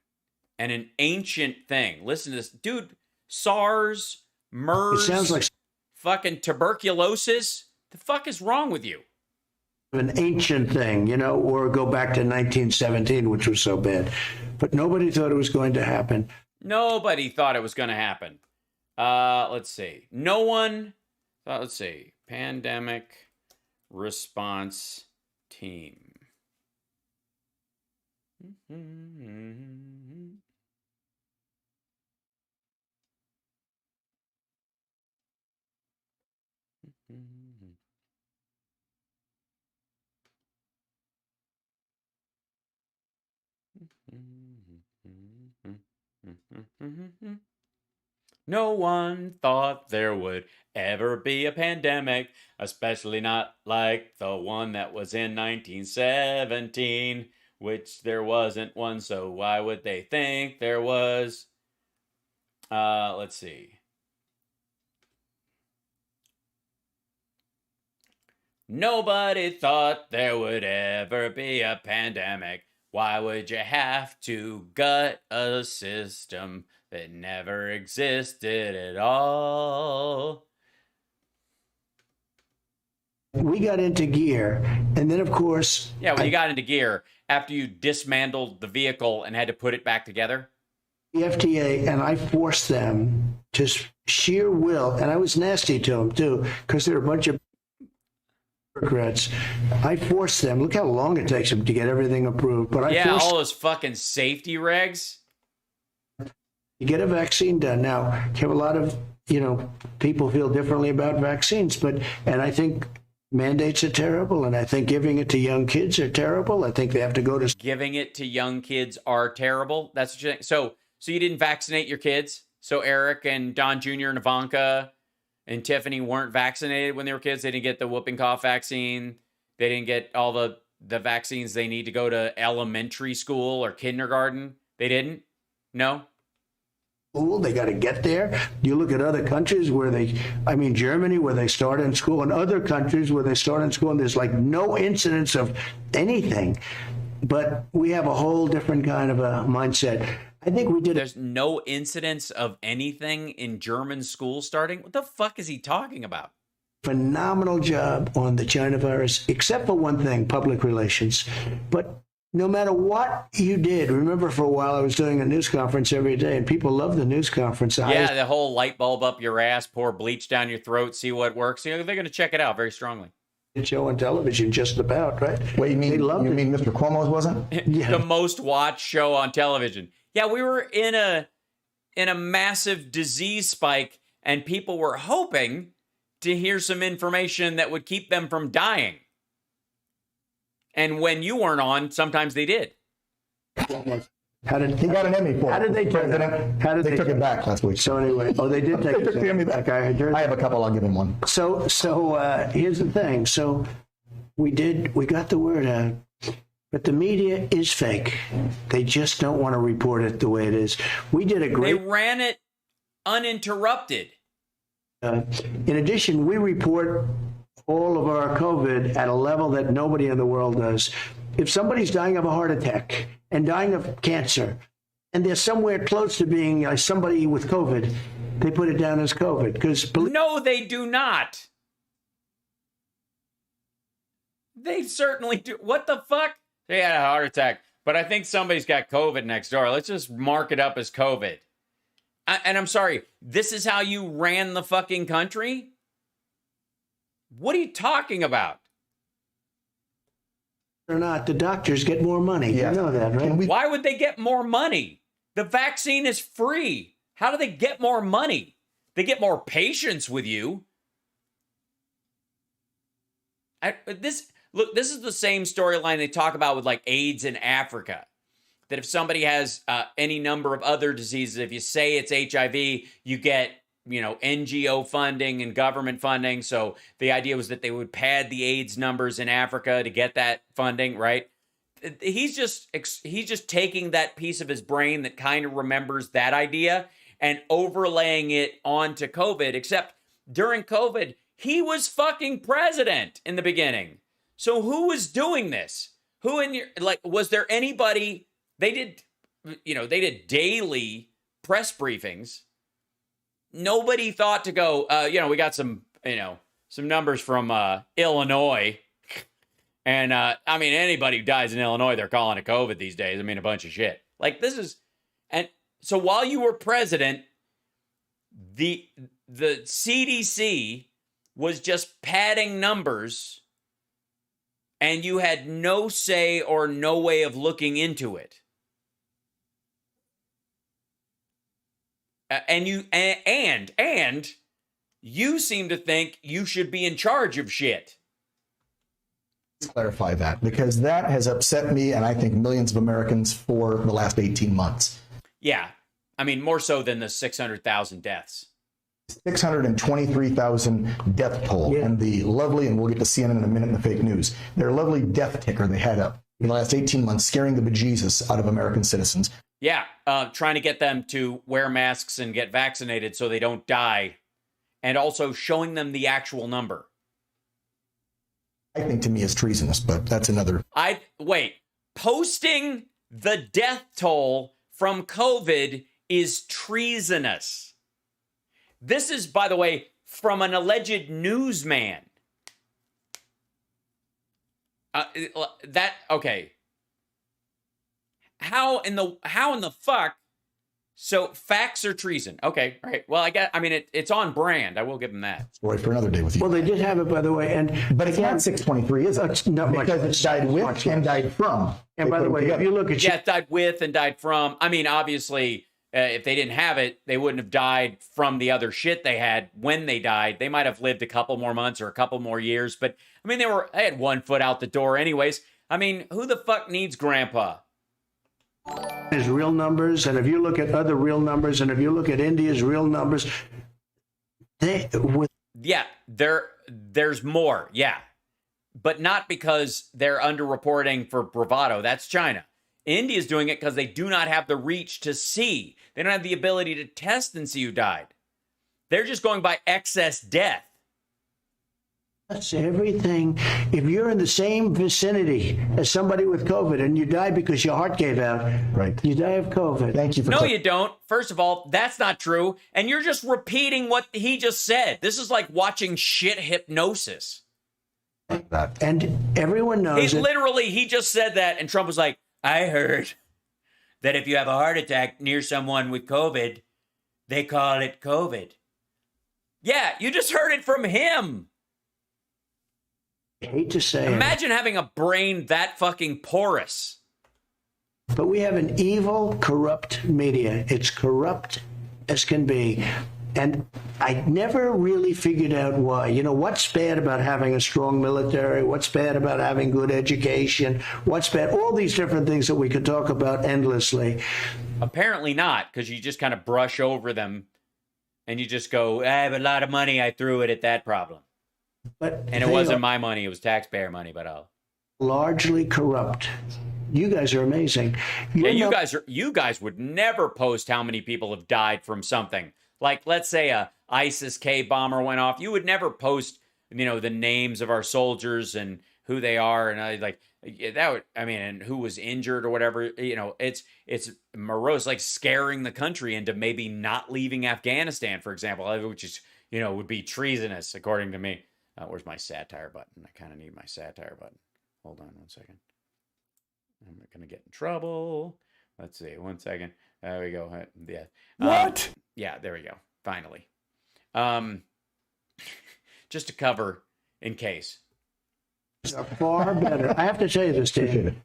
And an ancient thing. Listen to this. Dude, SARS, MERS, It sounds like fucking tuberculosis. The fuck is wrong with you? an ancient thing, or go back to 1917, which was so bad. But nobody thought it was going to happen. Nobody thought it was going to happen. Let's see. No one thought, let's see. Pandemic response team. No one thought there would ever be a pandemic, especially not like the one that was in 1917, which there wasn't one, so why would they think there was? Let's see. Nobody thought there would ever be a pandemic. Why would you have to gut a system that never existed at all? We got into gear, and then, of course... Yeah, when you got into gear, after you dismantled the vehicle and had to put it back together? The FDA, and I forced them to sheer will, and I was nasty to them, too, because they're a bunch of bureaucrats. I forced them. Look how long it takes them to get everything approved. But I forced all those fucking safety regs. to get a vaccine done. Now, you have a lot of, people feel differently about vaccines, and I think mandates are terrible, and I think giving it to young kids are terrible. I think they have to go to... Giving it to young kids are terrible? That's what you're saying? So you didn't vaccinate your kids? So Eric and Don Jr. and Ivanka and Tiffany weren't vaccinated when they were kids? They didn't get the whooping cough vaccine? They didn't get all the vaccines they need to go to elementary school or kindergarten? They didn't? No? They got to get there. You look at other countries where Germany, where they start in school, and other countries where they start in school, and there's like no incidence of anything. But we have a whole different kind of a mindset. I think we did. There's no incidence of anything in German schools starting? What the fuck is he talking about? Phenomenal job on the China virus, except for one thing, public relations. But no matter what you did, remember for a while I was doing a news conference every day, and people love the news conference. Yeah, the whole light bulb up your ass, pour bleach down your throat, see what works. They're going to check it out very strongly. Show on television, just about, right? Wait, you mean Mr. Cuomo's wasn't? Yeah. The most watched show on television. Yeah, we were in a massive disease spike, and people were hoping to hear some information that would keep them from dying. And when you weren't on, sometimes they did. How did He got an Emmy for it. How did they take it? President. How did They took it back last week. So anyway, oh, they did take They took the Emmy back. Okay, I have a couple. I'll give him one. So here's the thing. So we got the word out, but the media is fake. They just don't want to report it the way it is. We did a They great. ran it uninterrupted. In addition, we report all of our COVID at a level that nobody in the world does. If somebody's dying of a heart attack and dying of cancer, and they're somewhere close to being somebody with COVID, they put it down as COVID. Because No, they do not. They certainly do. What the fuck? They had a heart attack, but I think somebody's got COVID next door. Let's just mark it up as COVID. And I'm sorry, this is how you ran the fucking country? What are you talking about? or not, the doctors get more money. Yeah. You know that, right? And we Why would they get more money? The vaccine is free. How do they get more money? They get more patience with you. This is the same storyline they talk about with like AIDS in Africa. That if somebody has any number of other diseases, if you say it's HIV, you get, NGO funding and government funding. So the idea was that they would pad the AIDS numbers in Africa to get that funding, right? He's just taking that piece of his brain that kind of remembers that idea and overlaying it onto COVID, except during COVID, he was fucking president in the beginning. So who was doing this? Who in your, was there anybody? They did daily press briefings. Nobody thought to go, we got some numbers from Illinois. And, anybody who dies in Illinois, they're calling it COVID these days. A bunch of shit. And so while you were president, the CDC was just padding numbers and you had no say or no way of looking into it. And you seem to think you should be in charge of shit. clarify that, because that has upset me and I think millions of Americans for the last 18 months. Yeah. More so than the 600,000 deaths. 623,000 death toll. Yeah. And the lovely, and we'll get to CNN in a minute in the fake news, their lovely death ticker they had up in the last 18 months, scaring the bejesus out of American citizens. Yeah. Trying to get them to wear masks and get vaccinated so they don't die. And also showing them the actual number. I think to me is treasonous, but that's another. Posting the death toll from COVID is treasonous. This is, by the way, from an alleged newsman. Okay. How in the fuck? So facts are treason. Okay, right. Well, it's on brand. I will give them that. Story for another day with you. Well, they did have it, by the way, But it's not 623, is it? It's not much. Because it's died with and died from. And by the way, if you look at it died with and died from. Obviously, if they didn't have it, they wouldn't have died from the other shit they had when they died. They might have lived a couple more months or a couple more years. But they had 1 foot out the door anyways. Mm-hmm. Who the fuck needs grandpa? his real numbers, and if you look at other real numbers, and if you look at India's real numbers, there's more, but not because they're underreporting for bravado. That's China. India's doing it because they do not have the reach to see. They don't have the ability to test and see who died. They're just going by excess death. that's everything. If you're in the same vicinity as somebody with COVID and you die because your heart gave out, Right. you die of COVID. Thank you for No, you don't. First of all, that's not true. And you're just repeating what he just said. This is like watching shit hypnosis. that. And everyone knows it. He just said that, and Trump was like, I heard that if you have a heart attack near someone with COVID, they call it COVID. Yeah, you just heard it from him. I hate to say it, Imagine having a brain that fucking porous. but we have an evil, corrupt media. It's corrupt as can be. And I never really figured out why. You know, what's bad about having a strong military? What's bad about having good education? What's bad? All these different things that we could talk about endlessly. Apparently not, because you just kind of brush over them and you just go, I have a lot of money, I threw it at that problem. But And it wasn't my money, it was taxpayer money, but largely corrupt. You guys are amazing. yeah, you guys would never post how many people have died from something. Like, let's say a ISIS-K bomber went off. You would never post, you know, the names of our soldiers and who they are, and and who was injured or whatever. You know, it's morose, like scaring the country into maybe not leaving Afghanistan, for example, which is, you know, would be treasonous according to me. Where's my satire button? I kind of need my satire button. Hold on 1 second. I'm going to get in trouble. Let's see. 1 second. There we go. Yeah. What? Yeah, there we go. Finally. Just to cover in case. Are far better. I have to tell you this, David.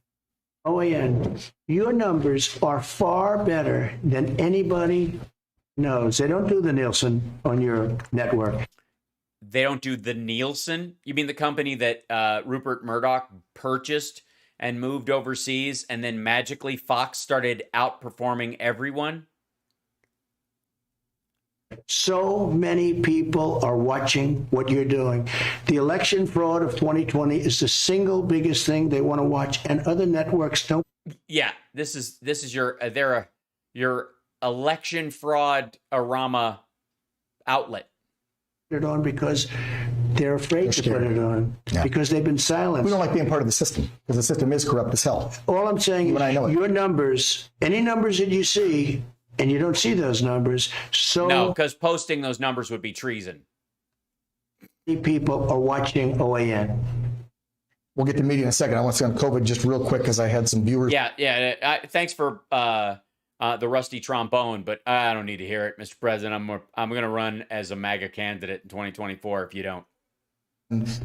OAN, your numbers are far better than anybody knows. They don't do the Nielsen on your network. They don't do the Nielsen? You mean the company that Rupert Murdoch purchased and moved overseas, and then magically Fox started outperforming everyone? So many people are watching what you're doing. The election fraud of 2020 is the single biggest thing they want to watch, and other networks don't. Yeah, this is your your election fraud arama outlet. It on because they're afraid to put it on because they've been silenced. We don't like being part of the system because the system is corrupt as hell. All I'm saying is your numbers, any numbers that you see, and you don't see those numbers, so No, because posting those numbers would be treason. many people are watching OAN. We'll get to media in a second. I want to say on COVID just real quick because I had some viewers. Yeah. Thanks for the rusty trombone, but I don't need to hear it, Mr. President. I'm going to run as a MAGA candidate in 2024 if you don't.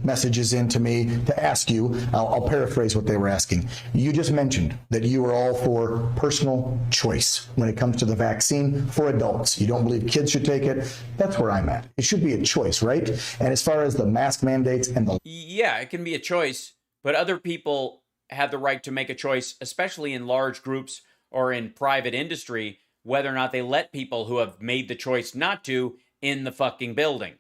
Messages in to me to ask you, I'll paraphrase what they were asking. You just mentioned that you are all for personal choice when it comes to the vaccine for adults. You don't believe kids should take it. That's where I'm at. It should be a choice, right? And as far as the mask mandates and the... Yeah, it can be a choice, but other people have the right to make a choice, especially in large groups or in private industry, whether or not they let people who have made the choice not to in the fucking building.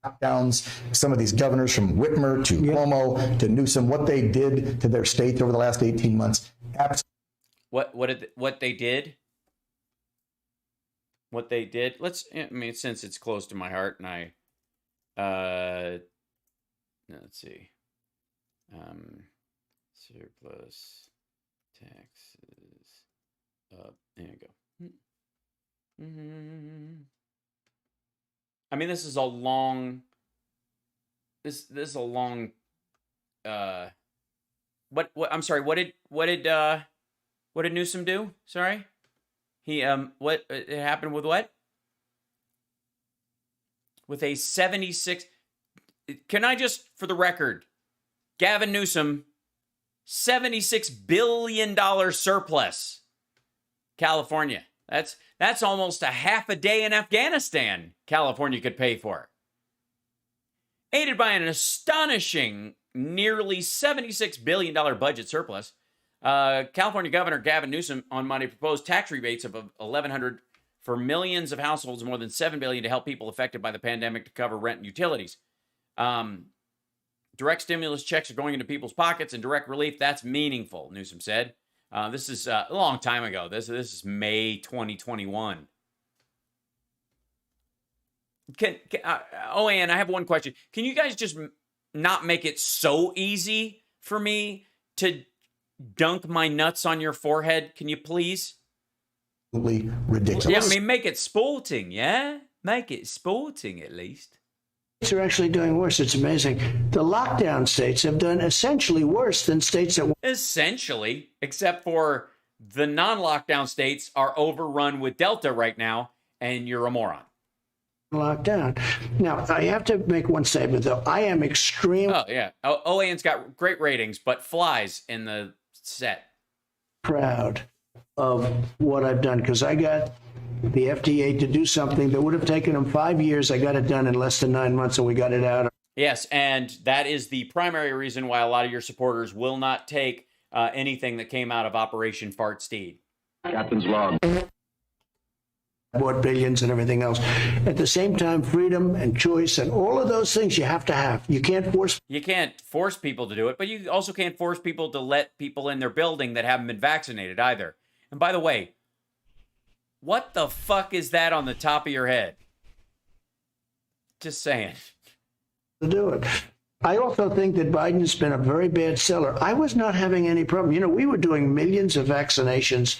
lockdowns, some of these governors from Whitmer to Cuomo to Newsom, what they did to their states over the last 18 months. What they did? What they did? Since it's close to my heart, and let's see. Surplus taxes up. There you go. I mean, this is a long. This is a long. What? I'm sorry. What did Newsom do? Sorry. He what it happened with what? With a 76. Can I just, for the record, Gavin Newsom, $76 billion surplus. California. That's almost a half a day in Afghanistan California could pay for. Aided by an astonishing nearly $76 billion budget surplus, California Governor Gavin Newsom on Monday proposed tax rebates of $1,100 for millions of households, more than $7 billion to help people affected by the pandemic to cover rent and utilities. Direct stimulus checks are going into people's pockets and direct relief. That's meaningful, Newsom said. This is a long time ago. This is May 2021. And I have one question. Can you guys just not make it so easy for me to dunk my nuts on your forehead? Can you please? Absolutely ridiculous. Yeah, I mean, make it sporting, yeah? Make it sporting, at least. States are actually doing worse. It's amazing. The lockdown states have done essentially worse than states that... Essentially, except for the non-lockdown states are overrun with Delta right now, and you're a moron. Lockdown. Now, I have to make one statement, though. I am extremely... Oh, yeah. OAN's got great ratings, but flies in the set. Proud of what I've done, because I got the FDA to do something that would have taken them 5 years. I got it done in less than 9 months, and we got it out. Yes, and that is the primary reason why a lot of your supporters will not take anything that came out of Operation Fart Steed. Captain's log. Bought billions and everything else. At the same time, freedom and choice and all of those things you have to have. You can't force. You can't force people to do it, but you also can't force people to let people in their building that haven't been vaccinated either. And by the way, what the fuck is that on the top of your head? Just saying. To do it. I also think that Biden's been a very bad seller. I was not having any problem. You know, we were doing millions of vaccinations,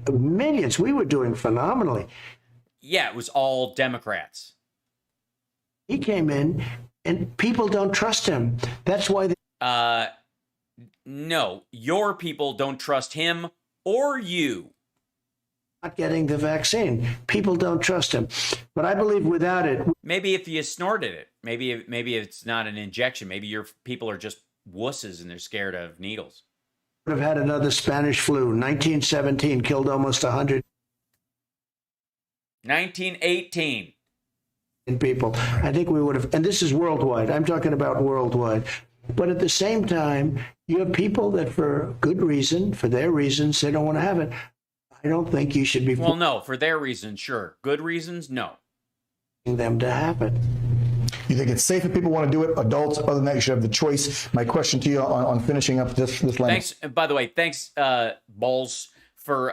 millions. We were doing phenomenally. Yeah, it was all Democrats. He came in, and people don't trust him. That's why they. No, your people don't trust him or you. Not getting the vaccine. People don't trust him. But I believe without it. Maybe if you snorted it, maybe it's not an injection. Maybe your people are just wusses and they're scared of needles. Would have had another Spanish flu. 1917 killed almost 100 1918. people. I think we would have, and this is worldwide. I'm talking about worldwide. But at the same time, you have people that for good reason, for their reasons, they don't want to have it. I don't think you should be Well, no, for their reasons, sure. Good reasons, no. forcing them to have it. You think it's safe if people want to do it? Adults, other than that, you should have the choice. My question to you on finishing up this line. Thanks. By the way, thanks, Bowles, for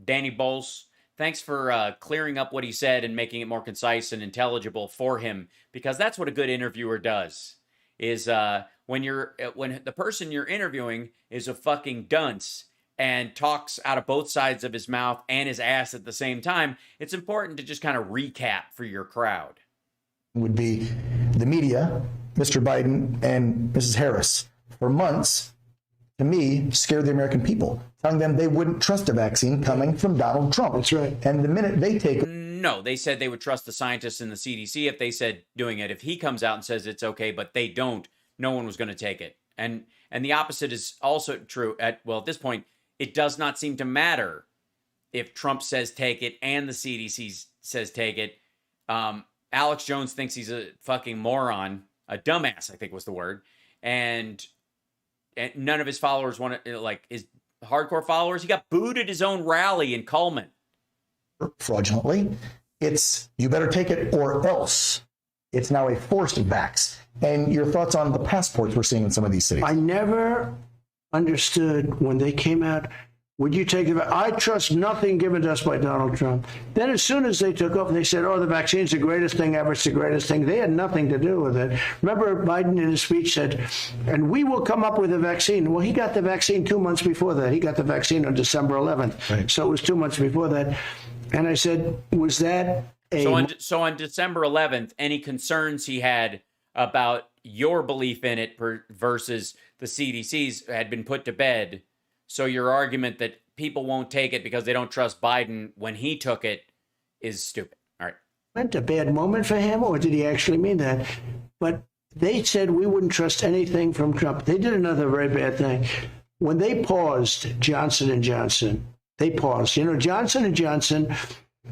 Danny Bowles. Thanks for clearing up what he said and making it more concise and intelligible for him, because that's what a good interviewer does. Is when the person you're interviewing is a fucking dunce and talks out of both sides of his mouth and his ass at the same time, it's important to just kind of recap for your crowd. Would be the media, Mr. Biden and Mrs. Harris, for months, to me, scared the American people, telling them they wouldn't trust a vaccine coming from Donald Trump. That's right. And the minute they take No, they said they would trust the scientists in the CDC if they said doing it. If he comes out and says it's okay, but they don't, no one was going to take it. And the opposite is also true. At this point, it does not seem to matter if Trump says take it and the CDC says take it. Alex Jones thinks he's a fucking moron, a dumbass, I think was the word. And none of his followers want to, like his hardcore followers. He got booed at his own rally in Cullman. fraudulently, it's you better take it or else. It's now a forced vax. And your thoughts on the passports we're seeing in some of these cities? I never understood when they came out, would you take the I trust nothing given to us by Donald Trump. Then as soon as they took off, they said, oh, the vaccine's the greatest thing ever. It's the greatest thing. They had nothing to do with it. Remember, Biden in his speech said, and we will come up with a vaccine. Well, he got the vaccine 2 months before that. He got the vaccine on December 11th. Right. So it was 2 months before that. And I said, was that a... So on December 11th, any concerns he had about your belief in it versus the CDC's had been put to bed. So your argument that people won't take it because they don't trust Biden when he took it is stupid. All right. Meant a bad moment for him, or did he actually mean that? But they said we wouldn't trust anything from Trump. They did another very bad thing. When they paused Johnson & Johnson, they paused. You know, Johnson & Johnson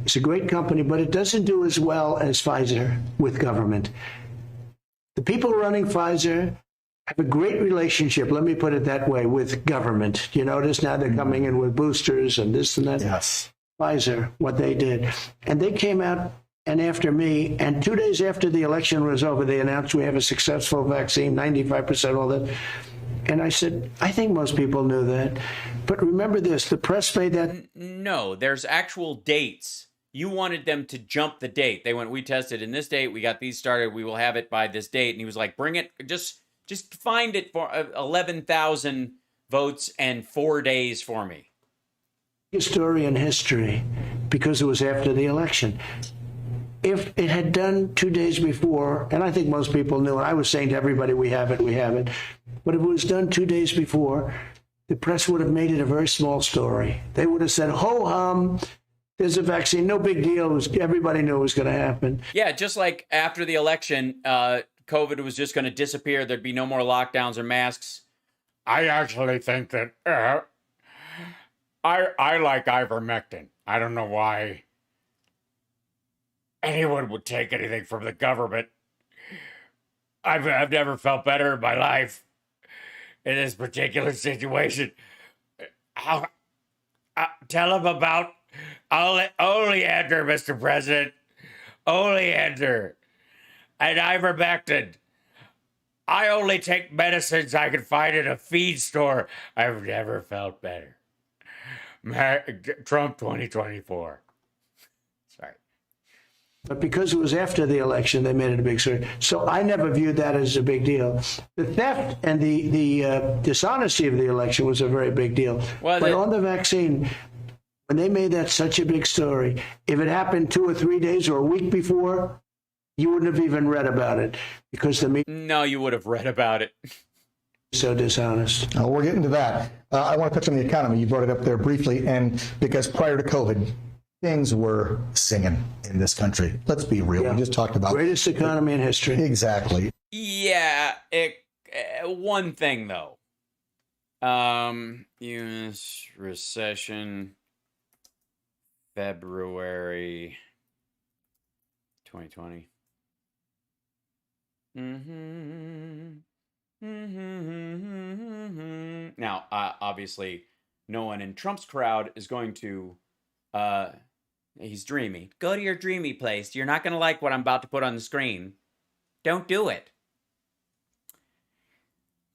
is a great company, but it doesn't do as well as Pfizer with government. The people running Pfizer have a great relationship, let me put it that way, with government. You notice now they're coming in with boosters and this and that. Yes. Pfizer, what they did. And they came out and after me, and 2 days after the election was over, they announced we have a successful vaccine, 95%, all that. And I said, I think most people knew that. But remember this, the press made that. No, there's actual dates. You wanted them to jump the date. They went, we tested in this date, we got these started, we will have it by this date. And he was like, bring it, just find it for 11,000 votes and 4 days for me. Story in history, because it was after the election. If it had done 2 days before, and I think most people knew, and I was saying to everybody, we have it. But if it was done 2 days before, the press would have made it a very small story. They would have said, ho-hum, there's a vaccine, no big deal. Everybody knew it was going to happen. Yeah, just like after the election, COVID was just going to disappear. There'd be no more lockdowns or masks. I actually think that I like ivermectin. I don't know why anyone would take anything from the government. I've never felt better in my life in this particular situation. Tell him about only enter, Mr. President. Only enter. And ivermectin. I only take medicines I can find in a feed store. I've never felt better. Trump 2024. Sorry. But because it was after the election, they made it a big story. So I never viewed that as a big deal. The theft and the dishonesty of the election was a very big deal. Well, but on the vaccine, when they made that such a big story, if it happened 2 or 3 days or a week before, you wouldn't have even read about it because the media No, you would have read about it. is so dishonest. We're getting to that. I want to touch on the economy. You brought it up there briefly, and because prior to COVID, things were singing in this country. Let's be real. We just talked about Greatest economy in history. Exactly. Yeah, one thing though. U.S. recession, February 2020. Now, obviously, no one in Trump's crowd is going to. He's dreamy. Go to your dreamy place. You're not going to like what I'm about to put on the screen. Don't do it.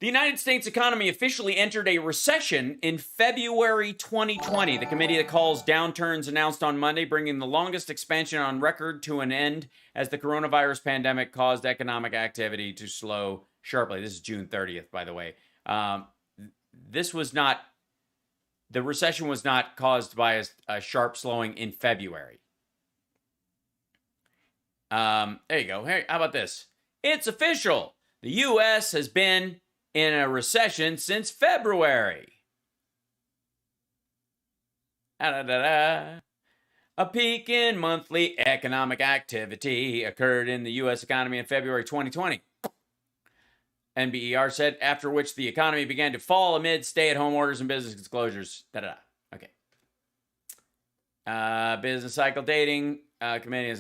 The United States economy officially entered a recession in February 2020. The committee that calls downturns announced on Monday, bringing the longest expansion on record to an end as the coronavirus pandemic caused economic activity to slow sharply. This is June 30th, by the way. The recession was not caused by a sharp slowing in February. There you go. Hey, how about this? It's official. The U.S. has been in a recession since February. A peak in monthly economic activity occurred in the U.S. economy in February 2020. NBER said, after which the economy began to fall amid stay-at-home orders and business closures. Okay. Business cycle dating committee is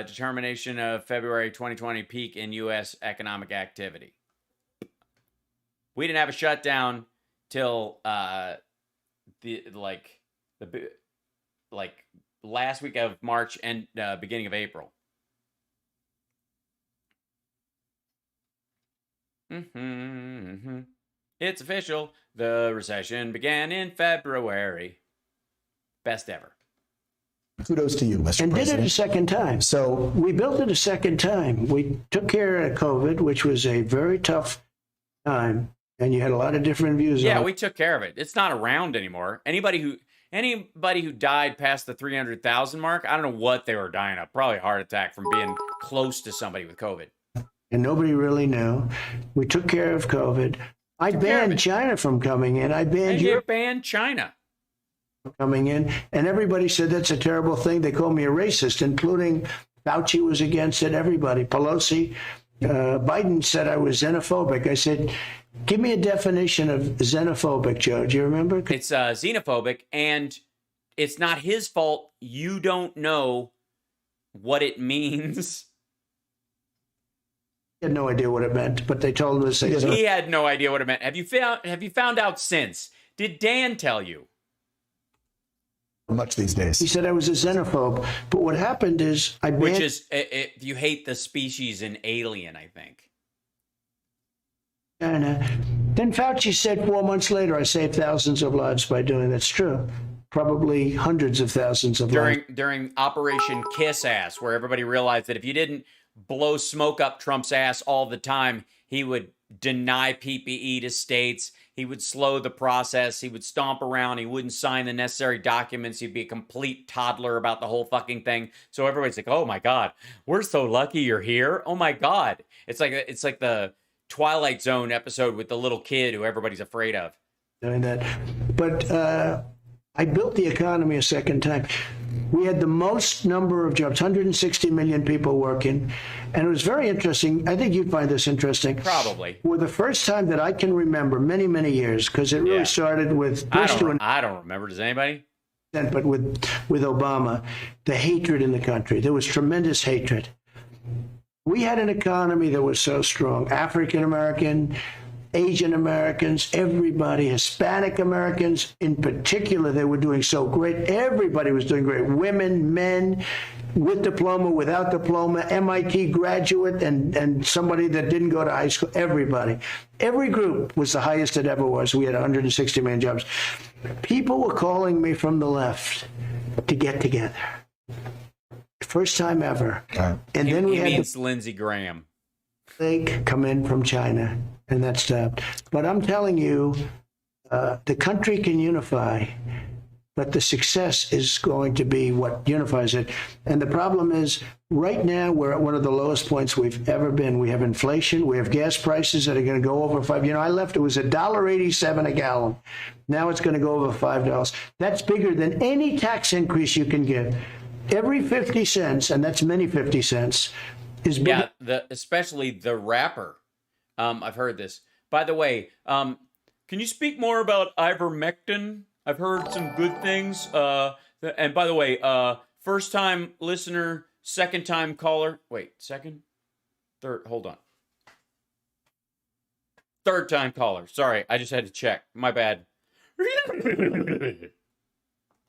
determination of February 2020 peak in U.S. economic activity. We didn't have a shutdown till last week of March and beginning of April. It's official. The recession began in February. Best ever. Kudos to you, Mr. And President. did it a second time. So We built it a second time. We took care of COVID, which was a very tough time, and you had a lot of different views on it. Yeah, we took care of it. It's not around anymore. Anybody who died past the 300,000 mark, I don't know what they were dying of. Probably a heart attack from being close to somebody with COVID. And nobody really knew. We took care of COVID. I banned China from coming in. I banned And you Europe banned China. from coming in. And everybody said that's a terrible thing. They called me a racist, including Fauci was against it, everybody. Pelosi. Biden said I was xenophobic. I said, give me a definition of xenophobic, Joe. Do you remember? It's xenophobic, and it's not his fault. You don't know what it means. He had no idea what it meant, but they told him to say He had no idea what it meant. Have you found out since? Did Dan tell you? much these days. He said I was a xenophobe. But what happened is I banned... Which is, you hate the species in Alien, I think. China. Then Fauci said 4 months later, I saved thousands of lives by doing that's true. Probably hundreds of thousands of lives. During Operation Kiss Ass, where everybody realized that if you didn't blow smoke up Trump's ass all the time, he would deny PPE to states. He would slow the process. He would stomp around. He wouldn't sign the necessary documents. He'd be a complete toddler about the whole fucking thing. So everybody's like, "Oh my God, we're so lucky you're here. Oh my God." It's like the Twilight Zone episode with the little kid who everybody's afraid of. Doing that. But I built the economy a second time. We had the most number of jobs, 160 million people working. And it was very interesting. I think you'd find this interesting. Probably. For the first time that I can remember, many, many years, because it really started with Bush doing... I don't remember. Does anybody? but with Obama, the hatred in the country. There was tremendous hatred. We had an economy that was so strong. African American, Asian Americans, everybody, Hispanic Americans in particular, they were doing so great. Everybody was doing great. Women, men, with diploma, without diploma, MIT graduate, and somebody that didn't go to high school, everybody. Every group was the highest it ever was. We had 160 million jobs. People were calling me from the left to get together. First time ever. And then we had Lindsey Graham. They come in from China, and that stopped. But I'm telling you, the country can unify, but the success is going to be what unifies it. And the problem is, right now, we're at one of the lowest points we've ever been. We have inflation. We have gas prices that are going to go over $5. You know, I left, it was $1.87 a gallon. Now it's going to go over $5. That's bigger than any tax increase you can give. Every 50 cents, and that's many 50 cents, is bigger. Yeah, especially the rapper. I've heard this. By the way, can you speak more about ivermectin? I've heard some good things. And by the way, first time listener, second time caller. Wait, second? Third, hold on. Third time caller. Sorry, I just had to check. My bad.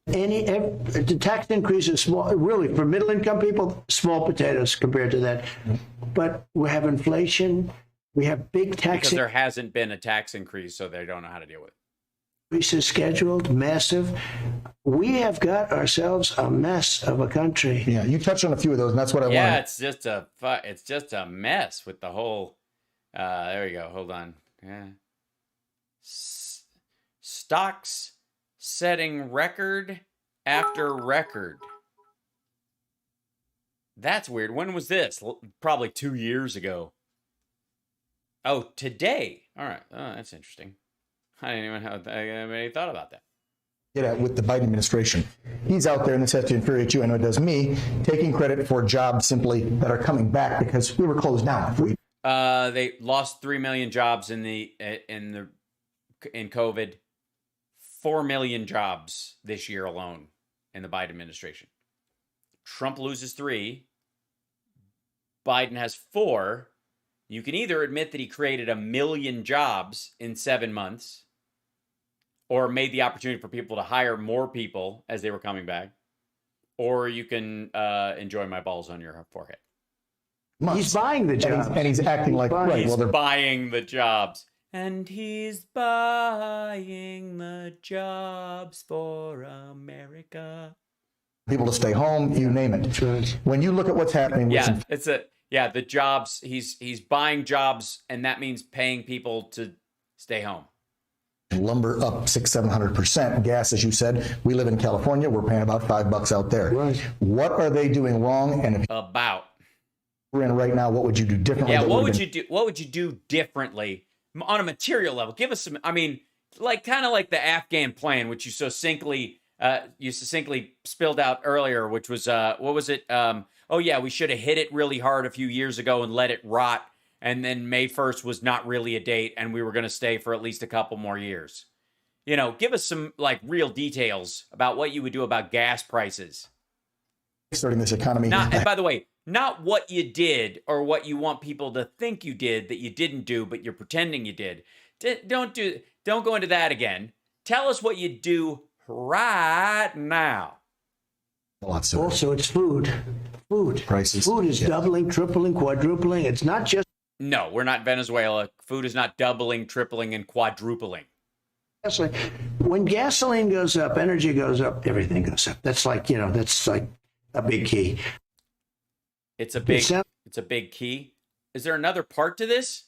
The tax increase is small, really, for middle income people, small potatoes compared to that. But we have inflation, we have big tax Because there hasn't been a tax increase, so they don't know how to deal with it. increases scheduled, massive. We have got ourselves a mess of a country. Yeah, you touched on a few of those, and that's what I wanted. Yeah, it's just a mess with the whole. There we go. Hold on. Yeah. Stocks setting record after record. That's weird. When was this? Probably 2 years ago. Oh, today. All right. Oh, that's interesting. I didn't even have any thought about that. With the Biden administration. He's out there, and this has to infuriate you, I know it does me, taking credit for jobs simply that are coming back because we were closed down. They lost 3 million jobs in COVID. 4 million jobs this year alone in the Biden administration. Trump loses 3. Biden has 4. You can either admit that he created 1 million jobs in 7 months, or made the opportunity for people to hire more people as they were coming back, or you can enjoy my balls on your forehead. He's buying the jobs. And he's acting like, right, He's well, they're buying the jobs. And he's buying the jobs for America. people to stay home, you name it. When you look at what's happening with the jobs, he's buying jobs, and that means paying people to stay home. lumber up 600-700%, gas, as you said, we live in California, we're paying about $5 out there. Right. What are they doing wrong? And if About. we're in right now, what would you do differently? Yeah, what would you do? What would you do differently on a material level? Give us some. I mean, kind of like the Afghan plan, which you succinctly spilled out earlier, which was what was it? Oh yeah, we should have hit it really hard a few years ago and let it rot, and then May 1st was not really a date, and we were going to stay for at least a couple more years. You know, give us some real details about what you would do about gas prices. Starting this economy. And by the way, not what you did or what you want people to think you did that you didn't do, but you're pretending you did. Don't go into that again. Tell us what you do right now. Also, it's food. Food prices. Food is doubling, tripling, quadrupling. It's not just. No, we're not Venezuela. Food is not doubling, tripling, and quadrupling. When gasoline goes up, energy goes up, everything goes up. That's like a big key. It's a big key. Is there another part to this?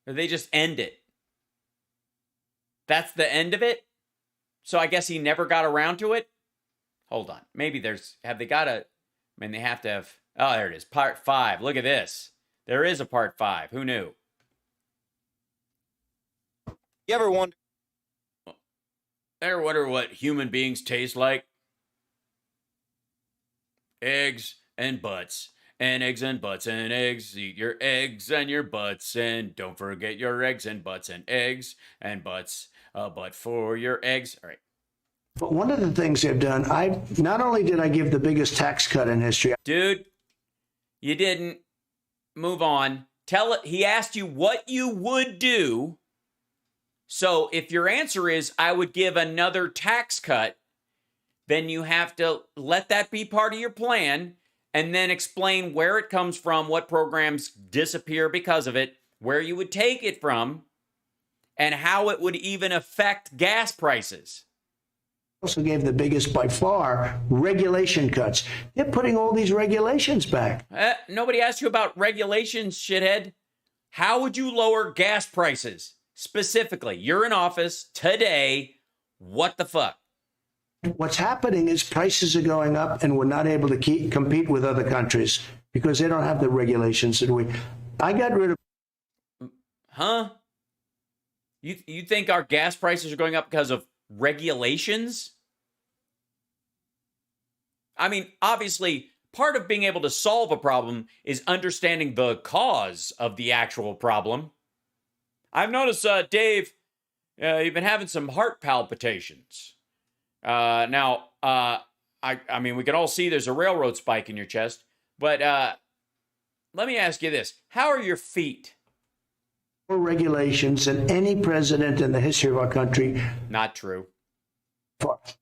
Or they just end it? That's the end of it? So I guess he never got around to it? Hold on. Maybe they have to have, oh, there it is. Part 5. Look at this. There is a part 5. Who knew? You ever wonder what human beings taste like? Eggs and butts. And eggs and butts and eggs. Eat your eggs and your butts. And don't forget your eggs and butts and eggs and butts. A butt for your eggs. All right. But one of the things they've done, not only did I give the biggest tax cut in history. Dude, you didn't. Move on. He asked you what you would do. So if your answer is, I would give another tax cut, then you have to let that be part of your plan and then explain where it comes from, what programs disappear because of it, where you would take it from, and how it would even affect gas prices. Also gave the biggest by far regulation cuts. They're putting all these regulations back. Nobody asked you about regulations, shithead. How would you lower gas prices? Specifically, you're in office today. What the fuck? What's happening is prices are going up and we're not able to compete with other countries because they don't have the regulations that I got rid of. Huh? You think our gas prices are going up because of regulations? I mean, obviously, part of being able to solve a problem is understanding the cause of the actual problem. I've noticed, Dave, you've been having some heart palpitations. I mean, we can all see there's a railroad spike in your chest, but let me ask you this. How are your feet? More regulations than any president in the history of our country. Not true.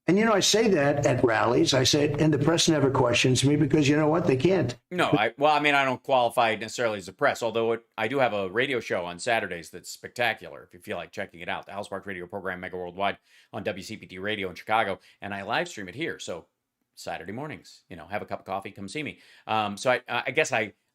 And, I say that at rallies. I say it, and the press never questions me because you know what? They can't. No, I don't qualify necessarily as a press, although I do have a radio show on Saturdays that's spectacular if you feel like checking it out. The Housemark radio program, Megaworldwide, on WCPT radio in Chicago, and I live stream it here. So Saturday mornings, have a cup of coffee, come see me. So I guess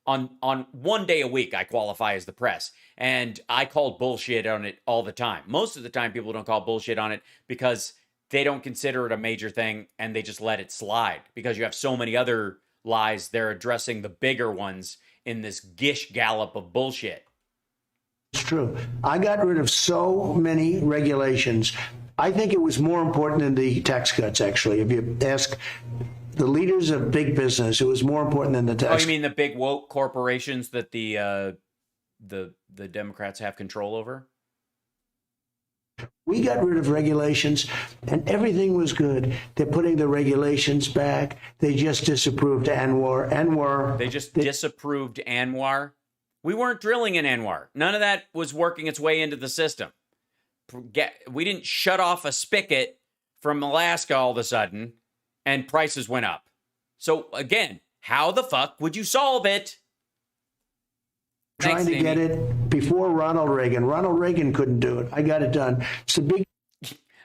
on one day a week, I qualify as the press. And I call bullshit on it all the time. Most of the time, people don't call bullshit on it because they don't consider it a major thing and they just let it slide because you have so many other lies. They're addressing the bigger ones in this gish gallop of bullshit. It's true. I got rid of so many regulations. I think it was more important than the tax cuts, actually. If you ask the leaders of big business, it was more important than the tax. Oh, you mean the big woke corporations that the Democrats have control over? We got rid of regulations and everything was good. They're putting the regulations back. They just disapproved Anwar. They just disapproved Anwar. We weren't drilling in Anwar. None of that was working its way into the system. We didn't shut off a spigot from Alaska all of a sudden and prices went up. So again, how the fuck would you solve it? Trying to get it before Ronald Reagan. Ronald Reagan couldn't do it. I got it done. It's a big.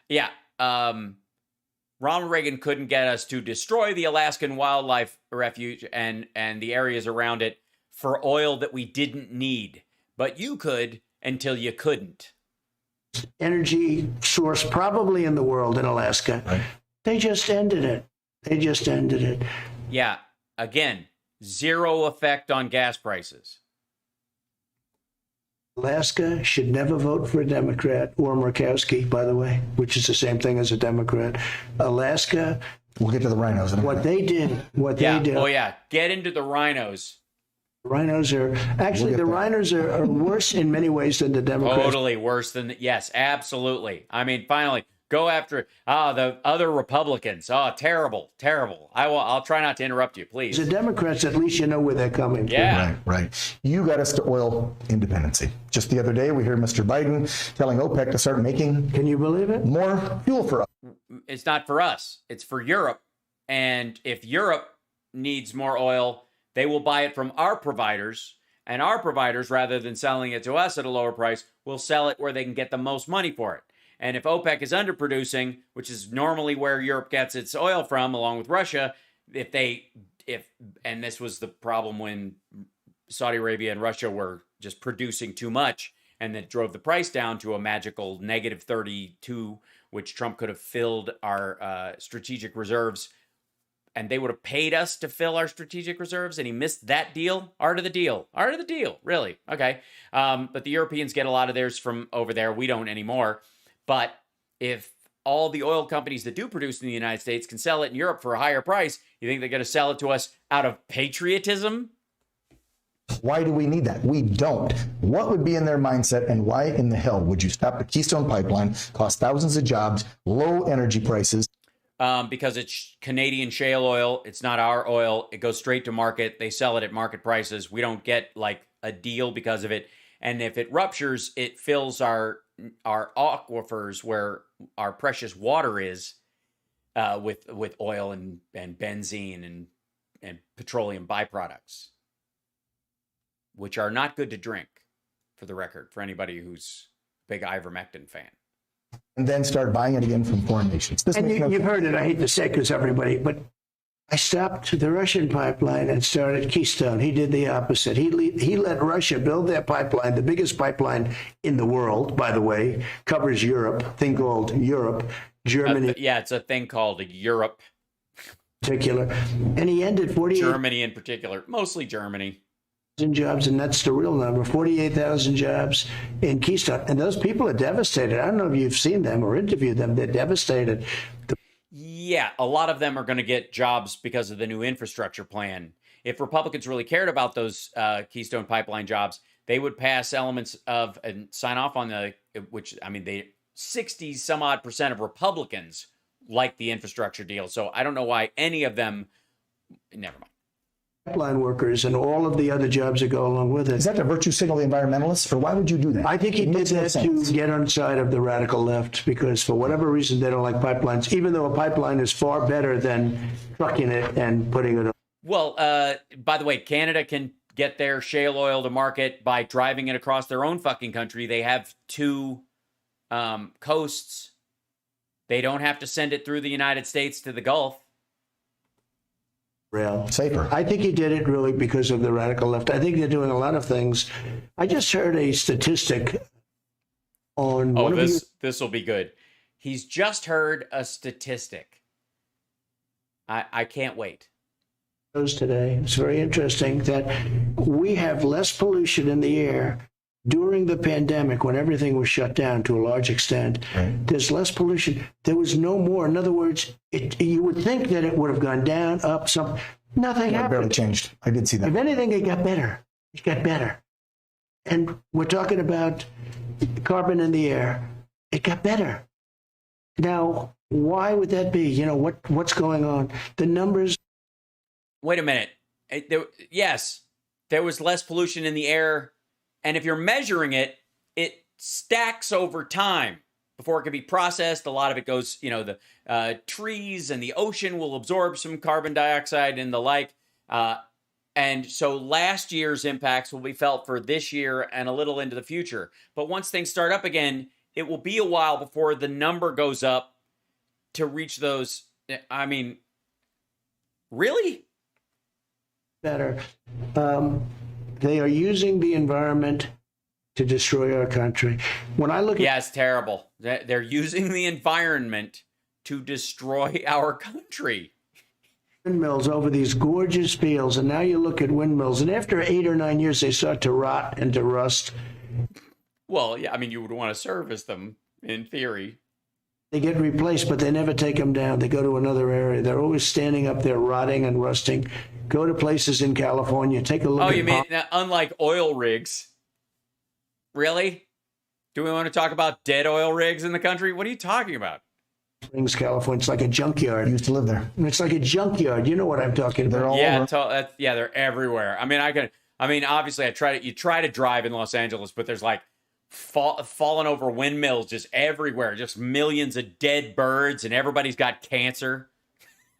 Yeah. Ronald Reagan couldn't get us to destroy the Alaskan wildlife refuge and the areas around it for oil that we didn't need. But you could until you couldn't. Energy source probably in the world in Alaska. Right. They just ended it. Yeah. Again, zero effect on gas prices. Alaska should never vote for a Democrat or Murkowski, by the way, which is the same thing as a Democrat. Alaska. We'll get to the rhinos in a what minute. they did. Oh, yeah. Get into the rhinos. Rhinos are actually rhinos are worse in many ways than the Democrats. Totally worse than yes, absolutely. I mean, finally, go after the other Republicans. Oh, terrible. I'll try not to interrupt you, please. The Democrats, at least you know where they're coming from. Yeah. Right. You got us to oil independency. Just the other day, we heard Mr. Biden telling OPEC to start making. Can you believe it? More fuel for us. It's not for us. It's for Europe. And if Europe needs more oil, they will buy it from our providers. And our providers, rather than selling it to us at a lower price, will sell it where they can get the most money for it. And if OPEC is underproducing, which is normally where Europe gets its oil from, along with Russia, and this was the problem when Saudi Arabia and Russia were just producing too much, and that drove the price down to a magical negative 32, which Trump could have filled our strategic reserves, and they would have paid us to fill our strategic reserves, and he missed that deal. Art of the deal, really. Okay. But the Europeans get a lot of theirs from over there. We don't anymore. But if all the oil companies that do produce in the United States can sell it in Europe for a higher price, you think they're going to sell it to us out of patriotism? Why do we need that? We don't. What would be in their mindset, and why in the hell would you stop the Keystone Pipeline, cost thousands of jobs, low energy prices? because it's Canadian shale oil. It's not our oil. It goes straight to market. They sell it at market prices. We don't get like a deal because of it. And if it ruptures, it fills our aquifers where our precious water is with oil and benzene and petroleum byproducts, which are not good to drink, for the record, for anybody who's a big ivermectin fan. And then start buying it again from foreign nations. This And makes no you've sense. heard it, I hate to say it because everybody, but I stopped the Russian pipeline and started Keystone. He did the opposite. He let Russia build that pipeline, the biggest pipeline in the world, by the way, covers Europe, thing called Europe, Germany Yeah, it's a thing called Europe. in particular. And he ended 48,000 Germany in particular, mostly Germany. jobs, and that's the real number, 48,000 jobs in Keystone. And those people are devastated. I don't know if you've seen them or interviewed them. They're devastated. Yeah, a lot of them are going to get jobs because of the new infrastructure plan. If Republicans really cared about those Keystone Pipeline jobs, they would pass elements of and sign off on which, I mean, 60 some odd % of Republicans like the infrastructure deal. So I don't know why any of them, never mind. Pipeline workers and all of the other jobs that go along with it. Is that to virtue signal the environmentalists, or why would you do that? I think he It did makes no that sense. to get on side of the radical left because for whatever reason they don't like pipelines, even though a pipeline is far better than trucking it and putting it on. Well, by the way, Canada can get their shale oil to market by driving it across their own fucking country. They have 2 coasts. They don't have to send it through the United States to the Gulf. Rail. Safer. I think he did it really because of the radical left. I think they're doing a lot of things. I just heard a statistic on Oh, one of this will be good. He's just heard a statistic. I can't wait. shows today. It's very interesting that we have less pollution in the air during the pandemic when everything was shut down to a large extent. Right. There's less pollution. There was no more. In other words, you would think that it would have gone down, up, some. Nothing It barely happened. changed. I did see If that. anything, it got better. It got better. And we're talking about carbon in the air. It got better. Now, why would that be? You know, what's going on? The numbers. Wait a minute. Yes, there was less pollution in the air. And if you're measuring it, it stacks over time before it can be processed. A lot of it goes, the trees and the ocean will absorb some carbon dioxide and the like. And so last year's impacts will be felt for this year and a little into the future. But once things start up again, it will be a while before the number goes up to reach those. I mean, really? Better. They are using the environment to destroy our country. When I look at Yeah, it's terrible. They're using the environment to destroy our country. windmills over these gorgeous fields, and now you look at windmills, and after 8 or 9 years, they start to rot and to rust. Well, yeah, I mean, you would want to service them in theory. They get replaced, but they never take them down. They go to another area. They're always standing up there, rotting and rusting. Go to places in California. Take a look. Oh, at you mean unlike oil rigs? Really? Do we want to talk about dead oil rigs in the country? What are you talking about? Springs, California? It's like a junkyard. I used to live there. It's like a junkyard. You know what I'm talking about? They're all Yeah, over. they're everywhere. I mean, obviously, you try to drive in Los Angeles, but there's like fallen over windmills just everywhere, just millions of dead birds, and everybody's got cancer.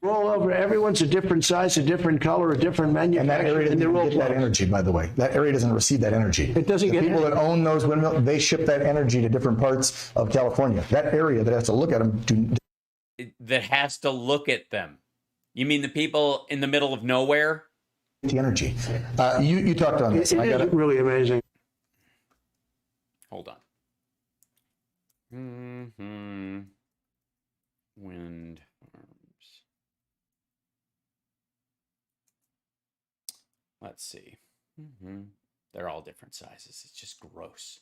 All over. Everyone's a different size, a different color, a different And that manufacturer, area and doesn't they're all get that closed. energy, by the way. That area doesn't receive that energy. It doesn't the get people energy. that own those windmills, they ship that energy to different parts of California. That area that has to look at them That has to look at them. You mean the people in the middle of nowhere? the energy. You talked on this. It I got is it. really amazing. Hold on. Wind farms. Let's see. They're all different sizes. It's just gross.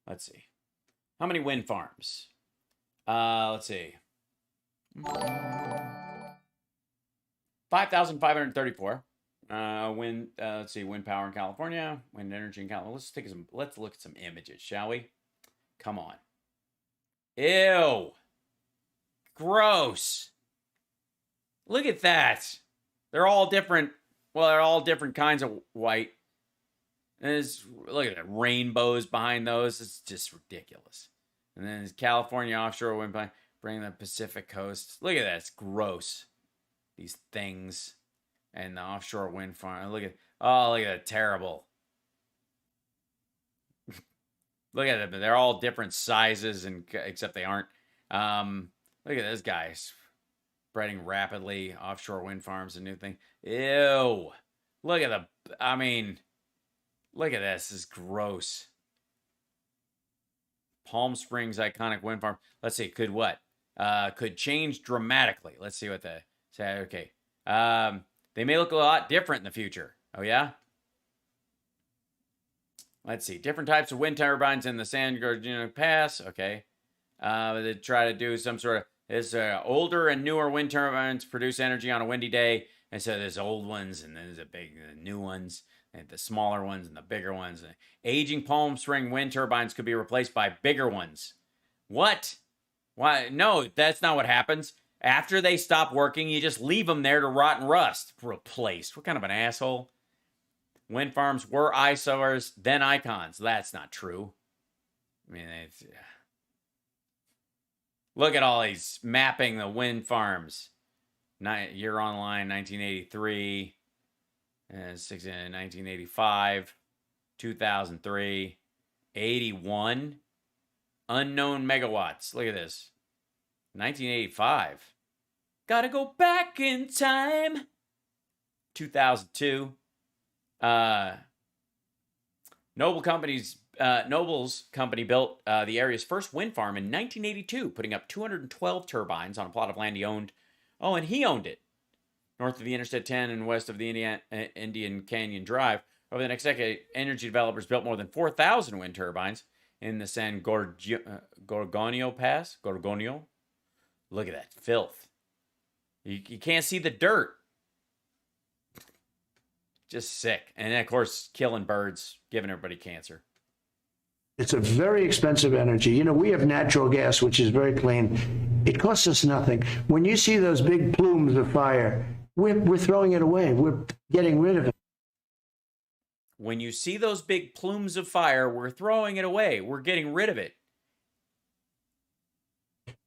Let's see. How many wind farms? Let's see. 5,534. Wind. Let's see. Wind power in California. Wind energy in California. Let's look at some images, shall we? Come on. Ew. Gross. Look at that. They're all different. Well, they're all different kinds of white. And look at the rainbows behind those. It's just ridiculous. And then California offshore wind farm bring the Pacific coast. Look at that. It's gross. These things. And the offshore wind farm. Look at that. Terrible. Look at them. They're all different sizes, except they aren't. Look at this guy. Spreading rapidly. Offshore wind farms, a new thing. Ew. Look at look at this. This is gross. Palm Springs iconic wind farm. Let's see. Could what? Could change dramatically. Let's see what the say. Okay. They may look a lot different in the future. Oh yeah. Let's see. Different types of wind turbines in the San Gorgonio Pass. Okay. They try to do some sort of older and newer wind turbines produce energy on a windy day. And so there's old ones, and then there's the new ones, and the smaller ones, and the bigger ones. And aging Palm Spring wind turbines could be replaced by bigger ones. What? Why? No, that's not what happens. After they stop working, you just leave them there to rot and rust. Replaced. What kind of an asshole? Wind farms were eyesores, then icons. That's not true. I mean, look at all these mapping the wind farms. Year online, 1983, 1985, 2003, 81, unknown megawatts. Look at this. 1985. Gotta go back in time. 2002. Nobles Company built the area's first wind farm in 1982, putting up 212 turbines on a plot of land he owned. Oh, and he owned it. North of the Interstate 10 and west of the Indian Canyon Drive. Over the next decade, energy developers built more than 4,000 wind turbines in the San Gorgonio Pass. Gorgonio. Look at that filth. You can't see the dirt. Just sick. And then, of course, killing birds, giving everybody cancer. It's a very expensive energy. You know, we have natural gas, which is very clean. It costs us nothing. When you see those big plumes of fire, we're throwing it away. We're getting rid of it. When you see those big plumes of fire, we're throwing it away. We're getting rid of it.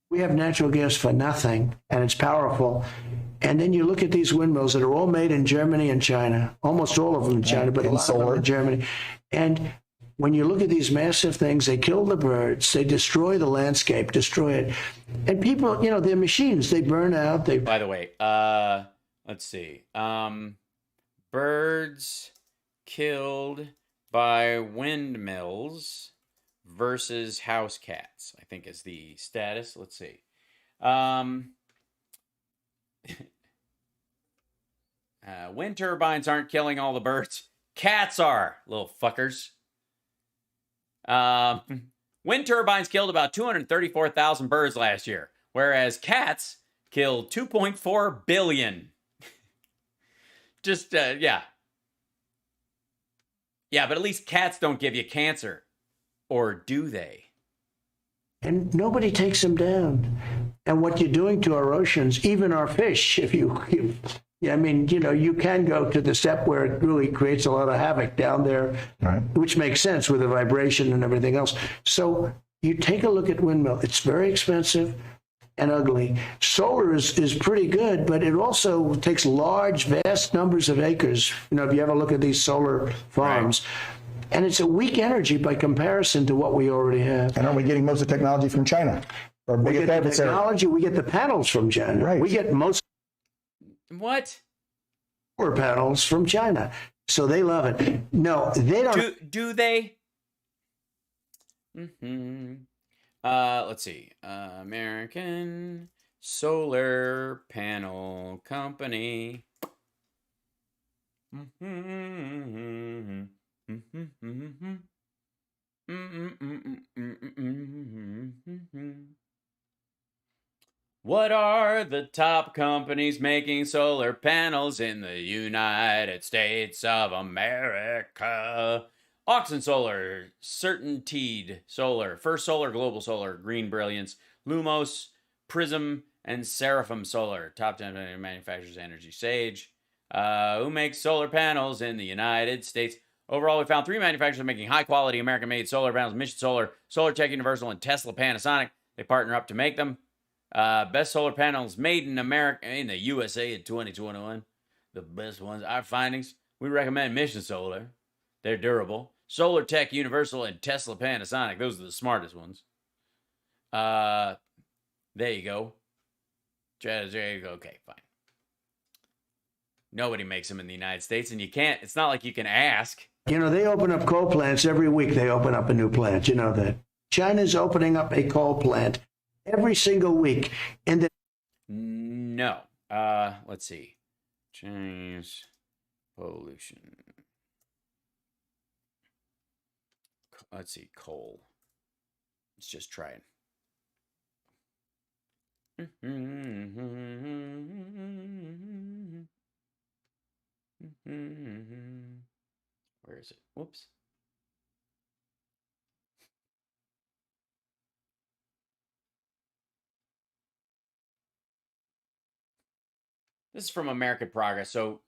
We have natural gas for nothing, and it's powerful. And then you look at these windmills that are all made in Germany and China, almost all of them in China, but a lot of them in Germany. And when you look at these massive things, they kill the birds, they destroy the landscape, destroy it. And people, you know, they're machines, they burn out. By the way, let's see. Birds killed by windmills versus house cats, I think is the status. Let's see. Wind turbines aren't killing all the birds. Cats are, little fuckers. Wind turbines killed about 234,000 birds last year, whereas cats killed 2.4 billion. Just, yeah. Yeah, but at least cats don't give you cancer. Or do they? And nobody takes them down. And what you're doing to our oceans, even our fish, I mean, you know, you can go to the step where it really creates a lot of havoc down there, right, which makes sense with the vibration and everything else. So you take a look at windmill. It's very expensive and ugly. Solar is pretty good, but it also takes large, vast numbers of acres. You know, if you ever look at these solar farms, right, and it's a weak energy by comparison to what we already have. And aren't we getting most of the technology from China? Or we get the technology, we get the panels from China. Right. We get most what? Solar panels from China. So they love it. No, they don't. Do they? Let's see. American Solar Panel Company. What are the top companies making solar panels in the United States of America? Auxin Solar, Certainteed Solar, First Solar, Global Solar, Green Brilliance, Lumos, Prism and Seraphim Solar. Top 10 manufacturers of Energy Sage. Who makes solar panels in the United States? Overall, we found 3 manufacturers making high-quality American-made solar panels: Mission Solar, SolarTech Universal, and Tesla Panasonic. They partner up to make them. Best solar panels made in America, in the USA in 2021. The best ones. Our findings: we recommend Mission Solar. They're durable. SolarTech Universal and Tesla Panasonic. Those are the smartest ones. There you go. There you go. Okay, fine. Nobody makes them in the United States, and you can't. It's not like you can ask. You know, they open up coal plants every week. They open up a new plant. You know that. China's opening up a coal plant every single week. No. Let's see. Chinese pollution. Let's see. Coal. Let's just try it. Where is it? Whoops. This is from American Progress, so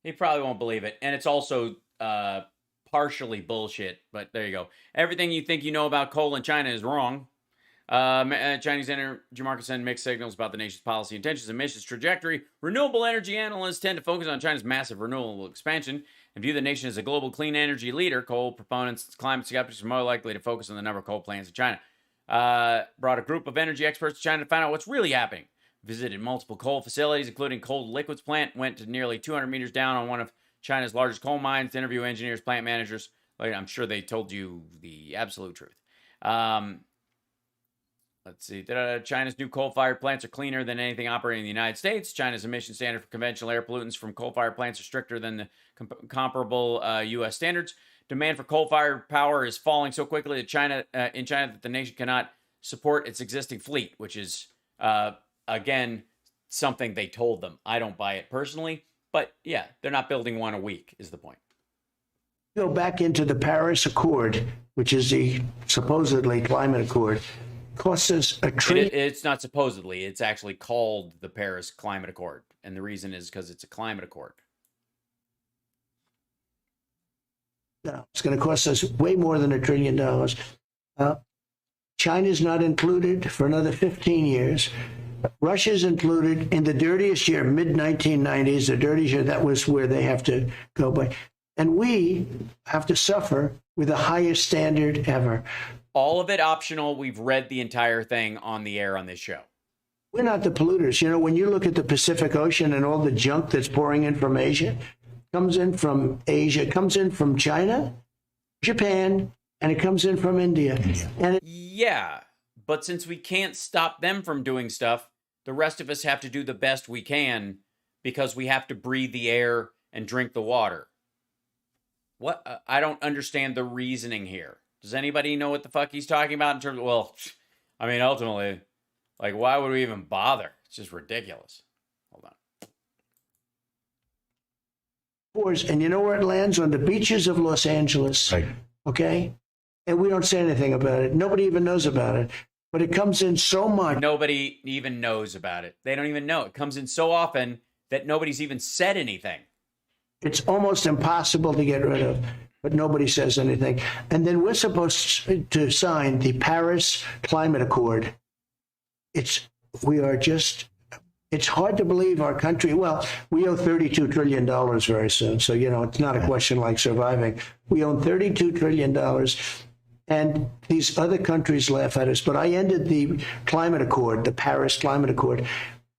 he probably won't believe it. And it's also partially bullshit, but there you go. Everything you think you know about coal in China is wrong. Chinese energy markets send mixed signals about the nation's policy intentions and emissions trajectory. Renewable energy analysts tend to focus on China's massive renewable expansion and view the nation as a global clean energy leader. Coal proponents, climate skeptics are more likely to focus on the number of coal plants in China. Brought a group of energy experts to China to find out what's really happening. Visited multiple coal facilities, including coal liquids plant. Went to nearly 200 meters down on one of China's largest coal mines to interview engineers, plant managers. I'm sure they told you the absolute truth. Let's see. China's new coal-fired plants are cleaner than anything operating in the United States. China's emission standard for conventional air pollutants from coal-fired plants are stricter than the comparable U.S. standards. Demand for coal-fired power is falling so quickly that in China that the nation cannot support its existing fleet, which is, again, something they told them. I don't buy it personally, but yeah, they're not building one a week is the point. Go back into the Paris Accord, which is the supposedly climate accord. Costs us $1 trillion. It's not supposedly. It's actually called the Paris Climate Accord. And the reason is because it's a climate accord. No, it's going to cost us way more than $1 trillion. China's not included for another 15 years. Russia's included in the dirtiest year, mid-1990s, the dirtiest year. That was where they have to go by. And we have to suffer with the highest standard ever. All of it optional. We've read the entire thing on the air on this show. We're not the polluters. You know, when you look at the Pacific Ocean and all the junk that's pouring in from Asia, comes in from Asia, comes in from China, Japan, and it comes in from India. And yeah, but since we can't stop them from doing stuff, the rest of us have to do the best we can because we have to breathe the air and drink the water. What? I don't understand the reasoning here. Does anybody know what the fuck he's talking about in terms of, well, I mean, ultimately, like, why would we even bother? It's just ridiculous. Hold on. and you know where it lands? On the beaches of Los Angeles. Right. Okay? And we don't say anything about it. Nobody even knows about it. But it comes in so much. Nobody even knows about it. They don't even know. It comes in so often that nobody's even said anything. It's almost impossible to get rid of, but nobody says anything. And then we're supposed to sign the Paris Climate Accord. It's hard to believe our country. Well, we owe $32 trillion very soon. So, you know, it's not a question like surviving. We own $32 trillion. And these other countries laugh at us. But I ended the climate accord, the Paris Climate Accord.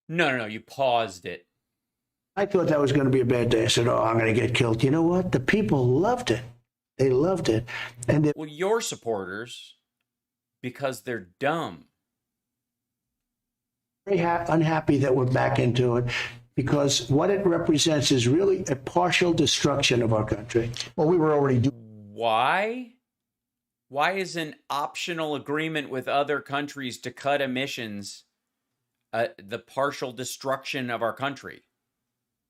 No. You paused it. I thought that was going to be a bad day. I said, oh, I'm going to get killed. You know what? The people loved it. They loved it. And well, your supporters, because they're dumb. Very unhappy that we're back into it, because what it represents is really a partial destruction of our country. Well, we were already doing. Why? Why is an optional agreement with other countries to cut emissions the partial destruction of our country?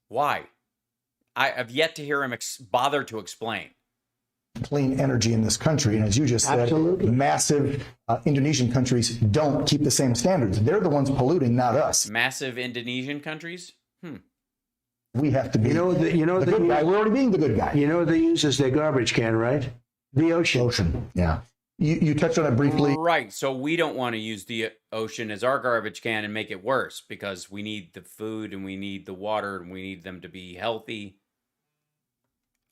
Why? I have yet to hear him bother to explain. clean energy in this country. And as you just said, Absolutely. massive Indonesian countries don't keep the same standards. They're the ones polluting, not us. Massive Indonesian countries? We have to be You know the good guy. We're already being the good guy. You know what they use as their garbage can, right? The ocean. Ocean, yeah. You touched on it briefly. Right. So we don't want to use the ocean as our garbage can and make it worse because we need the food and we need the water and we need them to be healthy.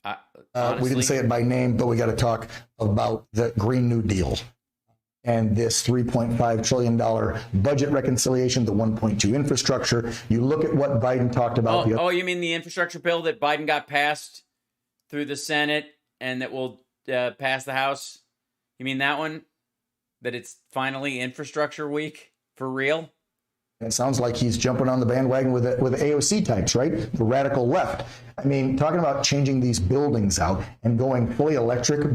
We Honestly, didn't say it by name, but we got to talk about the Green New Deal and this $3.5 trillion budget reconciliation, the 1.2 infrastructure. You look at what Biden talked about. Oh, you mean the infrastructure bill that Biden got passed through the Senate and that will pass the House? You mean that one? That it's finally infrastructure week for real? It sounds like he's jumping on the bandwagon with the AOC types, right? The radical left. I mean, talking about changing these buildings out and going fully electric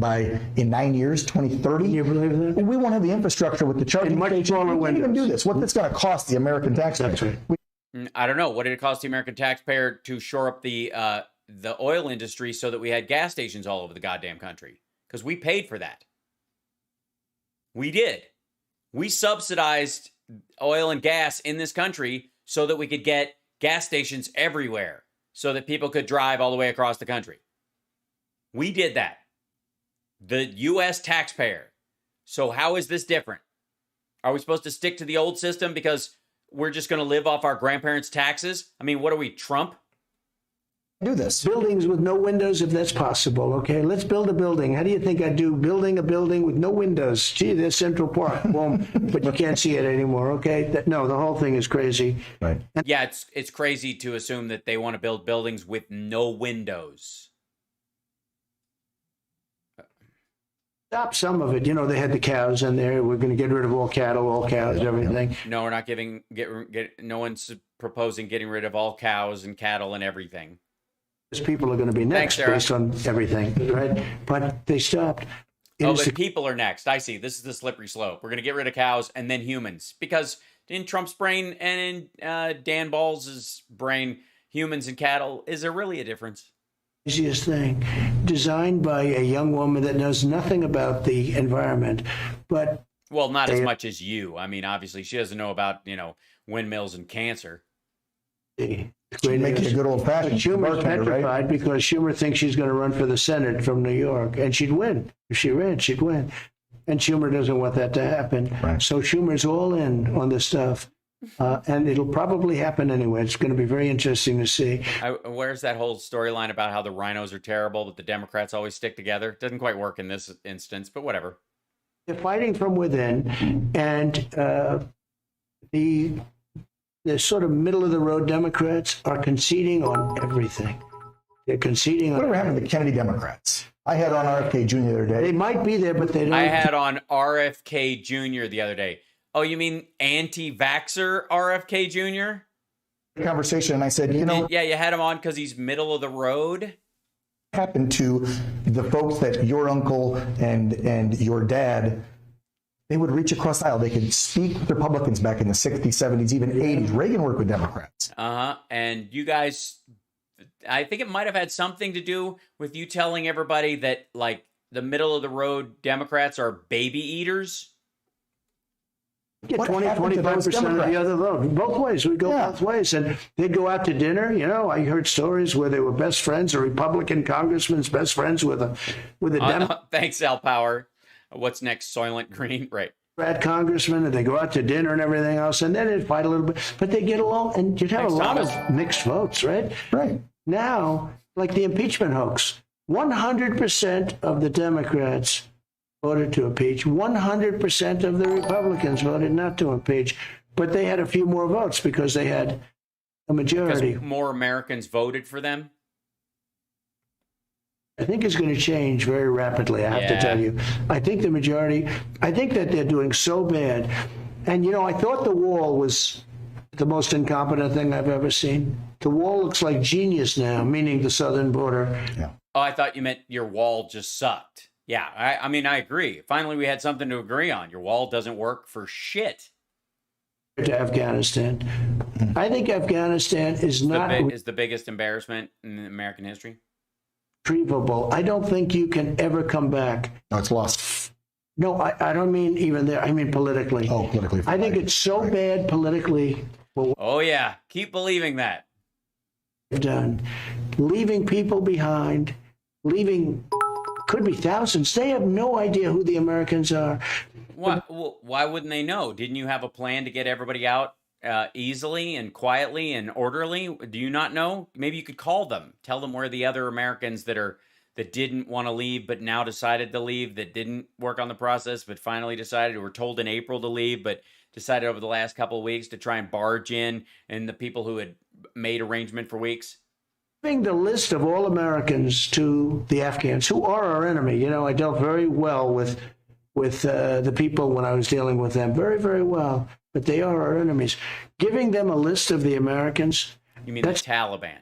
in 9 years, 2030. You believe that? We won't have the infrastructure with the charging And much stations. smaller We can't even windows. do this. What's going to cost the American taxpayer? That's right. I don't know. What did it cost the American taxpayer to shore up the oil industry so that we had gas stations all over the goddamn country? Because we paid for that. We did. We subsidized oil and gas in this country so that we could get gas stations everywhere so that people could drive all the way across the country. We did that. The U.S. taxpayer. So how is this different? Are we supposed to stick to the old system because we're just going to live off our grandparents' taxes? I mean, what are we, Trump? Do this. Buildings with no windows, if that's possible. Okay, let's build a building. How do you think I'd do building a building with no windows? Gee, there's Central Park. Boom. But you can't see it anymore. Okay, no, the whole thing is crazy. Right. Yeah, it's crazy to assume that they want to build buildings with no windows. Stop some of it. You know, they had the cows in there. We're going to get rid of all cattle, all cows, everything. No, we're not no one's proposing getting rid of all cows and cattle and everything. Because people are going to be next Sarah. based on everything, right? But they stopped. Oh, but people are next. I see. This is the slippery slope. We're going to get rid of cows and then humans. Because in Trump's brain and in Dan Balls' brain, humans and cattle, is there really a difference? Easiest thing, designed by a young woman that knows nothing about the environment, but Well, not as much as you. I mean, obviously, she doesn't know about, windmills and cancer. the She'd make it a good old fashioned Schumer's bartender, right? petrified because Schumer thinks she's going to run for the Senate from New York, and she'd win. If she ran, she'd win. And Schumer doesn't want that to happen. Right. So Schumer's all in on this stuff. And it'll probably happen anyway. It's going to be very interesting to see. Where's that whole storyline about how the rhinos are terrible, but the Democrats always stick together? Doesn't quite work in this instance, but whatever. They're fighting from within, and the sort of middle of the road Democrats are conceding on everything. They're conceding on Whatever happened to the Kennedy Democrats? I had on RFK Jr. the other day. They might be there, but they don't. I had on RFK Jr. the other day. Oh, you mean anti-vaxxer RFK Jr.? Conversation, and I said, you know, Yeah, you had him on because he's middle of the road. what happened to the folks that your uncle and your dad, they would reach across the aisle. They could speak with Republicans back in the 60s, 70s, even 80s. Reagan worked with Democrats. And you guys, I think it might have had something to do with you telling everybody that, like, the middle of the road Democrats are baby eaters. Get What 20, happened to those 25% of the Democrats? other vote. Both ways. We go both ways. And they'd go out to dinner. You know, I heard stories where they were best friends, a Republican congressman's best friends with a Democrat Thanks, Al Power. What's next? Soylent Green? Right. congressman, and they go out to dinner and everything else. And then they'd fight a little bit. But they get along, and you'd have Thanks, a lot Thomas. of mixed votes, right? Right. Now, like the impeachment hoax, 100% of the Democrats voted to impeach. 100% of the Republicans voted not to impeach. But they had a few more votes because they had a majority. Because more Americans voted for them. I think it's going to change very rapidly, I have to tell you. I think the majority, I think that they're doing so bad. And, you know, I thought the wall was the most incompetent thing I've ever seen. The wall looks like genius now, meaning the southern border. Yeah. Oh, I thought you meant your wall just sucked. Yeah, I mean, I agree. Finally, we had something to agree on. Your wall doesn't work for shit. To Afghanistan. I think Afghanistan is not. Is the biggest embarrassment in American history. irretrievable. I don't think you can ever come back. No, it's lost. No, I don't mean even there. I mean politically. Oh, politically. I think it's so bad politically what Oh, yeah. Keep believing that. we've done. Leaving people behind, leaving, could be thousands. They have no idea who the Americans are. Why wouldn't they know? Didn't you have a plan to get everybody out easily and quietly and orderly? Do you not know? Maybe you could call them, tell them where the other Americans that didn't want to leave but now decided to leave, that didn't work on the process but finally decided, or were told in April to leave but decided over the last couple of weeks to try and barge in, and the people who had made arrangement for weeks. Giving the list of all Americans to the Afghans, who are our enemy. You know, I dealt very well with the people when I was dealing with them, very, very well. But they are our enemies. Giving them a list of the Americans. You mean that's the Taliban?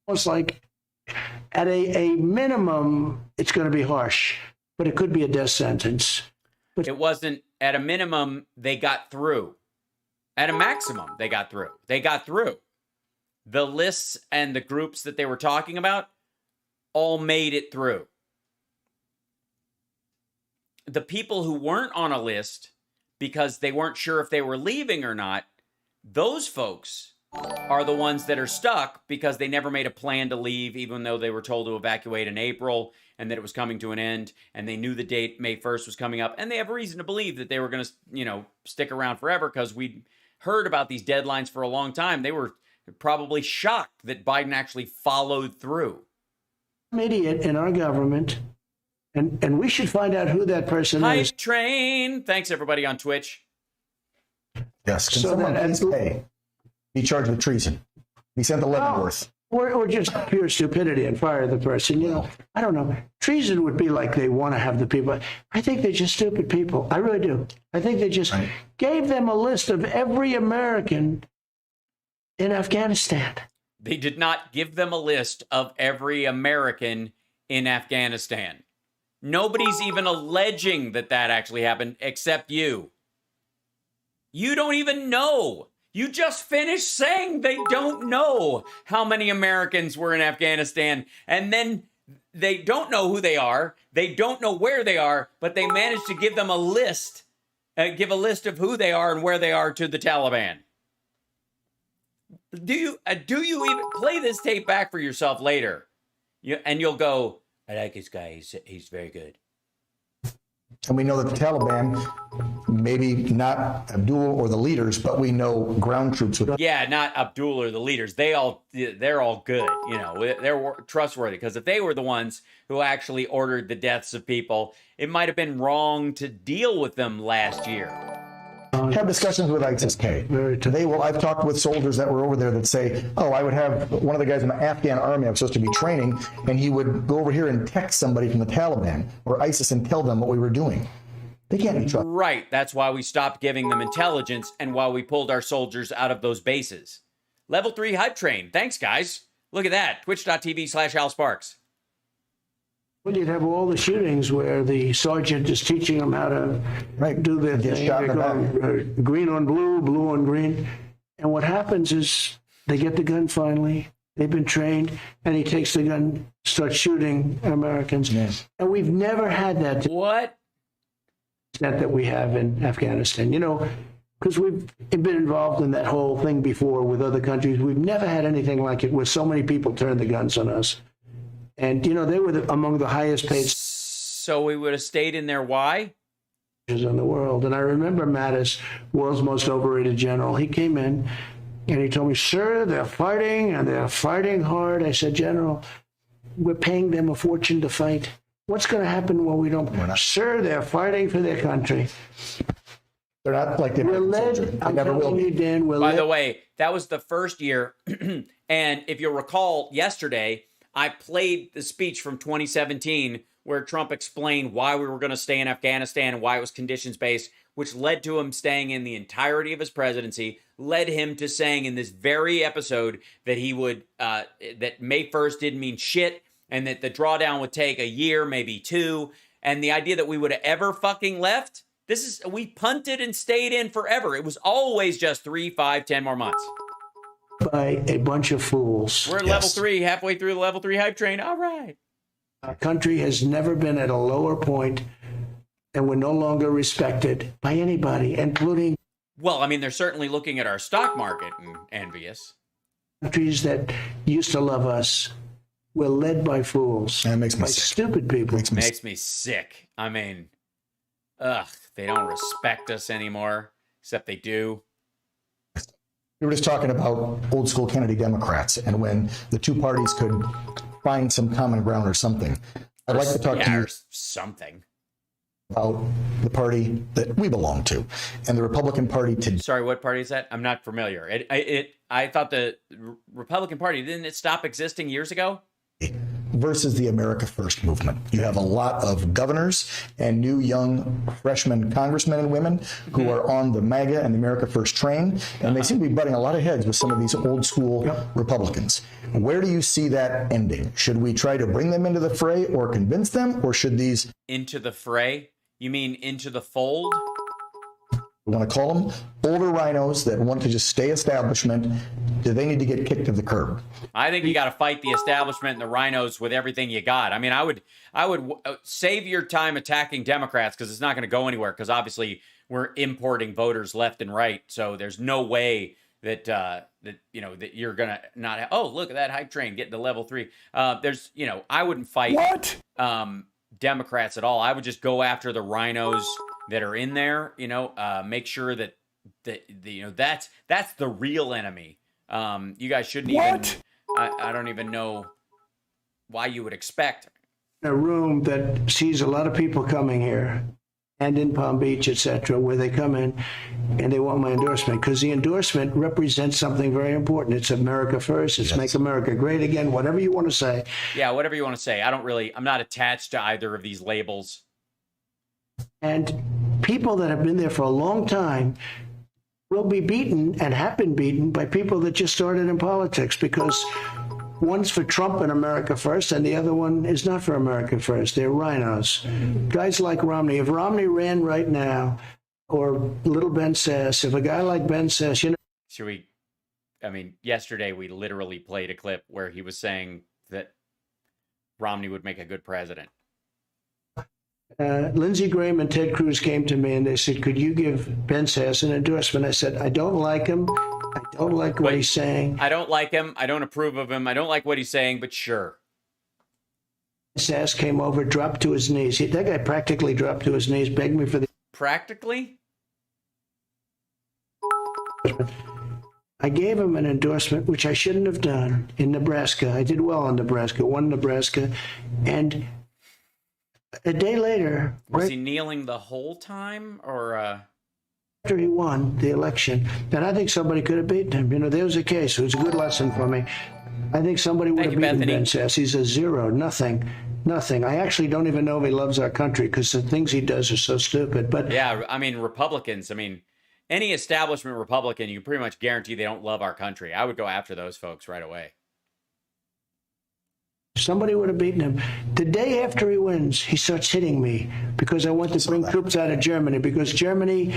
Almost like, at a minimum, it's going to be harsh, but it could be a death sentence. But it wasn't. At a minimum, they got through. At a maximum, they got through. They got through. The lists and the groups that they were talking about all made it through. The people who weren't on a list because they weren't sure if they were leaving or not, those folks are the ones that are stuck because they never made a plan to leave, even though they were told to evacuate in April and that it was coming to an end, and they knew the date, May 1st, was coming up, and they have reason to believe that they were going to, stick around forever because we'd heard about these deadlines for a long time. They were probably shocked that Biden actually followed through. an idiot in our government, and we should find out who that person Hype is. train. Thanks, everybody on Twitch. Yes. Can So someone that- please pay? Be charged with treason. Be sent to Leavenworth. Or just pure stupidity and fire the person. I don't know. Treason would be like they want to have the people. I think they're just stupid people. I really do. I think they just gave them a list of every American in Afghanistan. They did not give them a list of every American in Afghanistan. Nobody's even alleging that actually happened except you. You don't even know. You just finished saying they don't know how many Americans were in Afghanistan, and then they don't know who they are. They don't know where they are, but they managed to give them a list, give a list of who they are and where they are to the Taliban. Do you even play this tape back for yourself later? And you'll go, I like this guy. He's very good. And we know that the Taliban, maybe not Abdul or the leaders, but we know ground troops with. Yeah, not Abdul or the leaders. They're all good. They're trustworthy, because if they were the ones who actually ordered the deaths of people, it might have been wrong to deal with them last year. Have discussions with ISIS-K. I've talked with soldiers that were over there that say, I would have one of the guys in the Afghan army I'm supposed to be training, and he would go over here and text somebody from the Taliban or ISIS and tell them what we were doing. They can't be trusted. Right. That's why we stopped giving them intelligence and why we pulled our soldiers out of those bases. Level 3 hype train. Thanks, guys. Look at that. Twitch.tv/Al Sparks. Well, you'd have all the shootings where the sergeant is teaching them how to do their Get thing. shot in the They're going, green on blue, blue on green. And what happens is they get the gun finally. They've been trained, and he takes the gun, starts shooting Americans. Yes. And we've never had that What? that we have in Afghanistan. Because we've been involved in that whole thing before with other countries. We've never had anything like it where so many people turned the guns on us. And, they were among the highest paid So we would have stayed in there. Why? in the world. And I remember Mattis, world's most overrated general. He came in and he told me, sir, they're fighting and they're fighting hard. I said, General, we're paying them a fortune to fight. What's going to happen when we don't? Sir, they're fighting for their country. They're not like We're led, I'm telling you, Dan, By the way, that was the first year. And if you'll recall, yesterday, I played the speech from 2017 where Trump explained why we were going to stay in Afghanistan and why it was conditions-based, which led to him staying in the entirety of his presidency, led him to saying in this very episode that he would, that May 1st didn't mean shit, and that the drawdown would take a year, maybe 2, and the idea that we would have ever fucking left, we punted and stayed in forever. It was always just 3, 5, 10 more months. by a bunch of fools. We're at level 3, halfway through the level 3 hype train. All right. Our country has never been at a lower point, and we're no longer respected by anybody, including Well, I mean, they're certainly looking at our stock market and envious. countries that used to love us. We're led by fools. That makes me by sick. stupid people. Makes me sick. I mean, they don't respect us anymore, except they do. We were just talking about old school Kennedy Democrats and when the two parties could find some common ground or something. I'd like to talk to you or something. about the party that we belong to and the Republican Party today. Sorry, what party is that? I'm not familiar. I thought the Republican Party, didn't it stop existing years ago? Versus the America First movement. You have a lot of governors and new young freshman congressmen and women who are on the MAGA and the America First train, and they seem to be butting a lot of heads with some of these old school Republicans. Where do you see that ending? Should we try to bring them into the fray or convince them, or should these... Into the fray? You mean into the fold? We want to call them older rhinos that want to just stay establishment. Do they need to get kicked to the curb? I think you got to fight the establishment and the rhinos with everything you got. I mean, I would save your time attacking Democrats because it's not going to go anywhere. Because obviously we're importing voters left and right, so there's no way that that you're gonna not. Oh, look at that hype train getting to level 3. I wouldn't fight Democrats at all. I would just go after the rhinos that are in there. Make sure that that's the real enemy. You guys shouldn't even. I don't even know why you would expect A room that sees a lot of people coming here, and in Palm Beach, etc., where they come in and they want my endorsement because the endorsement represents something very important. It's America First. It's Make America Great Again. Whatever you want to say. Yeah, whatever you want to say. I'm not attached to either of these labels. And people that have been there for a long time will be beaten and have been beaten by people that just started in politics because one's for Trump and America First, and the other one is not for America First. They're rhinos. Guys like Romney. If Romney ran right now, or little Ben Sass, if a guy like Ben Sass, yesterday we literally played a clip where he was saying that Romney would make a good president. Lindsey Graham and Ted Cruz came to me and they said, could you give Ben Sass an endorsement? I said, I don't like him. I don't like what he's saying. I don't like him. I don't approve of him. I don't like what he's saying, but sure. Sass came over, dropped to his knees. That guy practically dropped to his knees, begged me for the... Practically? I gave him an endorsement, which I shouldn't have done, in Nebraska. I did well in Nebraska, won Nebraska, and a day later... Was he kneeling the whole time, or... After he won the election, then I think somebody could have beaten him. There was a case. It was a good lesson for me. I think somebody would have beaten Ben Sass. He's a zero, nothing. I actually don't even know if he loves our country because the things he does are so stupid. But yeah, Republicans, any establishment Republican, you pretty much guarantee they don't love our country. I would go after those folks right away. Somebody would have beaten him. The day after he wins, he starts hitting me because I want to bring troops out of Germany because Germany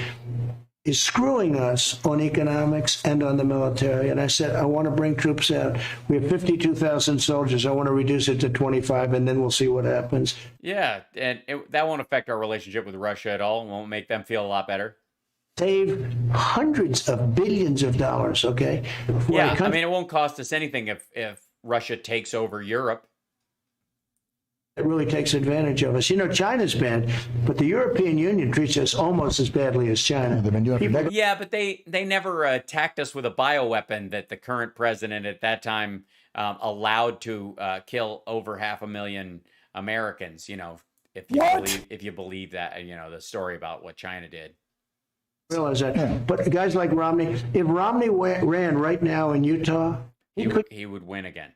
is screwing us on economics and on the military. And I said, I want to bring troops out. We have 52,000 soldiers. I want to reduce it to 25, and then we'll see what happens. Yeah, and that won't affect our relationship with Russia at all. It won't make them feel a lot better. Save hundreds of billions of dollars, okay? Yeah, it won't cost us anything if Russia takes over Europe. It really takes advantage of us. China's bad, but the European Union treats us almost as badly as China. Yeah, but they never attacked us with a bioweapon that the current president at that time allowed to kill over 500,000 Americans. If you believe that, the story about what China did. Realize that. Yeah. But guys like Romney, if Romney ran right now in Utah, he would win again.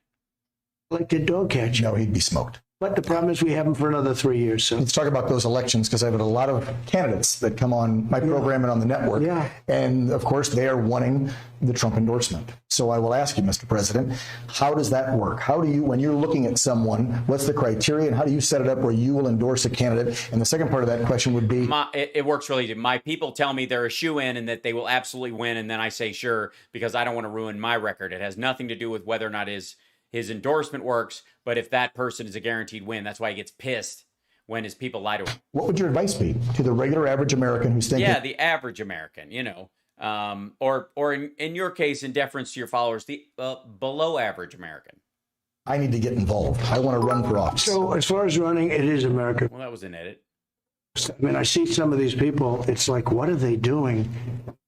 Like a dog catcher. No, he'd be smoked. But the problem is we have them for another 3 years. So Let's talk about those elections, because I've had a lot of candidates that come on my program and on the network. Yeah. And of course, they are wanting the Trump endorsement. So I will ask you, Mr. President, how does that work? How do you, when you're looking at someone, what's the criteria and how do you set it up where you will endorse a candidate? And the second part of that question would be, It works really good. My people tell me they're a shoe-in and that they will absolutely win, and then I say sure, because I don't want to ruin my record. It has nothing to do with whether or not his endorsement works, but if that person is a guaranteed win, that's why he gets pissed when his people lie to him. what would your advice be to the regular average American who's thinking, Yeah, the average American, or in your case, in deference to your followers, the below average American. I need to get involved. I want to run for office. So as far as running, it is America. Well, that was an edit. I mean, I see some of these people, it's like, what are they doing?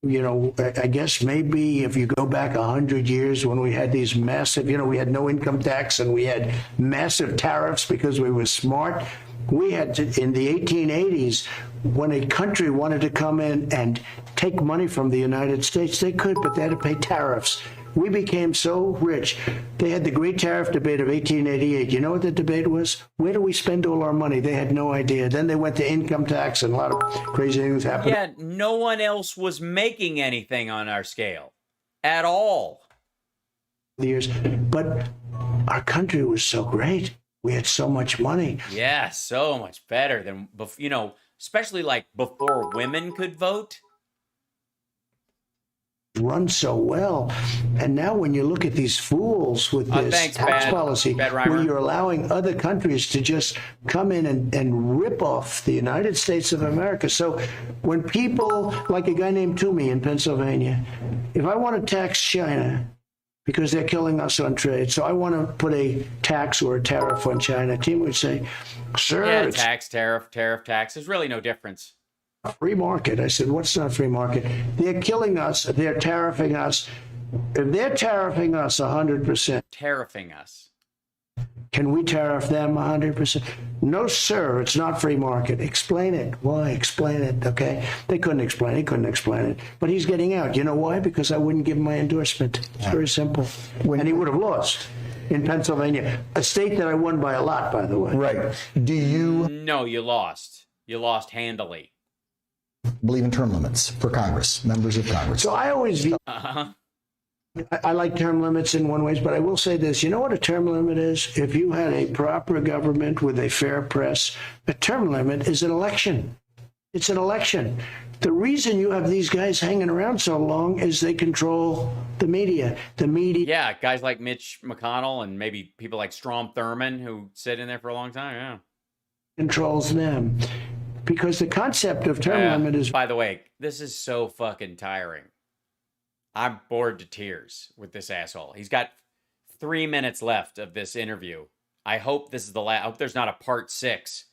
You know, I guess maybe if you go back 100 years when we had these massive, we had no income tax and we had massive tariffs because we were smart. We had to, in the 1880s, when a country wanted to come in and take money from the United States, they could, but they had to pay tariffs. We became so rich. They had the great tariff debate of 1888. You know what the debate was? Where do we spend all our money? They had no idea. Then they went to income tax and a lot of crazy things happened. Yeah, no one else was making anything on our scale at all. Years, but our country was so great. We had so much money. Yeah, so much better than, especially like before women could vote. Run so well, and now when you look at these fools with this tax policy, where you're allowing other countries to just come in and rip off the United States of America. So when people, like a guy named Toomey in Pennsylvania, if I want to tax China because they're killing us on trade, so I want to put a tax or a tariff on China, Toomey would say, sir, yeah, tax, tariff, tax. There's really no difference. Free market. I said, what's not free market? They're killing us. They're tariffing us. If they're tariffing us 100%. Tariffing us. Can we tariff them 100%? No, sir. It's not free market. Explain it. Why? Explain it. Okay. They couldn't explain it. He couldn't explain it. But he's getting out. You know why? Because I wouldn't give him my endorsement. It's very simple. And he would have lost in Pennsylvania, a state that I won by a lot, by the way. right, do you No, you lost. You lost handily. believe in term limits for Congress, members of Congress? So I always view, I like term limits in one way, but I will say this. You know what a term limit is? If you had a proper government with a fair press, a term limit is an election. It's an election. The reason you have these guys hanging around so long is they control the media. The media. Yeah, guys like Mitch McConnell and maybe people like Strom Thurmond who sit in there for a long time. Yeah. Controls them. Because the concept of term limit is... By the way, this is so fucking tiring. I'm bored to tears with this asshole. He's got 3 minutes left of this interview. I hope this is the last. I hope there's not a part 6.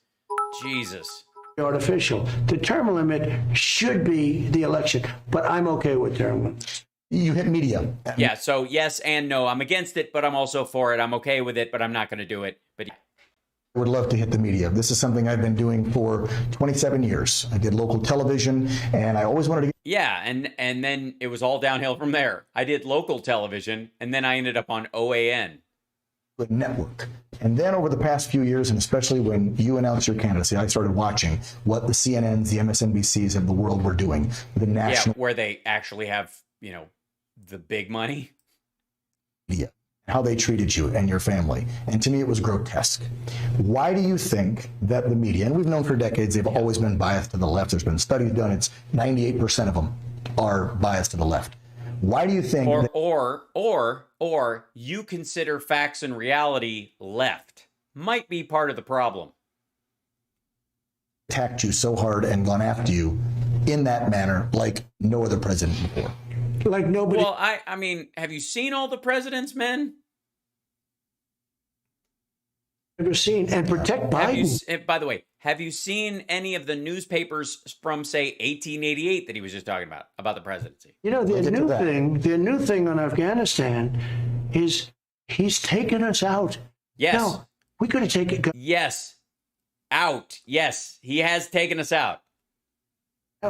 Jesus. artificial. The term limit should be the election, but I'm okay with term limits. You hit media. Yeah, so yes and no. I'm against it, but I'm also for it. I'm okay with it, but I'm not going to do it. But I would love to hit the media. This is something I've been doing for 27 years. I did local television, and I always wanted to get... Yeah, and then it was all downhill from there. I did local television, and then I ended up on OAN. A network. And then over the past few years, and especially when you announced your candidacy, I started watching what the CNNs, the MSNBCs of the world were doing. The national... Yeah, where they actually have, you know, the big money. Media. How they treated you and your family. And to me, it was grotesque. Why do you think that the media, and we've known for decades, they've always been biased to the left. There's been studies done. It's 98% of them are biased to the left. Why do you think... Or you consider facts and reality left might be part of the problem. Attacked you so hard and gone after you in that manner like no other president before. Like nobody... Well, I mean, have you seen all the president's men? Ever seen, and protect Biden. By the way, have you seen any of the newspapers from, say, 1888 that he was just talking about the presidency? You know, the new thing on Afghanistan is he's taken us out. Yes. No, we could have taken... Yes. Out. Yes, he has taken us out.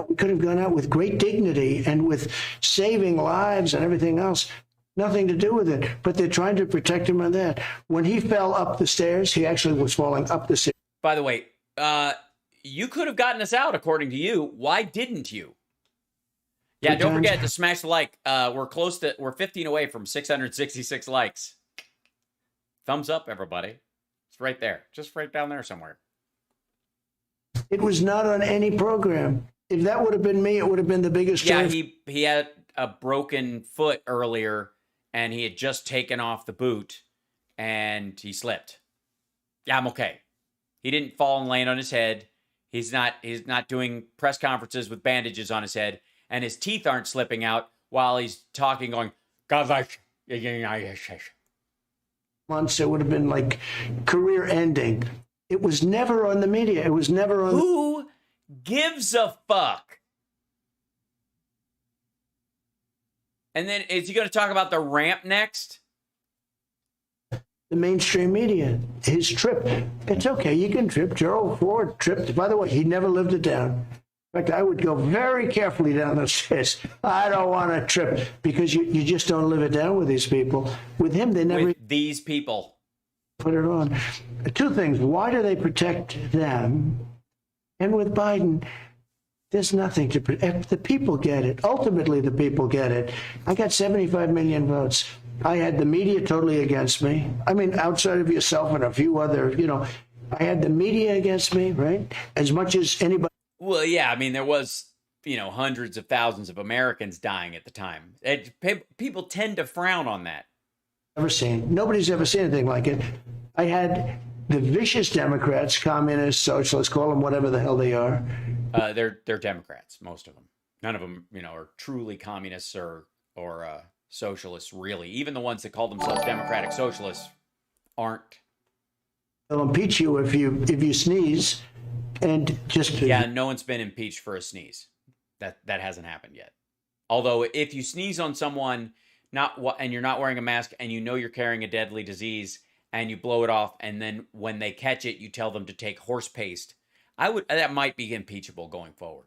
We could have gone out with great dignity and with saving lives and everything else. Nothing to do with it. But they're trying to protect him on that. When he fell up the stairs, he actually was falling up the stairs. By the way, you could have gotten us out, according to you. Why didn't you? Yeah, Good don't times. forget to smash the like. We're 15 away from 666 likes. Thumbs up, everybody. It's right there. Just right down there somewhere. It was not on any program. If that would have been me, it would have been the biggest Yeah, story. he had a broken foot earlier, and he had just taken off the boot, and he slipped. Yeah, I'm okay. He didn't fall and land on his head. He's not doing press conferences with bandages on his head, and his teeth aren't slipping out while he's talking, going, God, like, Months, it would have been like career ending. It was never on the media. It was never on. who gives a fuck? And then is he going to talk about the ramp next? The mainstream media. His trip. It's okay. You can trip. Gerald Ford tripped. By the way, he never lived it down. In fact, I would go very carefully down those stairs. I don't want to trip because you just don't live it down with these people. With him, they never With these people. put it on. Two things. Why do they protect them? And with Biden, there's nothing to protect. The people get it. Ultimately, the people get it. I got 75 million votes. I had the media totally against me. I mean, outside of yourself and a few other, I had the media against me, right? As much as anybody. Well, yeah, I mean, there was, hundreds of thousands of Americans dying at the time. People tend to frown on that. Ever seen. Nobody's ever seen anything like it. I had the vicious Democrats, communists, socialists, call them whatever the hell they are. They're Democrats, most of them. None of them, are truly communists or socialists, really. Even the ones that call themselves democratic socialists aren't. They'll impeach you if you sneeze, and just Yeah, no one's been impeached for a sneeze. That hasn't happened yet. Although, if you sneeze on someone and you're not wearing a mask, and you're carrying a deadly disease, and you blow it off, and then when they catch it, you tell them to take horse paste, that might be impeachable going forward.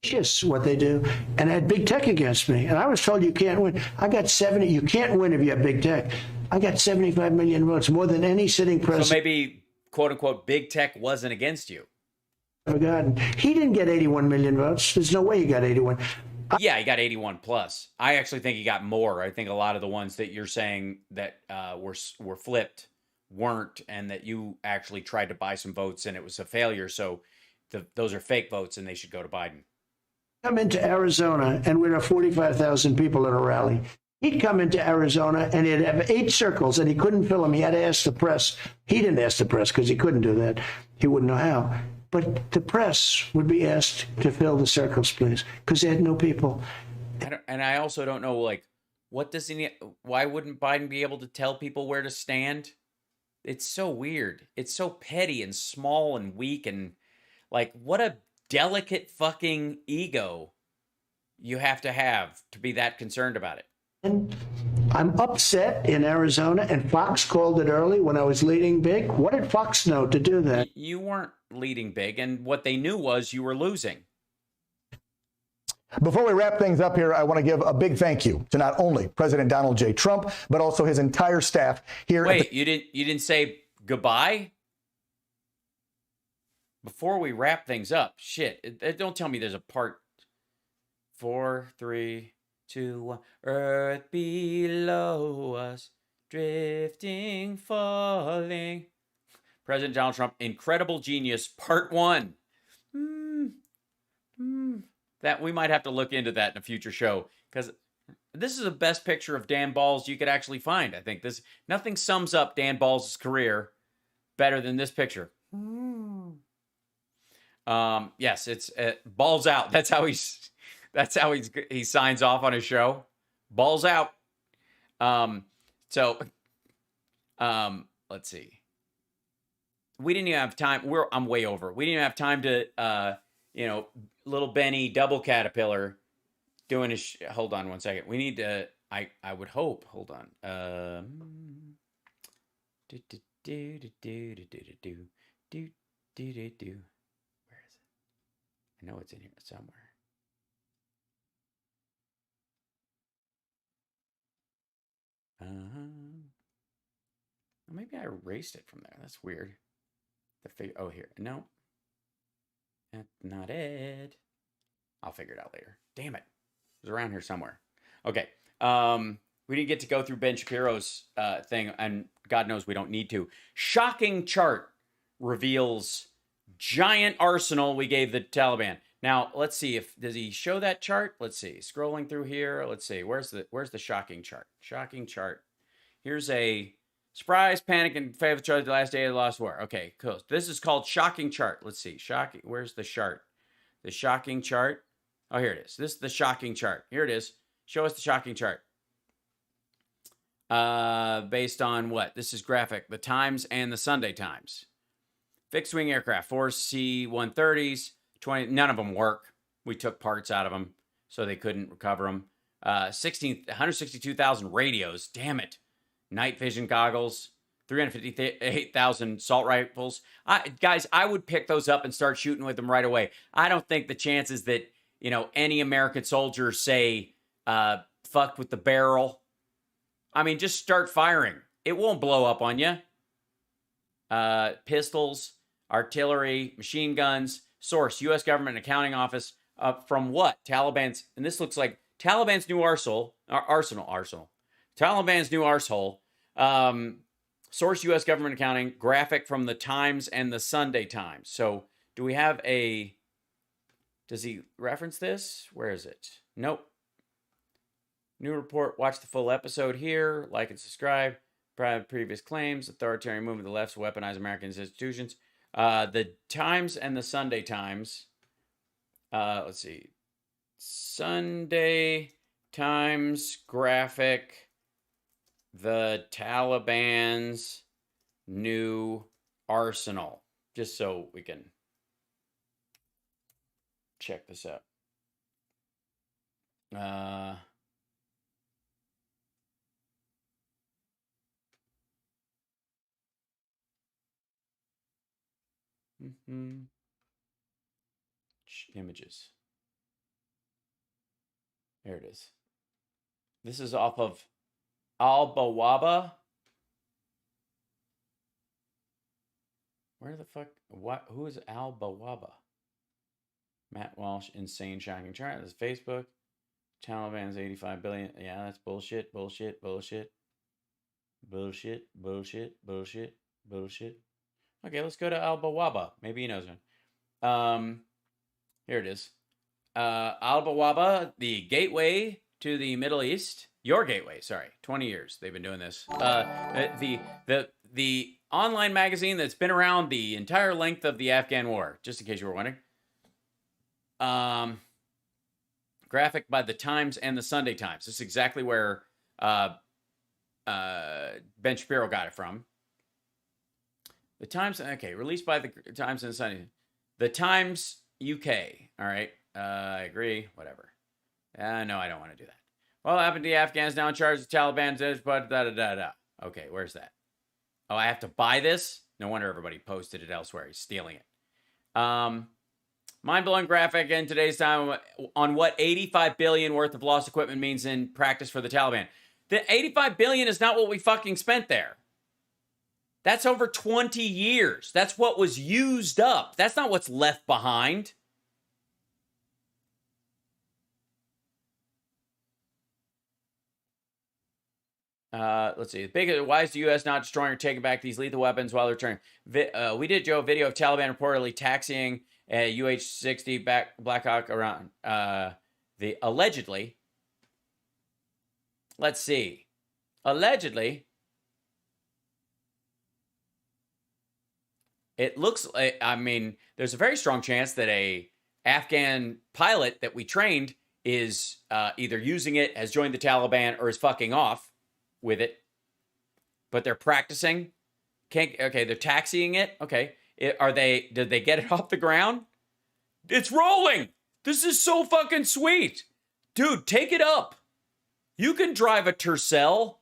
vicious what they do, and I had big tech against me, and I was told you can't win. I got 70. You can't win if you have big tech. I got 75 million votes, more than any sitting president. So maybe, quote unquote, big tech wasn't against you. Ever gotten. He didn't get 81 million votes. There's no way he got 81. Yeah, he got 81 plus. I actually think he got more. I think a lot of the ones that you're saying that were flipped weren't, and that you actually tried to buy some votes and it was a failure. So those are fake votes, and they should go to Biden. Come into Arizona, and we'd have 45,000 people at a rally. He'd come into Arizona, and he'd have 8 circles, and he couldn't fill them. He had to ask the press. He didn't ask the press because he couldn't do that. He wouldn't know how. But the press would be asked to fill the circles, please, because they had no people. And I also don't know, like, what does he need? Why wouldn't Biden be able to tell people where to stand? It's so weird. It's so petty and small and weak, and like, what a delicate fucking ego you have to be that concerned about it. And I'm upset in Arizona, and Fox called it early when I was leading big. What did Fox know to do that? You weren't leading big, and what they knew was you were losing. Before we wrap things up here, I want to give a big thank you to not only President Donald J. Trump, but also his entire staff here. Wait, you didn't say goodbye? Before we wrap things up, shit, don't tell me there's a part 4, 3, 2, 1. Earth below us, drifting, falling. President Donald Trump, Incredible Genius, Part 1. That we might have to look into that in a future show, because this is the best picture of Dan Balls you could actually find. I think nothing sums up Dan Balls' career better than this picture. Yes, it's balls out. That's how he signs off on his show. Balls out. Let's see. We didn't even have time. I'm way over. We didn't even have time to, little Benny double caterpillar doing his. Hold on one second. We need to. I would hope. Hold on. Where is it? I know it's in here somewhere. Maybe I erased it from there. That's weird. Oh, here. No. That's not it. I'll figure it out later. Damn it. It was around here somewhere. Okay. We didn't get to go through Ben Shapiro's thing, and God knows we don't need to. Shocking chart reveals giant arsenal we gave the Taliban. Now, let's see does he show that chart? Let's see. Scrolling through here. Let's see. Where's the shocking chart? Shocking chart. Here's a surprise, panic, and favorite chart the last day of the lost war. Okay, cool. This is called shocking chart. Let's see. Shocking. Where's the chart? The shocking chart. Oh, here it is. This is the shocking chart. Here it is. Show us the shocking chart. Based on what? This is graphic. The Times and the Sunday Times. Fixed wing aircraft, 4 C-130s, 20. None of them work. We took parts out of them, so they couldn't recover them. 162,000 radios. Damn it. Night vision goggles. 358,000 assault rifles. Guys, I would pick those up and start shooting with them right away. I don't think the chances that, any American soldier say, fucked with the barrel. I mean, just start firing. It won't blow up on you. Pistols, artillery, machine guns. Source, U.S. Government Accounting Office. From what? Taliban's, and this looks like Taliban's new arsenal. Taliban's new arsehole. Source, U.S. Government Accounting. Graphic from the Times and the Sunday Times. So, do we have a... Does he reference this? Where is it? Nope. New report. Watch the full episode here. Like and subscribe. Previous claims. Authoritarian movement of the left to weaponize American institutions. The Times and the Sunday Times. Let's see. Sunday Times graphic. The Taliban's new arsenal. Just so we can check this out. Images. There it is. This is off of Al-Bawaba. Where the fuck? What? Who is Al-Bawaba? Matt Walsh, insane shocking chart. This is Facebook. Taliban's 85 billion. Yeah, that's bullshit. Bullshit. Okay, let's go to Al-Bawaba. Maybe he knows one. Here it is. Al-Bawaba, the gateway to the Middle East. Your gateway, sorry. 20 years they've been doing this. The online magazine that's been around the entire length of the Afghan war, just in case you were wondering. Graphic by the Times and the Sunday Times. This is exactly where Ben Shapiro got it from. The Times, okay, released by the Times and the Sunday. The Times UK, all right. I agree, whatever. No, I don't want to do that. Well, what happened to the Afghans now in charge of the Taliban? But da. Okay, where's that? Oh, I have to buy this? No wonder everybody posted it elsewhere. He's stealing it. Mind-blowing graphic in today's time on what 85 billion worth of lost equipment means in practice for the Taliban. The 85 billion is not what we fucking spent there. That's over 20 years. That's what was used up. That's not what's left behind. Let's see. Why is the U.S. not destroying or taking back these lethal weapons while they're returning? We did, Joe, a video of Taliban reportedly taxiing a UH-60 Black Hawk around the allegedly. Let's see. Allegedly, it looks like, I mean, there's a very strong chance that a Afghan pilot that we trained is either using it, has joined the Taliban, or is fucking off with it. But they're practicing. Okay, they're taxiing it. Okay. Did they get it off the ground? It's rolling. This is so fucking sweet. Dude, take it up. You can drive a Tercel.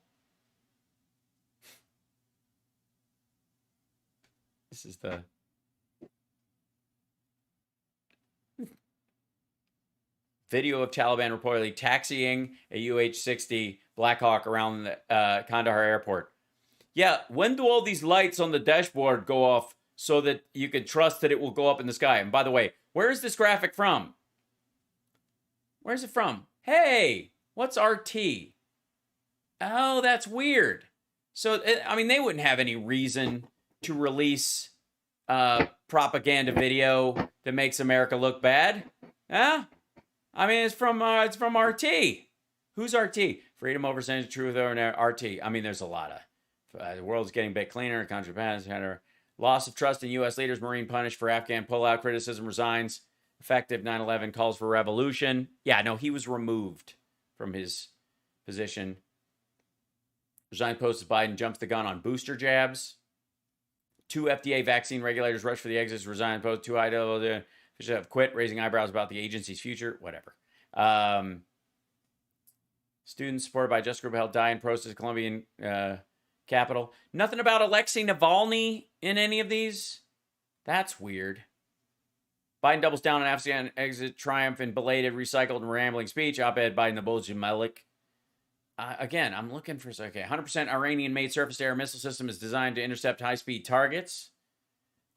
This is the video of Taliban reportedly taxiing a UH-60 Black Hawk around the Kandahar airport. Yeah, when do all these lights on the dashboard go off so that you can trust that it will go up in the sky? And by the way, where is this graphic from? Where's it from? Hey, what's RT? Oh, that's weird. So, I mean, they wouldn't have any reason to release propaganda video that makes America look bad. Huh? I mean, it's from RT. Who's RT? Freedom over sense, truth over RT. I mean, there's a lot of. The world's getting a bit cleaner. Country pass. Loss of trust in U.S. leaders. Marine punished for Afghan pullout. Criticism resigns. Effective 9/11 calls for revolution. Yeah, no, he was removed from his position. Resigned post as Biden jumps the gun on booster jabs. 2 FDA vaccine regulators rush for the exits. Resigned post. 2 Idaho officials have quit, raising eyebrows about the agency's future. Whatever. Students supported by Just Group held die in protest at Colombian capital. Nothing about Alexei Navalny in any of these. That's weird. Biden doubles down on Afghanistan exit triumph in belated, recycled, and rambling speech. Op-ed Biden the Bulge Malik. Again, I'm looking for... Okay, 100% Iranian-made surface-to-air missile system is designed to intercept high-speed targets.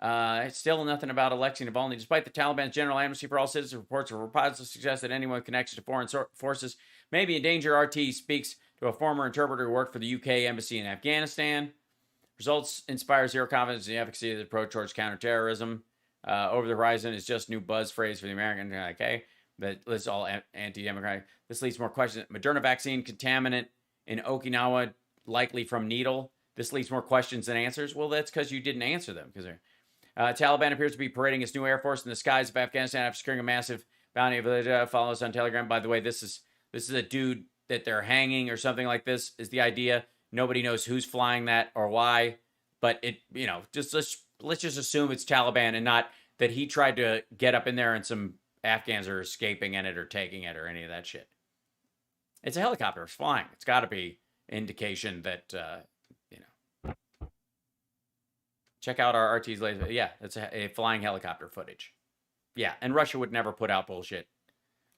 It's still nothing about Alexei Navalny. Despite the Taliban's general amnesty for all citizens, reports of repositories suggest that anyone connected to foreign forces may be in danger. RT speaks to a former interpreter who worked for the UK embassy in Afghanistan. Results inspire zero confidence in the efficacy of the approach towards counterterrorism. Over the horizon is just new buzz phrase for the American. Okay, but it's all anti-democratic. This leads to more questions. Moderna vaccine contaminant in Okinawa, likely from needle. This leads more questions than answers. Well, that's because you didn't answer them. Because Taliban appears to be parading its new air force in the skies of Afghanistan after securing a massive bounty of follow us on Telegram. By the way, this is a dude that they're hanging or something like this. Is the idea? Nobody knows who's flying that or why, but it just let's just assume it's Taliban and not that he tried to get up in there and some Afghans are escaping in it or taking it or any of that shit. It's a helicopter. It's flying. It's got to be indication that, Check out our RT's latest. Yeah, it's a flying helicopter footage. Yeah, and Russia would never put out bullshit.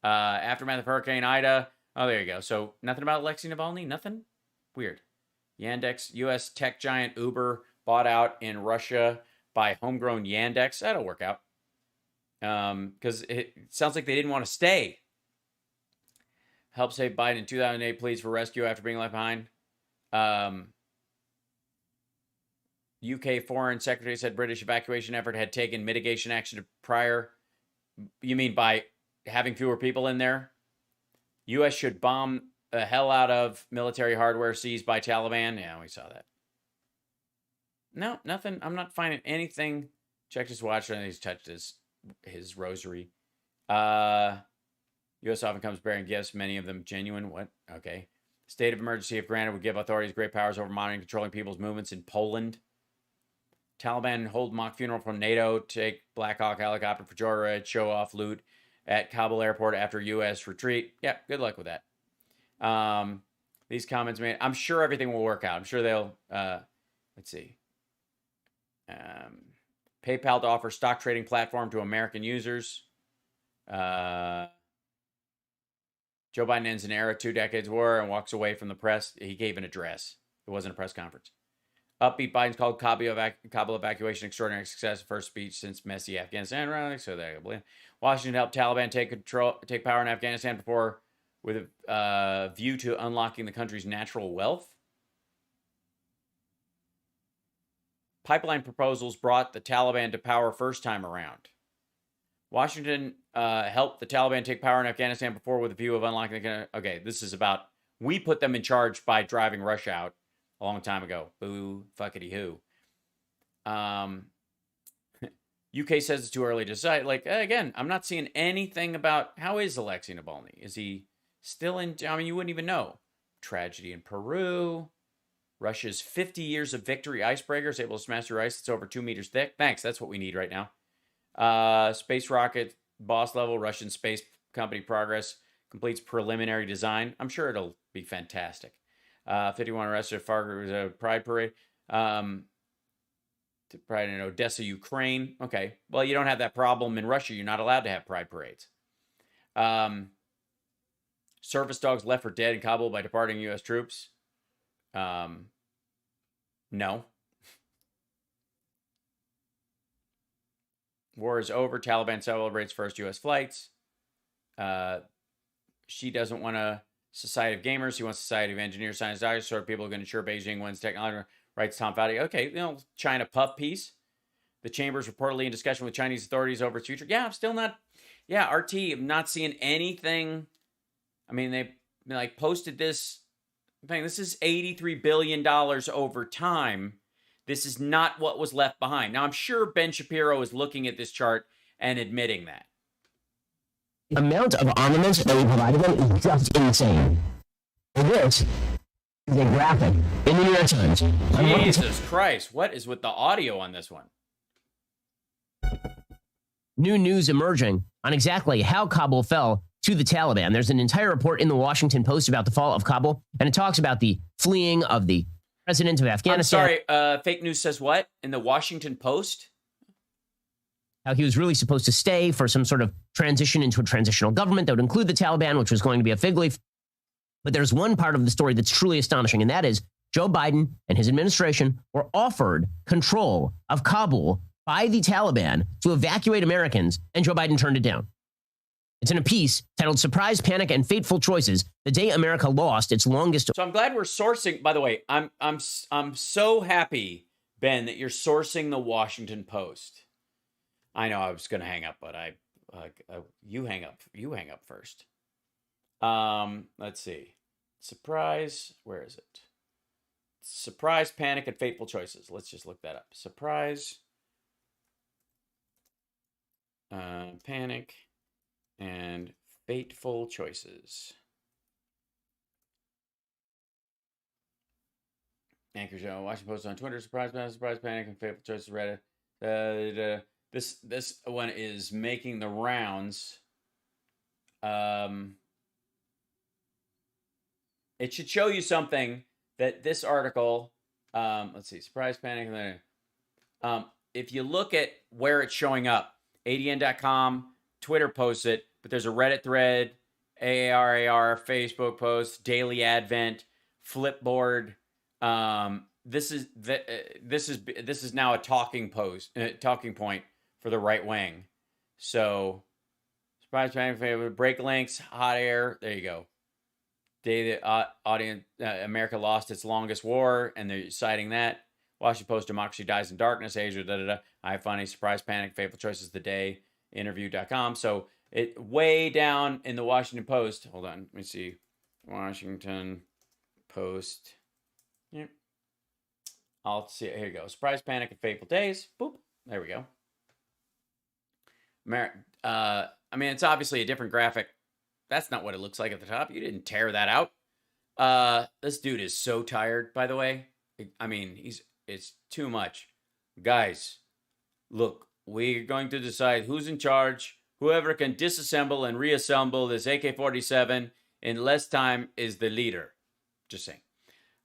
Aftermath of Hurricane Ida. Oh, there you go. So nothing about Alexei Navalny? Nothing? Weird. Yandex, U.S. tech giant Uber bought out in Russia by homegrown Yandex. That'll work out. Because it sounds like they didn't want to stay. Helped save Biden in 2008, pleads for rescue after being left behind. UK Foreign Secretary said British evacuation effort had taken mitigation action prior. You mean by having fewer people in there? U.S. should bomb the hell out of military hardware seized by Taliban. Yeah, we saw that. No, nothing. I'm not finding anything. Checked his watch and he's touched his rosary. U.S. often comes bearing gifts, many of them genuine. What? Okay. State of emergency, if granted, would give authorities great powers over monitoring and controlling people's movements in Poland. Taliban hold mock funeral from NATO, take Black Hawk helicopter for joyride, show off loot at Kabul airport after U.S. retreat. Yeah, good luck with that. These comments made. I'm sure everything will work out. I'm sure they'll. Let's see. PayPal to offer stock trading platform to American users. Joe Biden ends an era, 2 decades war, and walks away from the press. He gave an address. It wasn't a press conference. Upbeat Biden's called Kabul evacuation extraordinary success. First speech since messy Afghanistan rally. So there you go. Washington helped Taliban take power in Afghanistan before with a view to unlocking the country's natural wealth. Pipeline proposals brought the Taliban to power first time around. Washington helped the Taliban take power in Afghanistan before with a view of unlocking the... Okay, this is about... We put them in charge by driving Russia out a long time ago. Boo, fuckity-hoo. UK says it's too early to decide. Like, again, I'm not seeing anything about... How is Alexei Navalny? Is he still in... I mean, you wouldn't even know. Tragedy in Peru. Russia's 50 years of victory icebreaker is able to smash through ice that's over 2 meters thick. Thanks, that's what we need right now. Space rocket boss level, Russian space company progress completes preliminary design. I'm sure it'll be fantastic. 51 arrested at Fargo Pride Parade. Pride in Odessa, Ukraine. Okay, well, you don't have that problem in Russia. You're not allowed to have pride parades. Service dogs left for dead in Kabul by departing U.S. troops. No. War is over. Taliban celebrates first U.S. flights. She doesn't want a society of gamers. She wants a society of engineers, science, doctors, sort of people who can ensure Beijing wins technology. Writes Tom Fowley. Okay, China puff piece. The chamber is reportedly in discussion with Chinese authorities over its future. Yeah, I'm still not. Yeah, RT. I'm not seeing anything. I mean, they posted this thing. This is $83 billion over time. This is not what was left behind. Now, I'm sure Ben Shapiro is looking at this chart and admitting that. The amount of armaments that we provided them is just insane. And this is a graphic in the New York Times. Jesus Christ, what is with the audio on this one? New news emerging on exactly how Kabul fell to the Taliban. There's an entire report in the Washington Post about the fall of Kabul, and it talks about the fleeing of the president of Afghanistan. I'm sorry, fake news says what? In the Washington Post? How he was really supposed to stay for some sort of transition into a transitional government that would include the Taliban, which was going to be a fig leaf. But there's one part of the story that's truly astonishing, and that is Joe Biden and his administration were offered control of Kabul by the Taliban to evacuate Americans, and Joe Biden turned it down. It's in a piece titled Surprise, Panic, and Fateful Choices, the day America lost its longest... So I'm glad we're sourcing... By the way, I'm so happy, Ben, that you're sourcing the Washington Post. I know I was going to hang up, but you hang up. You hang up first. Let's see. Surprise. Where is it? Surprise, Panic, and Fateful Choices. Let's just look that up. Surprise, Panic, and Fateful Choices. Anchor Show, Washington Post on Twitter. Surprise, Panic, and Fateful Choices. Reddit. This one is making the rounds. It should show you something that this article. Let's see. Surprise, Panic, and then. If you look at where it's showing up, ADN.com, Twitter posts it, but there's a Reddit thread, AARAR, Facebook post, Daily Advent, Flipboard. This is now a talking point for the right wing. So, surprise, panic, break links, hot air. There you go. Day the audience, America lost its longest war, and they're citing that. Washington Post, democracy dies in darkness. Asia, I funny, surprise, panic, fateful choices. The day, interview.com. So it way down in the Washington Post. Hold on, let me see. Washington Post. Yep. I'll see it. Here you go. Surprise, panic, and fateful days. Boop. There we go. I mean, it's obviously a different graphic. That's not what it looks like at the top. You didn't tear that out. This dude is so tired, by the way. I mean, it's too much. Guys, look, we're going to decide who's in charge. Whoever can disassemble and reassemble this AK-47 in less time is the leader. Just saying.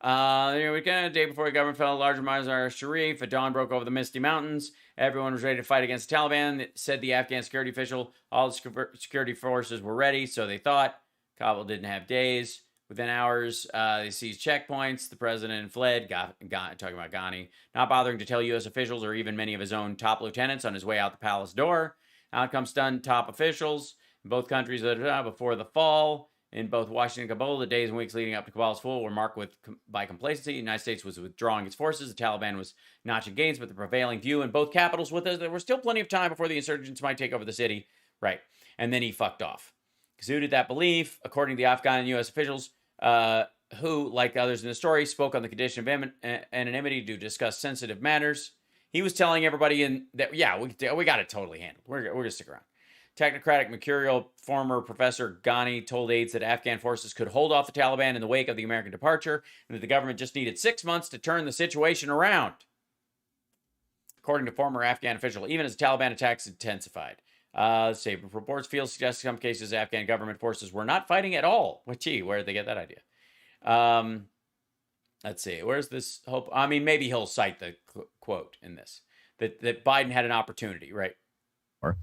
We got a day before the government fell, larger Mazar Sharif. At dawn broke over the misty mountains. Everyone was ready to fight against the Taliban. It said the Afghan security official. All the security forces were ready, so they thought. Kabul didn't have days. Within hours, they seized checkpoints. The president fled. Talking about Ghani, not bothering to tell U.S. officials or even many of his own top lieutenants on his way out the palace door. Outcome stunned top officials in both countries before the fall. In both Washington and Kabul, the days and weeks leading up to Kabul's fall were marked by complacency. The United States was withdrawing its forces. The Taliban was notching gains, but the prevailing view in both capitals was that there was still plenty of time before the insurgents might take over the city. Right. And then he fucked off. Exuded that belief, according to the Afghan and U.S. officials, who, like others in the story, spoke on the condition of anonymity to discuss sensitive matters. He was telling everybody that, yeah, we got it totally handled. We're going to stick around. Technocratic, mercurial former Professor Ghani told aides that Afghan forces could hold off the Taliban in the wake of the American departure, and that the government just needed 6 months to turn the situation around. According to former Afghan official, even as Taliban attacks intensified. Let's see, reports suggest in some cases Afghan government forces were not fighting at all. Well, gee, where did they get that idea? Let's see, where's this hope? I mean, maybe he'll cite the quote in this, that Biden had an opportunity, right?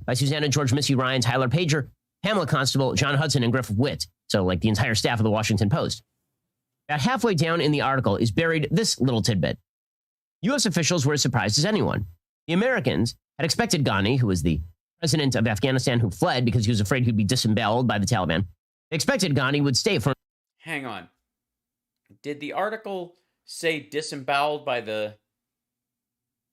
By Susanna George, Missy Ryan, Tyler Pager, Pamela Constable, John Hudson, and Griff Witt. So like the entire staff of the Washington Post. About halfway down in the article is buried this little tidbit. U.S. officials were as surprised as anyone. The Americans had expected Ghani, who was the president of Afghanistan who fled because he was afraid he'd be disemboweled by the Taliban. They expected Ghani would stay for... Hang on. Did the article say disemboweled by the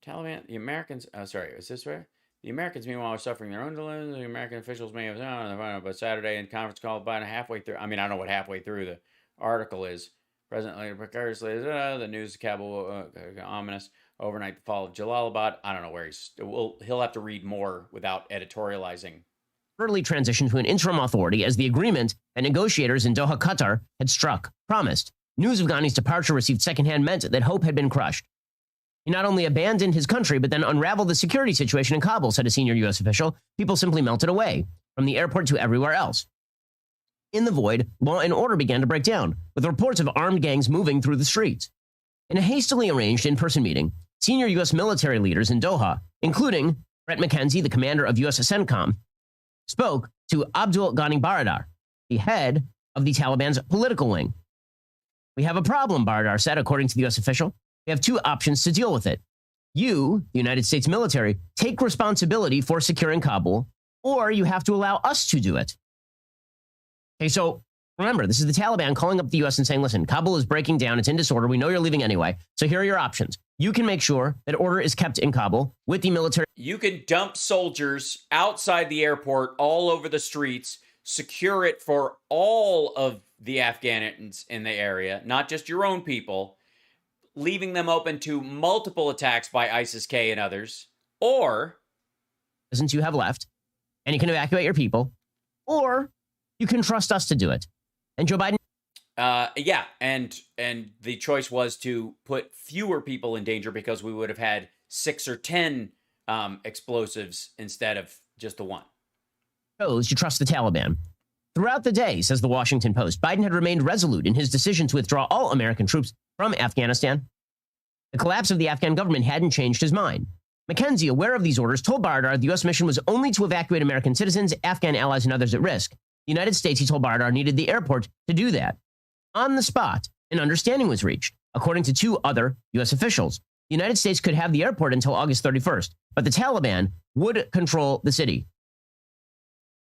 Taliban? The Americans... Oh, sorry. Is this right? The Americans, meanwhile, are suffering their own dilemmas. The American officials may have... But Saturday in conference call Biden halfway through... I mean, I don't know what halfway through the article is. Presently, precariously, the news of Kabul, ominous. Overnight, the fall of Jalalabad. I don't know where he'll have to read more without editorializing. Early transition to an interim authority as the agreement that negotiators in Doha, Qatar had struck promised. News of Ghani's departure received secondhand meant that hope had been crushed. He not only abandoned his country, but then unraveled the security situation in Kabul, said a senior U.S. official. People simply melted away, from the airport to everywhere else. In the void, law and order began to break down, with reports of armed gangs moving through the streets. In a hastily arranged in-person meeting, senior U.S. military leaders in Doha, including Brett McKenzie, the commander of U.S. CENTCOM, spoke to Abdul Ghani Baradar, the head of the Taliban's political wing. We have a problem, Baradar said, according to the U.S. official. We have two options to deal with it. You, the United States military, take responsibility for securing Kabul, or you have to allow us to do it. Okay, so remember, this is the Taliban calling up the U.S. and saying, listen, Kabul is breaking down. It's in disorder. We know you're leaving anyway. So here are your options. You can make sure that order is kept in Kabul with the military. You can dump soldiers outside the airport all over the streets, secure it for all of the Afghans in the area, not just your own people, leaving them open to multiple attacks by ISIS-K and others, or... Since you have left, and you can evacuate your people, or you can trust us to do it. And Joe Biden... Yeah, and the choice was to put fewer people in danger because we would have had 6 or 10 explosives instead of just the one. Chose to trust the Taliban. Throughout the day, says the Washington Post, Biden had remained resolute in his decision to withdraw all American troops from Afghanistan. The collapse of the Afghan government hadn't changed his mind. McKenzie, aware of these orders, told Baradar the U.S. mission was only to evacuate American citizens, Afghan allies, and others at risk. The United States, he told Baradar, needed the airport to do that. On the spot, an understanding was reached. According to two other U.S. officials, the United States could have the airport until August 31st, but the Taliban would control the city.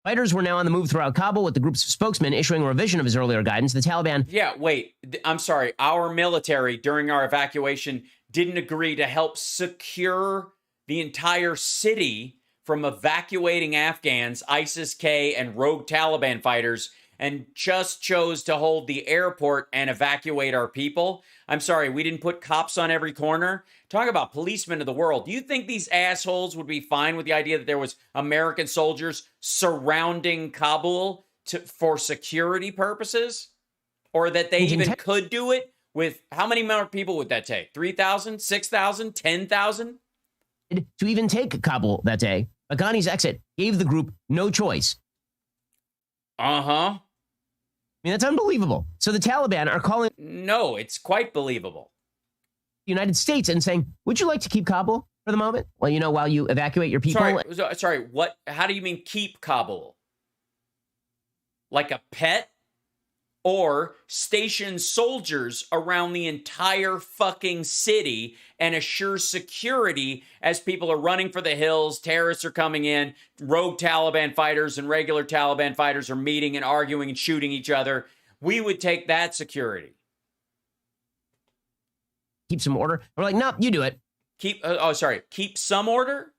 Fighters were now on the move throughout Kabul, with the group's spokesman issuing a revision of his earlier guidance. The Taliban... Yeah, wait. I'm sorry. Our military, during our evacuation, didn't agree to help secure the entire city from evacuating Afghans, ISIS-K, and rogue Taliban fighters, and just chose to hold the airport and evacuate our people. I'm sorry, we didn't put cops on every corner. Talk about policemen of the world. Do you think these assholes would be fine with the idea that there was American soldiers surrounding Kabul for security purposes? Or that they even could do it with, how many more people would that take? 3,000, 6,000, 10,000? To even take Kabul that day, Ghani's exit gave the group no choice. Uh-huh. I mean, that's unbelievable. So the Taliban are calling... No, it's quite believable. The United States and saying, would you like to keep Kabul for the moment? Well, you know, while you evacuate your people... Sorry, what? How do you mean keep Kabul? Like a pet? Or station soldiers around the entire fucking city and assure security as people are running for the hills, terrorists are coming in, rogue Taliban fighters and regular Taliban fighters are meeting and arguing and shooting each other. We would take that security. Keep some order. We're like, no, you do it. Keep some order?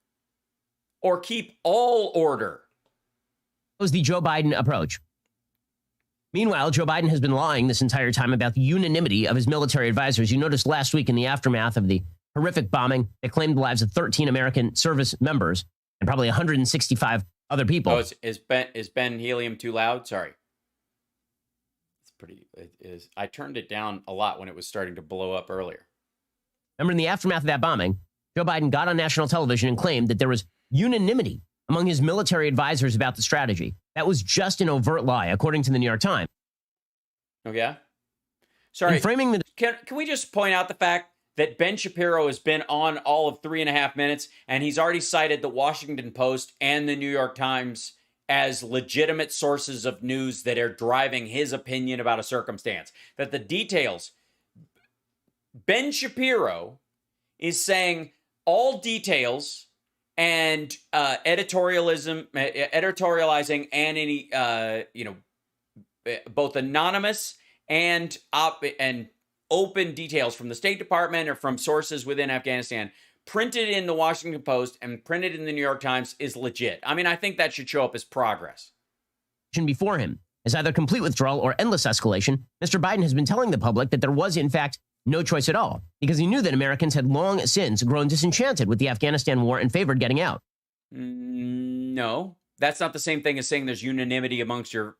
Or keep all order? That was the Joe Biden approach. Meanwhile, Joe Biden has been lying this entire time about the unanimity of his military advisors. You noticed last week in the aftermath of the horrific bombing that claimed the lives of 13 American service members and probably 165 other people. Oh, is Ben Helium too loud? Sorry. It is. I turned it down a lot when it was starting to blow up earlier. Remember, in the aftermath of that bombing, Joe Biden got on national television and claimed that there was unanimity among his military advisors about the strategy. That was just an overt lie, according to the New York Times. Oh, yeah? Sorry. In framing the... Can we just point out the fact that Ben Shapiro has been on all of 3.5 minutes, and he's already cited the Washington Post and the New York Times as legitimate sources of news that are driving his opinion about a circumstance. That the details, Ben Shapiro is saying all details and editorializing and any both anonymous and open details from the State Department or from sources within Afghanistan printed in the Washington Post and printed in the New York Times is legit. I mean, I think that should show up as progress. Before him as either complete withdrawal or endless escalation, Mr. Biden has been telling the public that there was, in fact, no choice at all, because he knew that Americans had long since grown disenchanted with the Afghanistan war and favored getting out. No, that's not the same thing as saying there's unanimity amongst your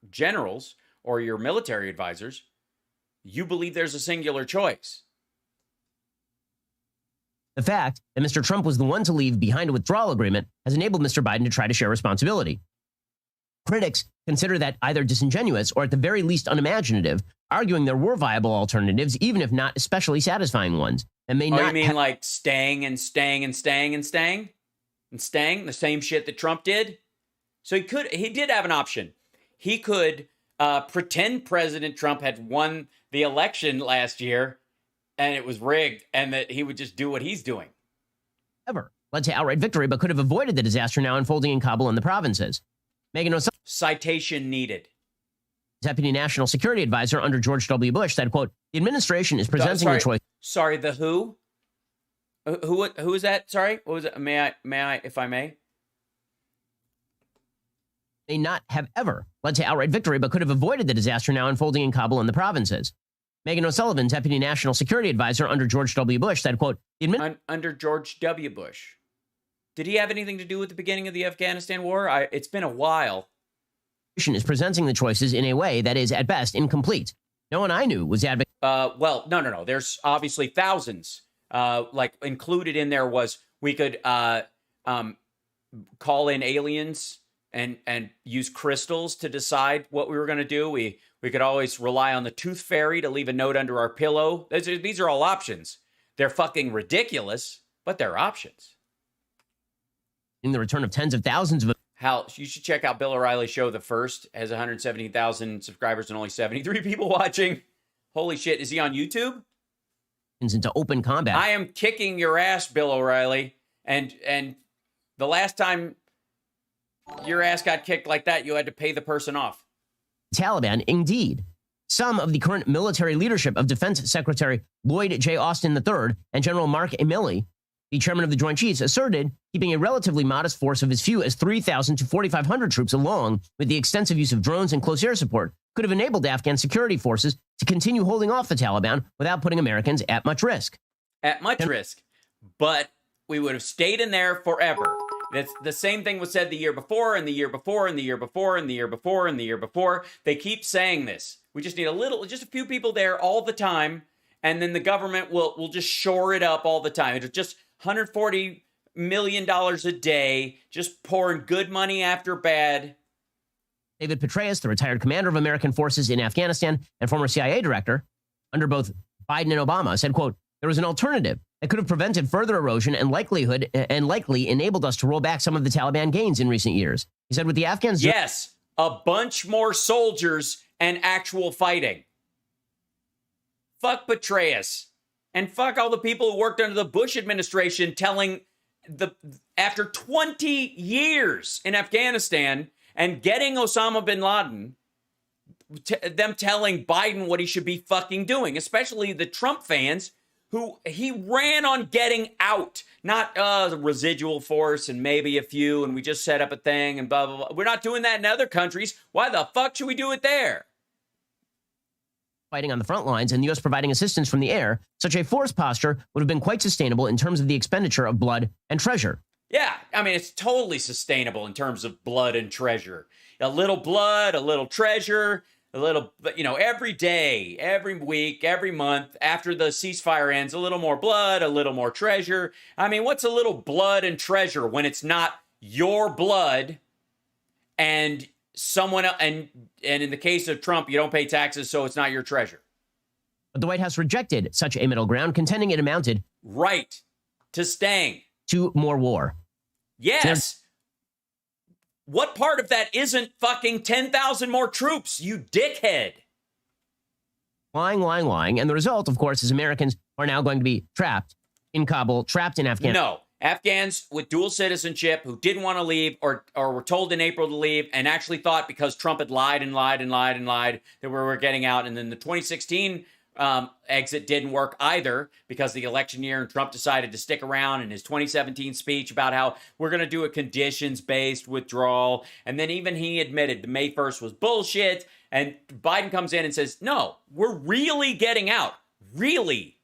generals or your military advisors. You believe there's a singular choice. The fact that Mr. Trump was the one to leave behind a withdrawal agreement has enabled Mr. Biden to try to share responsibility. Critics consider that either disingenuous or at the very least unimaginative, arguing there were viable alternatives, even if not especially satisfying ones. That may not. You mean like staying, the same shit that Trump did? So he did have an option. He could pretend President Trump had won the election last year and it was rigged and that he would just do what he's doing. Ever led to outright victory, but could have avoided the disaster now unfolding in Kabul and the provinces. Megan O'Sullivan, citation needed. Deputy National Security Advisor under George W. Bush, said, quote, the administration is presenting the choice. Sorry, the who? Who is that? Sorry, what was it? May I, if I may? May not have ever led to outright victory, but could have avoided the disaster now unfolding in Kabul and the provinces. Megan O'Sullivan, Deputy National Security Advisor under George W. Bush, said, quote, under George W. Bush. Did he have anything to do with the beginning of the Afghanistan war? It's been a while. Is presenting the choices in a way that is, at best, incomplete. No one I knew was advocating. Well, no. There's obviously thousands. Like included in there was we could call in aliens and use crystals to decide what we were going to do. We could always rely on the tooth fairy to leave a note under our pillow. These are all options. They're fucking ridiculous, but they're options. In the return of tens of thousands of. Hal, you should check out Bill O'Reilly's show. The First has 117,000 subscribers and only 73 people watching. Holy shit. Is he on YouTube? Into open combat. I am kicking your ass, Bill O'Reilly. And the last time your ass got kicked like that, you had to pay the person off. Taliban, indeed. Some of the current military leadership of Defense Secretary Lloyd J. Austin III and General Mark Milley, the chairman of the Joint Chiefs, asserted keeping a relatively modest force of as few as 3,000 to 4,500 troops, along with the extensive use of drones and close air support, could have enabled Afghan security forces to continue holding off the Taliban without putting Americans at much risk. At much risk. But we would have stayed in there forever. That's the same thing was said the year before, and the year before, and the year before, and the year before, and the year before. They keep saying this. We just need just a few people there all the time, and then the government will just shore it up all the time. It's just $140 million a day, just pouring good money after bad. David Petraeus, the retired commander of American forces in Afghanistan and former CIA director under both Biden and Obama, said, quote, there was an alternative that could have prevented further erosion and likely enabled us to roll back some of the Taliban gains in recent years. He said with the Afghans. Yes, a bunch more soldiers and actual fighting. Fuck Petraeus. And fuck all the people who worked under the Bush administration telling after 20 years in Afghanistan and getting Osama bin Laden, them telling Biden what he should be fucking doing, especially the Trump fans who he ran on getting out, not the residual force and maybe a few, and we just set up a thing and blah, blah, blah. We're not doing that in other countries. Why the fuck should we do it there? Fighting on the front lines and the U.S. providing assistance from the air, such a force posture would have been quite sustainable in terms of the expenditure of blood and treasure. Yeah, I mean, it's totally sustainable in terms of blood and treasure. A little blood, a little treasure, a little, every day, every week, every month, after the ceasefire ends, a little more blood, a little more treasure. I mean, what's a little blood and treasure when it's not your blood and someone else, and in the case of Trump, you don't pay taxes, so it's not your treasure. But the White House rejected such a middle ground, contending it amounted right to staying to more war. Yes. What part of that isn't fucking 10,000 more troops, you dickhead? Lying. And the result, of course, is Americans are now going to be trapped in Kabul, trapped in Afghanistan. No. Afghans with dual citizenship who didn't want to leave or were told in April to leave and actually thought because Trump had lied that we were getting out. And then the 2016 exit didn't work either because the election year and Trump decided to stick around in his 2017 speech about how we're going to do a conditions-based withdrawal. And then even he admitted the May 1st was bullshit. And Biden comes in and says, no, we're really getting out. Really.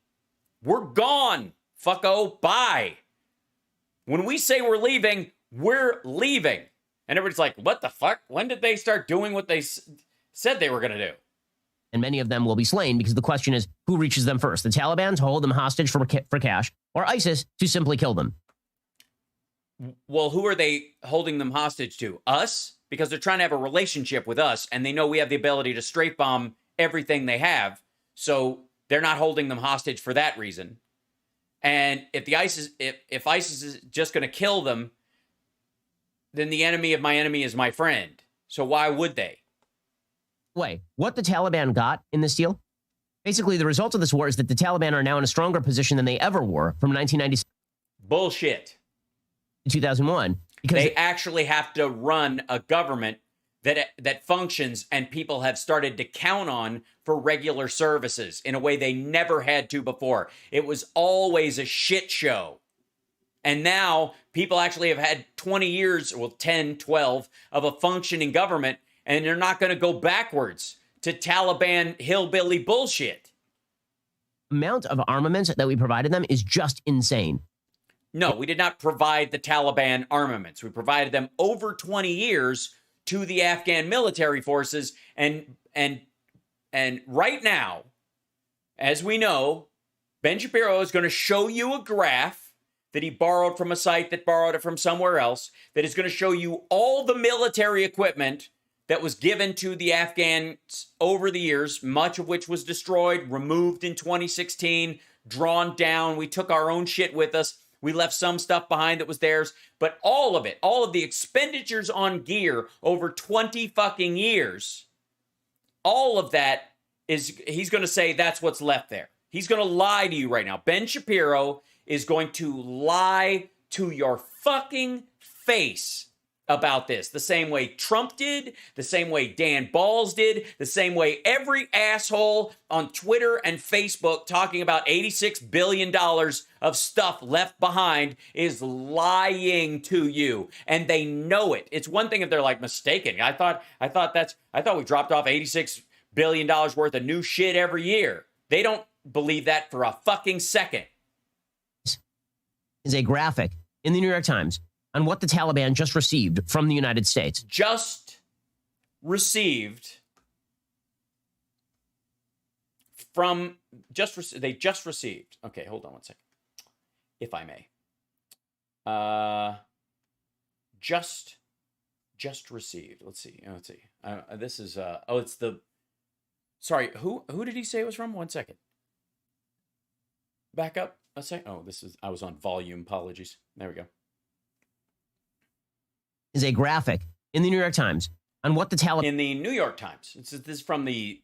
We're gone. Fucko. Bye. When we say we're leaving, we're leaving. And everybody's like, what the fuck? When did they start doing what they said they were going to do? And many of them will be slain because the question is, who reaches them first? The Taliban to hold them hostage for cash, or ISIS to simply kill them? Well, who are they holding them hostage to? Us? Because they're trying to have a relationship with us, and they know we have the ability to straight bomb everything they have. So they're not holding them hostage for that reason. And if if ISIS is just going to kill them, then the enemy of my enemy is my friend. So why would they? Way, what the Taliban got in this deal, basically the result of this war is that the Taliban are now in a stronger position than they ever were from 1996 Bullshit. to 2001. Because they actually have to run a government that functions and people have started to count on for regular services in a way they never had to before. It was always a shit show. And now people actually have had 20 years, well, 10, 12 of a functioning government, and they're not going to go backwards to Taliban hillbilly bullshit. Amount of armaments that we provided them is just insane. No, we did not provide the Taliban armaments. We provided them over 20 years to the Afghan military forces. And right now, as we know, Ben Shapiro is going to show you a graph that he borrowed from a site that borrowed it from somewhere else that is going to show you all the military equipment that was given to the Afghans over the years, much of which was destroyed, removed in 2016, drawn down. We took our own shit with us. We left some stuff behind that was theirs, but all of it, all of the expenditures on gear over 20 fucking years, all of that is, he's going to say that's what's left there. He's going to lie to you right now. Ben Shapiro is going to lie to your fucking face about this, the same way Trump did, the same way Dan Balls did, the same way every asshole on Twitter and Facebook talking about $86 billion of stuff left behind is lying to you, and they know it. It's one thing if they're like mistaken. I thought we dropped off $86 billion worth of new shit every year. They don't believe that for a fucking second. Is a graphic in the New York Times on what the Taliban just received from the United States. They just received. Okay, hold on one second. If I may. Just received. Let's see. This is it's the. Sorry, who did he say it was from? 1 second. Back up a second. Oh, I was on volume. Apologies. There we go. Is a graphic in the New York Times on what the Taliban... In the New York Times. This is from the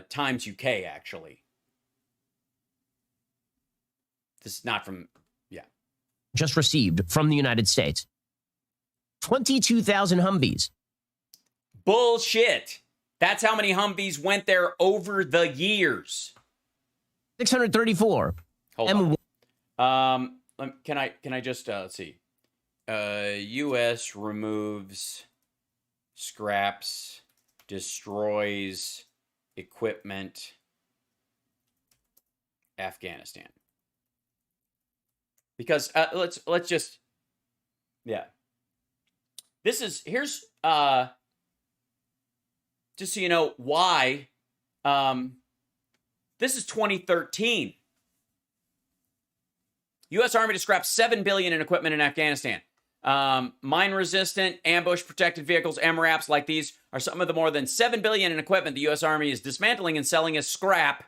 Times UK, actually. This is not from... Yeah. Just received from the United States. 22,000 Humvees. Bullshit. That's how many Humvees went there over the years. 634. Hold on. Can I just, let's see. U.S. removes, scraps, destroys equipment, Afghanistan. Because let's just, yeah. Here's just so you know why. This is 2013. U.S. Army to scrap $7 billion in equipment in Afghanistan. Mine-resistant, ambush-protected vehicles, MRAPs like these are some of the more than $7 billion in equipment the U.S. Army is dismantling and selling as scrap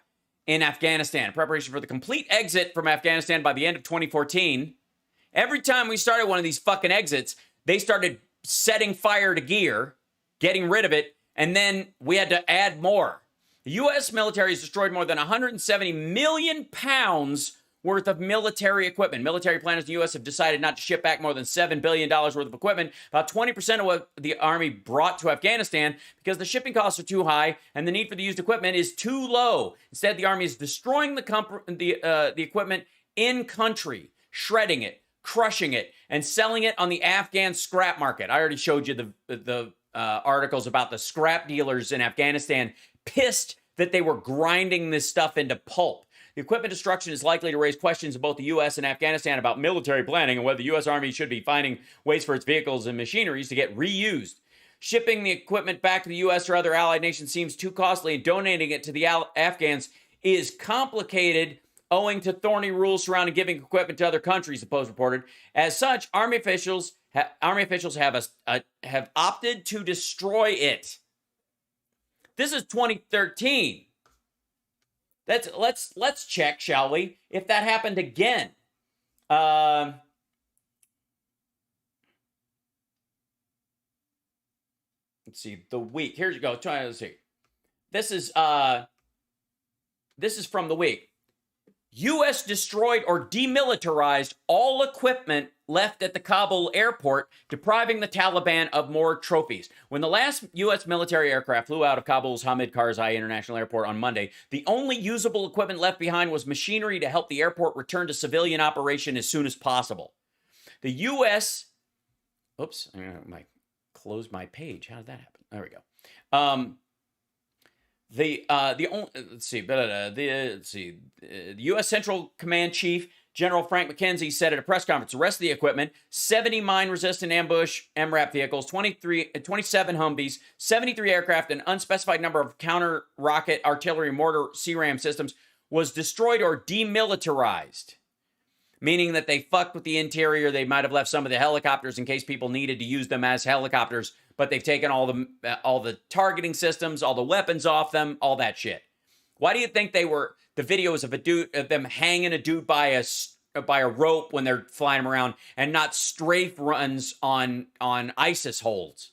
in Afghanistan. In preparation for the complete exit from Afghanistan by the end of 2014. Every time we started one of these fucking exits, they started setting fire to gear, getting rid of it, and then we had to add more. The U.S. military has destroyed more than 170 million pounds worth of military equipment. Military planners in the U.S. have decided not to ship back more than $7 billion worth of equipment, about 20% of what the Army brought to Afghanistan, because the shipping costs are too high and the need for the used equipment is too low. Instead, the Army is destroying the equipment in country, shredding it, crushing it, and selling it on the Afghan scrap market. I already showed you the articles about the scrap dealers in Afghanistan pissed that they were grinding this stuff into pulp. The equipment destruction is likely to raise questions in both the U.S. and Afghanistan about military planning and whether the U.S. Army should be finding ways for its vehicles and machineries to get reused. Shipping the equipment back to the U.S. or other allied nations seems too costly, and donating it to the Afghans is complicated owing to thorny rules surrounding giving equipment to other countries, the Post reported. As such, Army officials have opted to destroy it. This is 2013. Let's check, shall we, if that happened again. Let's see, the week. Here you go. Let's see. This is from the week. U.S. destroyed or demilitarized all equipment left at the Kabul airport, depriving the Taliban of more trophies. When the last U.S. military aircraft flew out of Kabul's Hamid Karzai International Airport on Monday, the only usable equipment left behind was machinery to help the airport return to civilian operation as soon as possible. The U.S. Oops, I closed my page. How did that happen? There we go. The U.S. Central Command Chief General Frank McKenzie said at a press conference, the rest of the equipment, 70 mine-resistant ambush MRAP vehicles, 27 Humvees, 73 aircraft, an unspecified number of counter-rocket artillery mortar CRAM systems, was destroyed or demilitarized, meaning that they fucked with the interior. They might have left some of the helicopters in case people needed to use them as helicopters, but they've taken all the targeting systems, all the weapons off them, all that shit. Why do you think the videos of them hanging a dude by a rope when they're flying them around and not strafe runs on ISIS holds?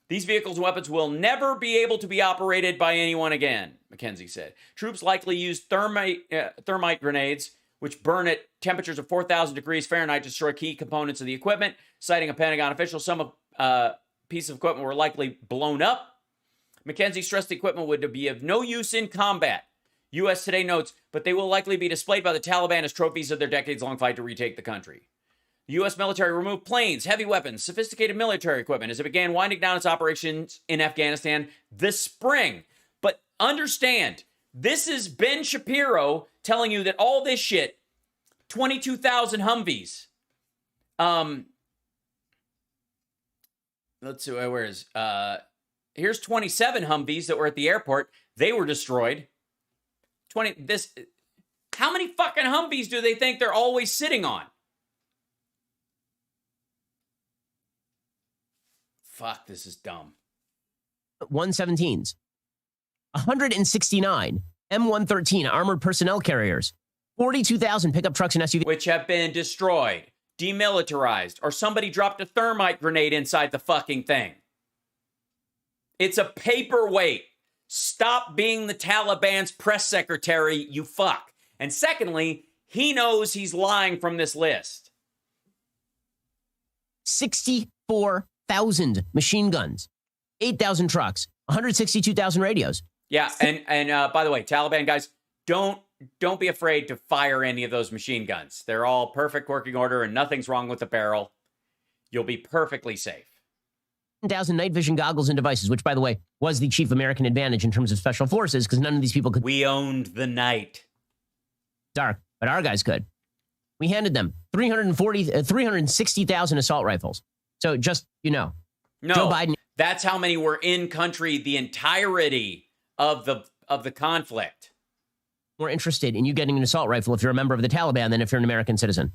These vehicles and weapons will never be able to be operated by anyone again, McKenzie said. Troops likely used thermite grenades, which burn at temperatures of 4,000 degrees Fahrenheit to destroy key components of the equipment. Citing a Pentagon official, some pieces of equipment were likely blown up. McKenzie stressed the equipment would be of no use in combat. U.S. Today notes, but they will likely be displayed by the Taliban as trophies of their decades-long fight to retake the country. The U.S. military removed planes, heavy weapons, sophisticated military equipment as it began winding down its operations in Afghanistan this spring. But understand, this is Ben Shapiro telling you that all this shit, 22,000 Humvees, let's see, where is, here's 27 Humvees that were at the airport. They were destroyed. How many fucking Humvees do they think they're always sitting on? Fuck, this is dumb. 117s, 169 M113 armored personnel carriers, 42,000 pickup trucks and SUVs, which have been destroyed, demilitarized, or somebody dropped a thermite grenade inside the fucking thing. It's a paperweight. Stop being the Taliban's press secretary, you fuck. And secondly, he knows he's lying from this list. 64,000 machine guns, 8,000 trucks, 162,000 radios. Yeah, and by the way, Taliban guys, don't be afraid to fire any of those machine guns. They're all perfect working order and nothing's wrong with the barrel. You'll be perfectly safe. 1,000 night vision goggles and devices, which, by the way, was the chief American advantage in terms of special forces because none of these people could. We owned the night. Dark, but our guys could. We handed them 360,000 assault rifles. So just, No, Joe Biden. That's how many were in country the entirety of the conflict. More interested in you getting an assault rifle if you're a member of the Taliban than if you're an American citizen.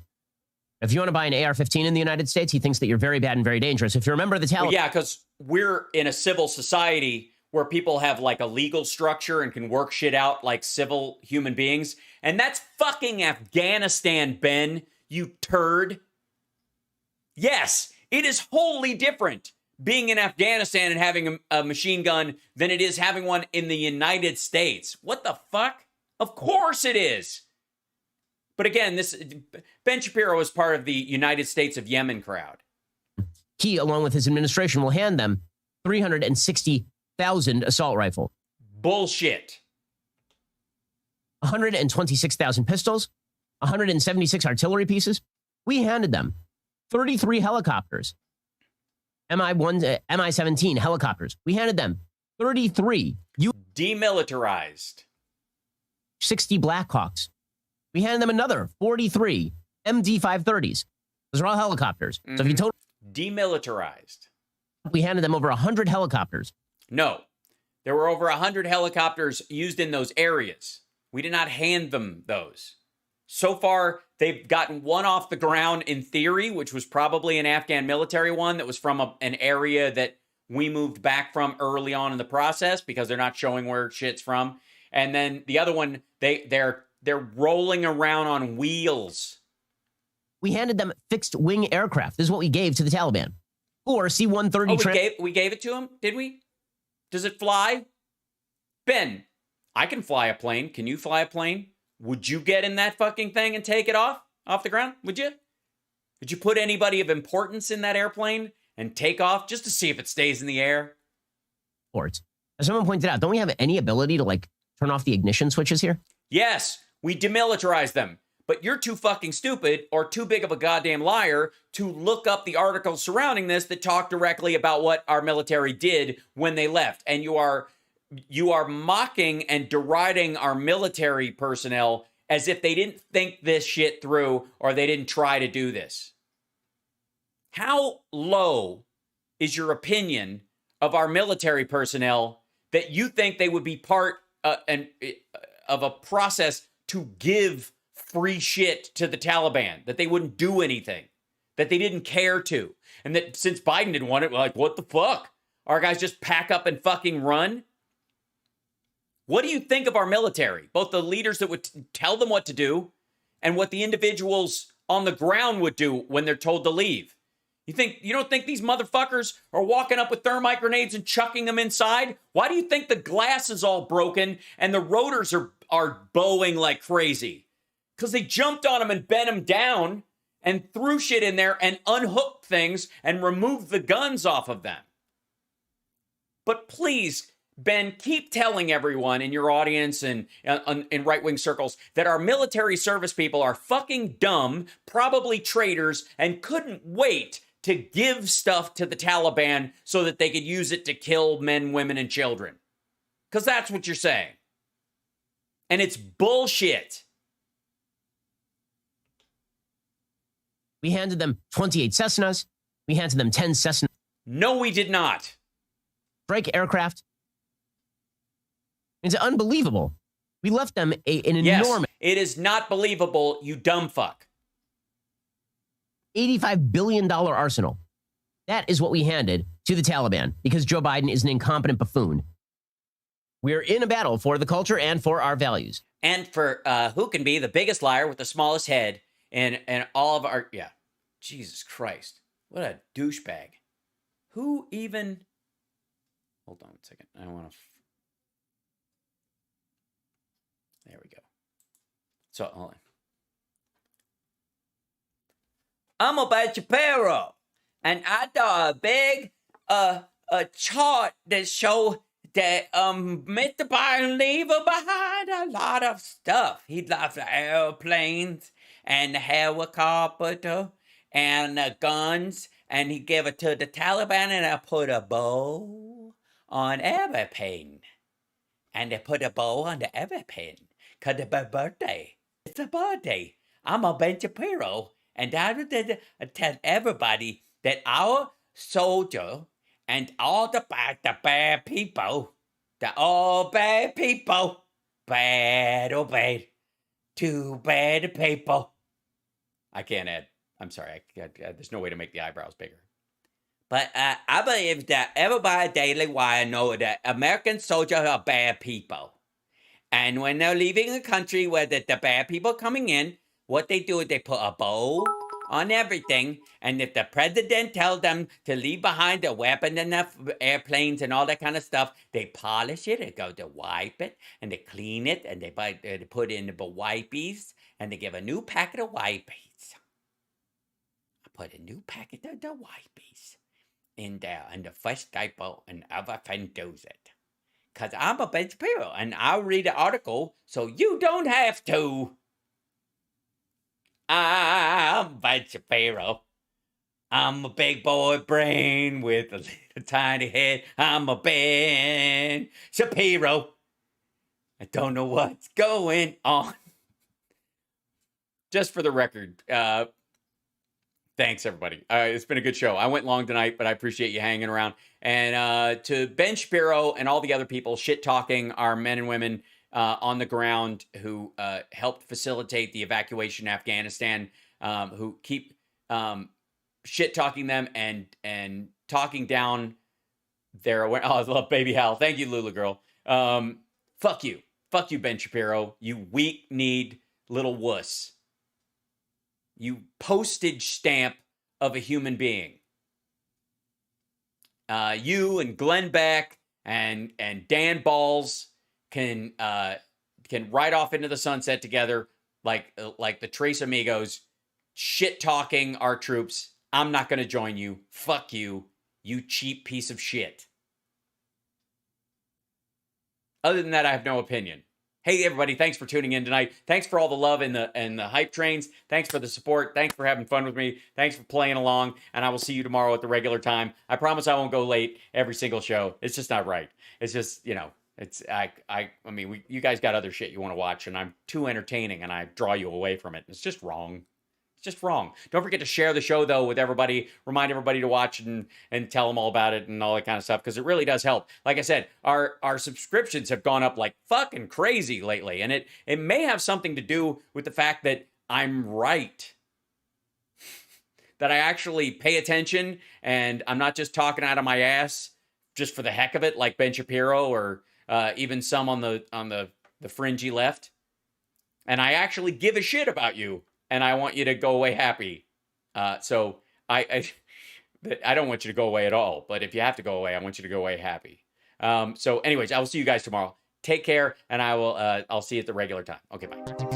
If you want to buy an AR-15 in the United States, he thinks that you're very bad and very dangerous. If you're a member of the Taliban... Well, yeah, because we're in a civil society where people have like a legal structure and can work shit out like civil human beings. And that's fucking Afghanistan, Ben, you turd. Yes, it is wholly different. being in Afghanistan and having a machine gun than it is having one in the United States. What the fuck? Of course it is. But again, Ben Shapiro is part of the United States of Yemen crowd. He, along with his administration, will hand them 360,000 assault rifles, Bullshit. 126,000 pistols, 176 artillery pieces. We handed them 33 helicopters, Mi-17 helicopters. We handed them 33 Demilitarized. 60 Blackhawks. We handed them another 43 MD-530s. Those are all helicopters. So if you total, Demilitarized. we handed them over 100 helicopters. No, there were over 100 helicopters used in those areas. We did not hand them those. So far, they've gotten one off the ground in theory, which was probably an Afghan military one that was from an area that we moved back from early on in the process because they're not showing where shit's from. And then the other one, they're rolling around on wheels. We handed them fixed wing aircraft. This is what we gave to the Taliban. Or C-130. We gave it to them, did we? Does it fly? Ben, I can fly a plane. Can you fly a plane? Would you get in that fucking thing and take it off the ground? Would you? Would you put anybody of importance in that airplane and take off just to see if it stays in the air? Ports. As someone pointed out, don't we have any ability to turn off the ignition switches here? Yes, we demilitarized them. But you're too fucking stupid or too big of a goddamn liar to look up the articles surrounding this that talk directly about what our military did when they left. And you are mocking and deriding our military personnel as if they didn't think this shit through or they didn't try to do this. How low is your opinion of our military personnel that you think they would be part of a process to give free shit to the Taliban, that they wouldn't do anything, that they didn't care to, and that since Biden didn't want it, we're like, what the fuck? Our guys just pack up and fucking run? What do you think of our military? Both the leaders that would tell them what to do and what the individuals on the ground would do when they're told to leave. You don't think these motherfuckers are walking up with thermite grenades and chucking them inside? Why do you think the glass is all broken and the rotors are bowing like crazy? Because they jumped on them and bent them down and threw shit in there and unhooked things and removed the guns off of them. But please, Ben, keep telling everyone in your audience and in right-wing circles that our military service people are fucking dumb, probably traitors, and couldn't wait to give stuff to the Taliban so that they could use it to kill men, women, and children. Because that's what you're saying. And it's bullshit. We handed them 28 Cessnas. We handed them 10 Cessna No, we did not. strike aircraft. It's unbelievable. We left them an Yes, enormous it is not believable, you dumb fuck. $85 billion arsenal. That is what we handed to the Taliban because Joe Biden is an incompetent buffoon. We're in a battle for the culture and for our values. And for who can be the biggest liar with the smallest head and all of our... Yeah. Jesus Christ. What a douchebag. Who even... Hold on a second. I want to... There we go. So, hold on. I'm a Ben Shapiro, and I saw a big a chart that showed that Mr. Biden leave behind a lot of stuff. He left the airplanes and the helicopter and the guns, and he gave it to the Taliban, and I put a bow on everything. And they put a bow on the everything. Because it's my birthday. It's a birthday. I'm a Ben Shapiro. And I would tell everybody that our soldier and all the bad people, bad or bad, too bad people. I can't add. I'm sorry. There's no way to make the eyebrows bigger. But I believe that everybody daily wire know that American soldiers are bad people. And when they're leaving a country where the bad people coming in, what they do is they put a bow on everything. And if the president tells them to leave behind a weapon and the airplanes and all that kind of stuff, they polish it and go to wipe it and they clean it and they put in the wipies and they give a new packet of wipies. I put a new packet of the wipies in there and the first typo and everything does it. Because I'm a Ben Shapiro and I'll read the article so you don't have to. I'm Ben Shapiro. I'm a big boy brain with a little tiny head. I'm a Ben Shapiro. I don't know what's going on. Just for the record, thanks, everybody. It's been a good show. I went long tonight, but I appreciate you hanging around. And to Ben Shapiro and all the other people shit-talking our men and women on the ground who helped facilitate the evacuation in Afghanistan, who keep shit-talking them and talking down their... Oh, I love Baby Hal. Thank you, Lula girl. Fuck you. Fuck you, Ben Shapiro. You weak-kneed little wuss. You postage stamp of a human being. You and Glenn Beck and Dan Balls can ride off into the sunset together like the Tres Amigos, shit talking our troops. I'm not going to join you. Fuck you, you cheap piece of shit. Other than that, I have no opinion. Hey, everybody, thanks for tuning in tonight. Thanks for all the love and the hype trains. Thanks for the support. Thanks for having fun with me. Thanks for playing along. And I will see you tomorrow at the regular time. I promise I won't go late every single show. It's just not right. It's just, I mean, you guys got other shit you want to watch, and I'm too entertaining, and I draw you away from it. It's just wrong. It's just wrong. Don't forget to share the show, though, with everybody. Remind everybody to watch and tell them all about it and all that kind of stuff, because it really does help. Like I said, our subscriptions have gone up like fucking crazy lately, and it may have something to do with the fact that I'm right. That I actually pay attention, and I'm not just talking out of my ass just for the heck of it, like Ben Shapiro or even some on the fringy left. And I actually give a shit about you. And I want you to go away happy. So I don't want you to go away at all. But if you have to go away, I want you to go away happy. So anyways, I will see you guys tomorrow. Take care, and I'll see you at the regular time. Okay, bye.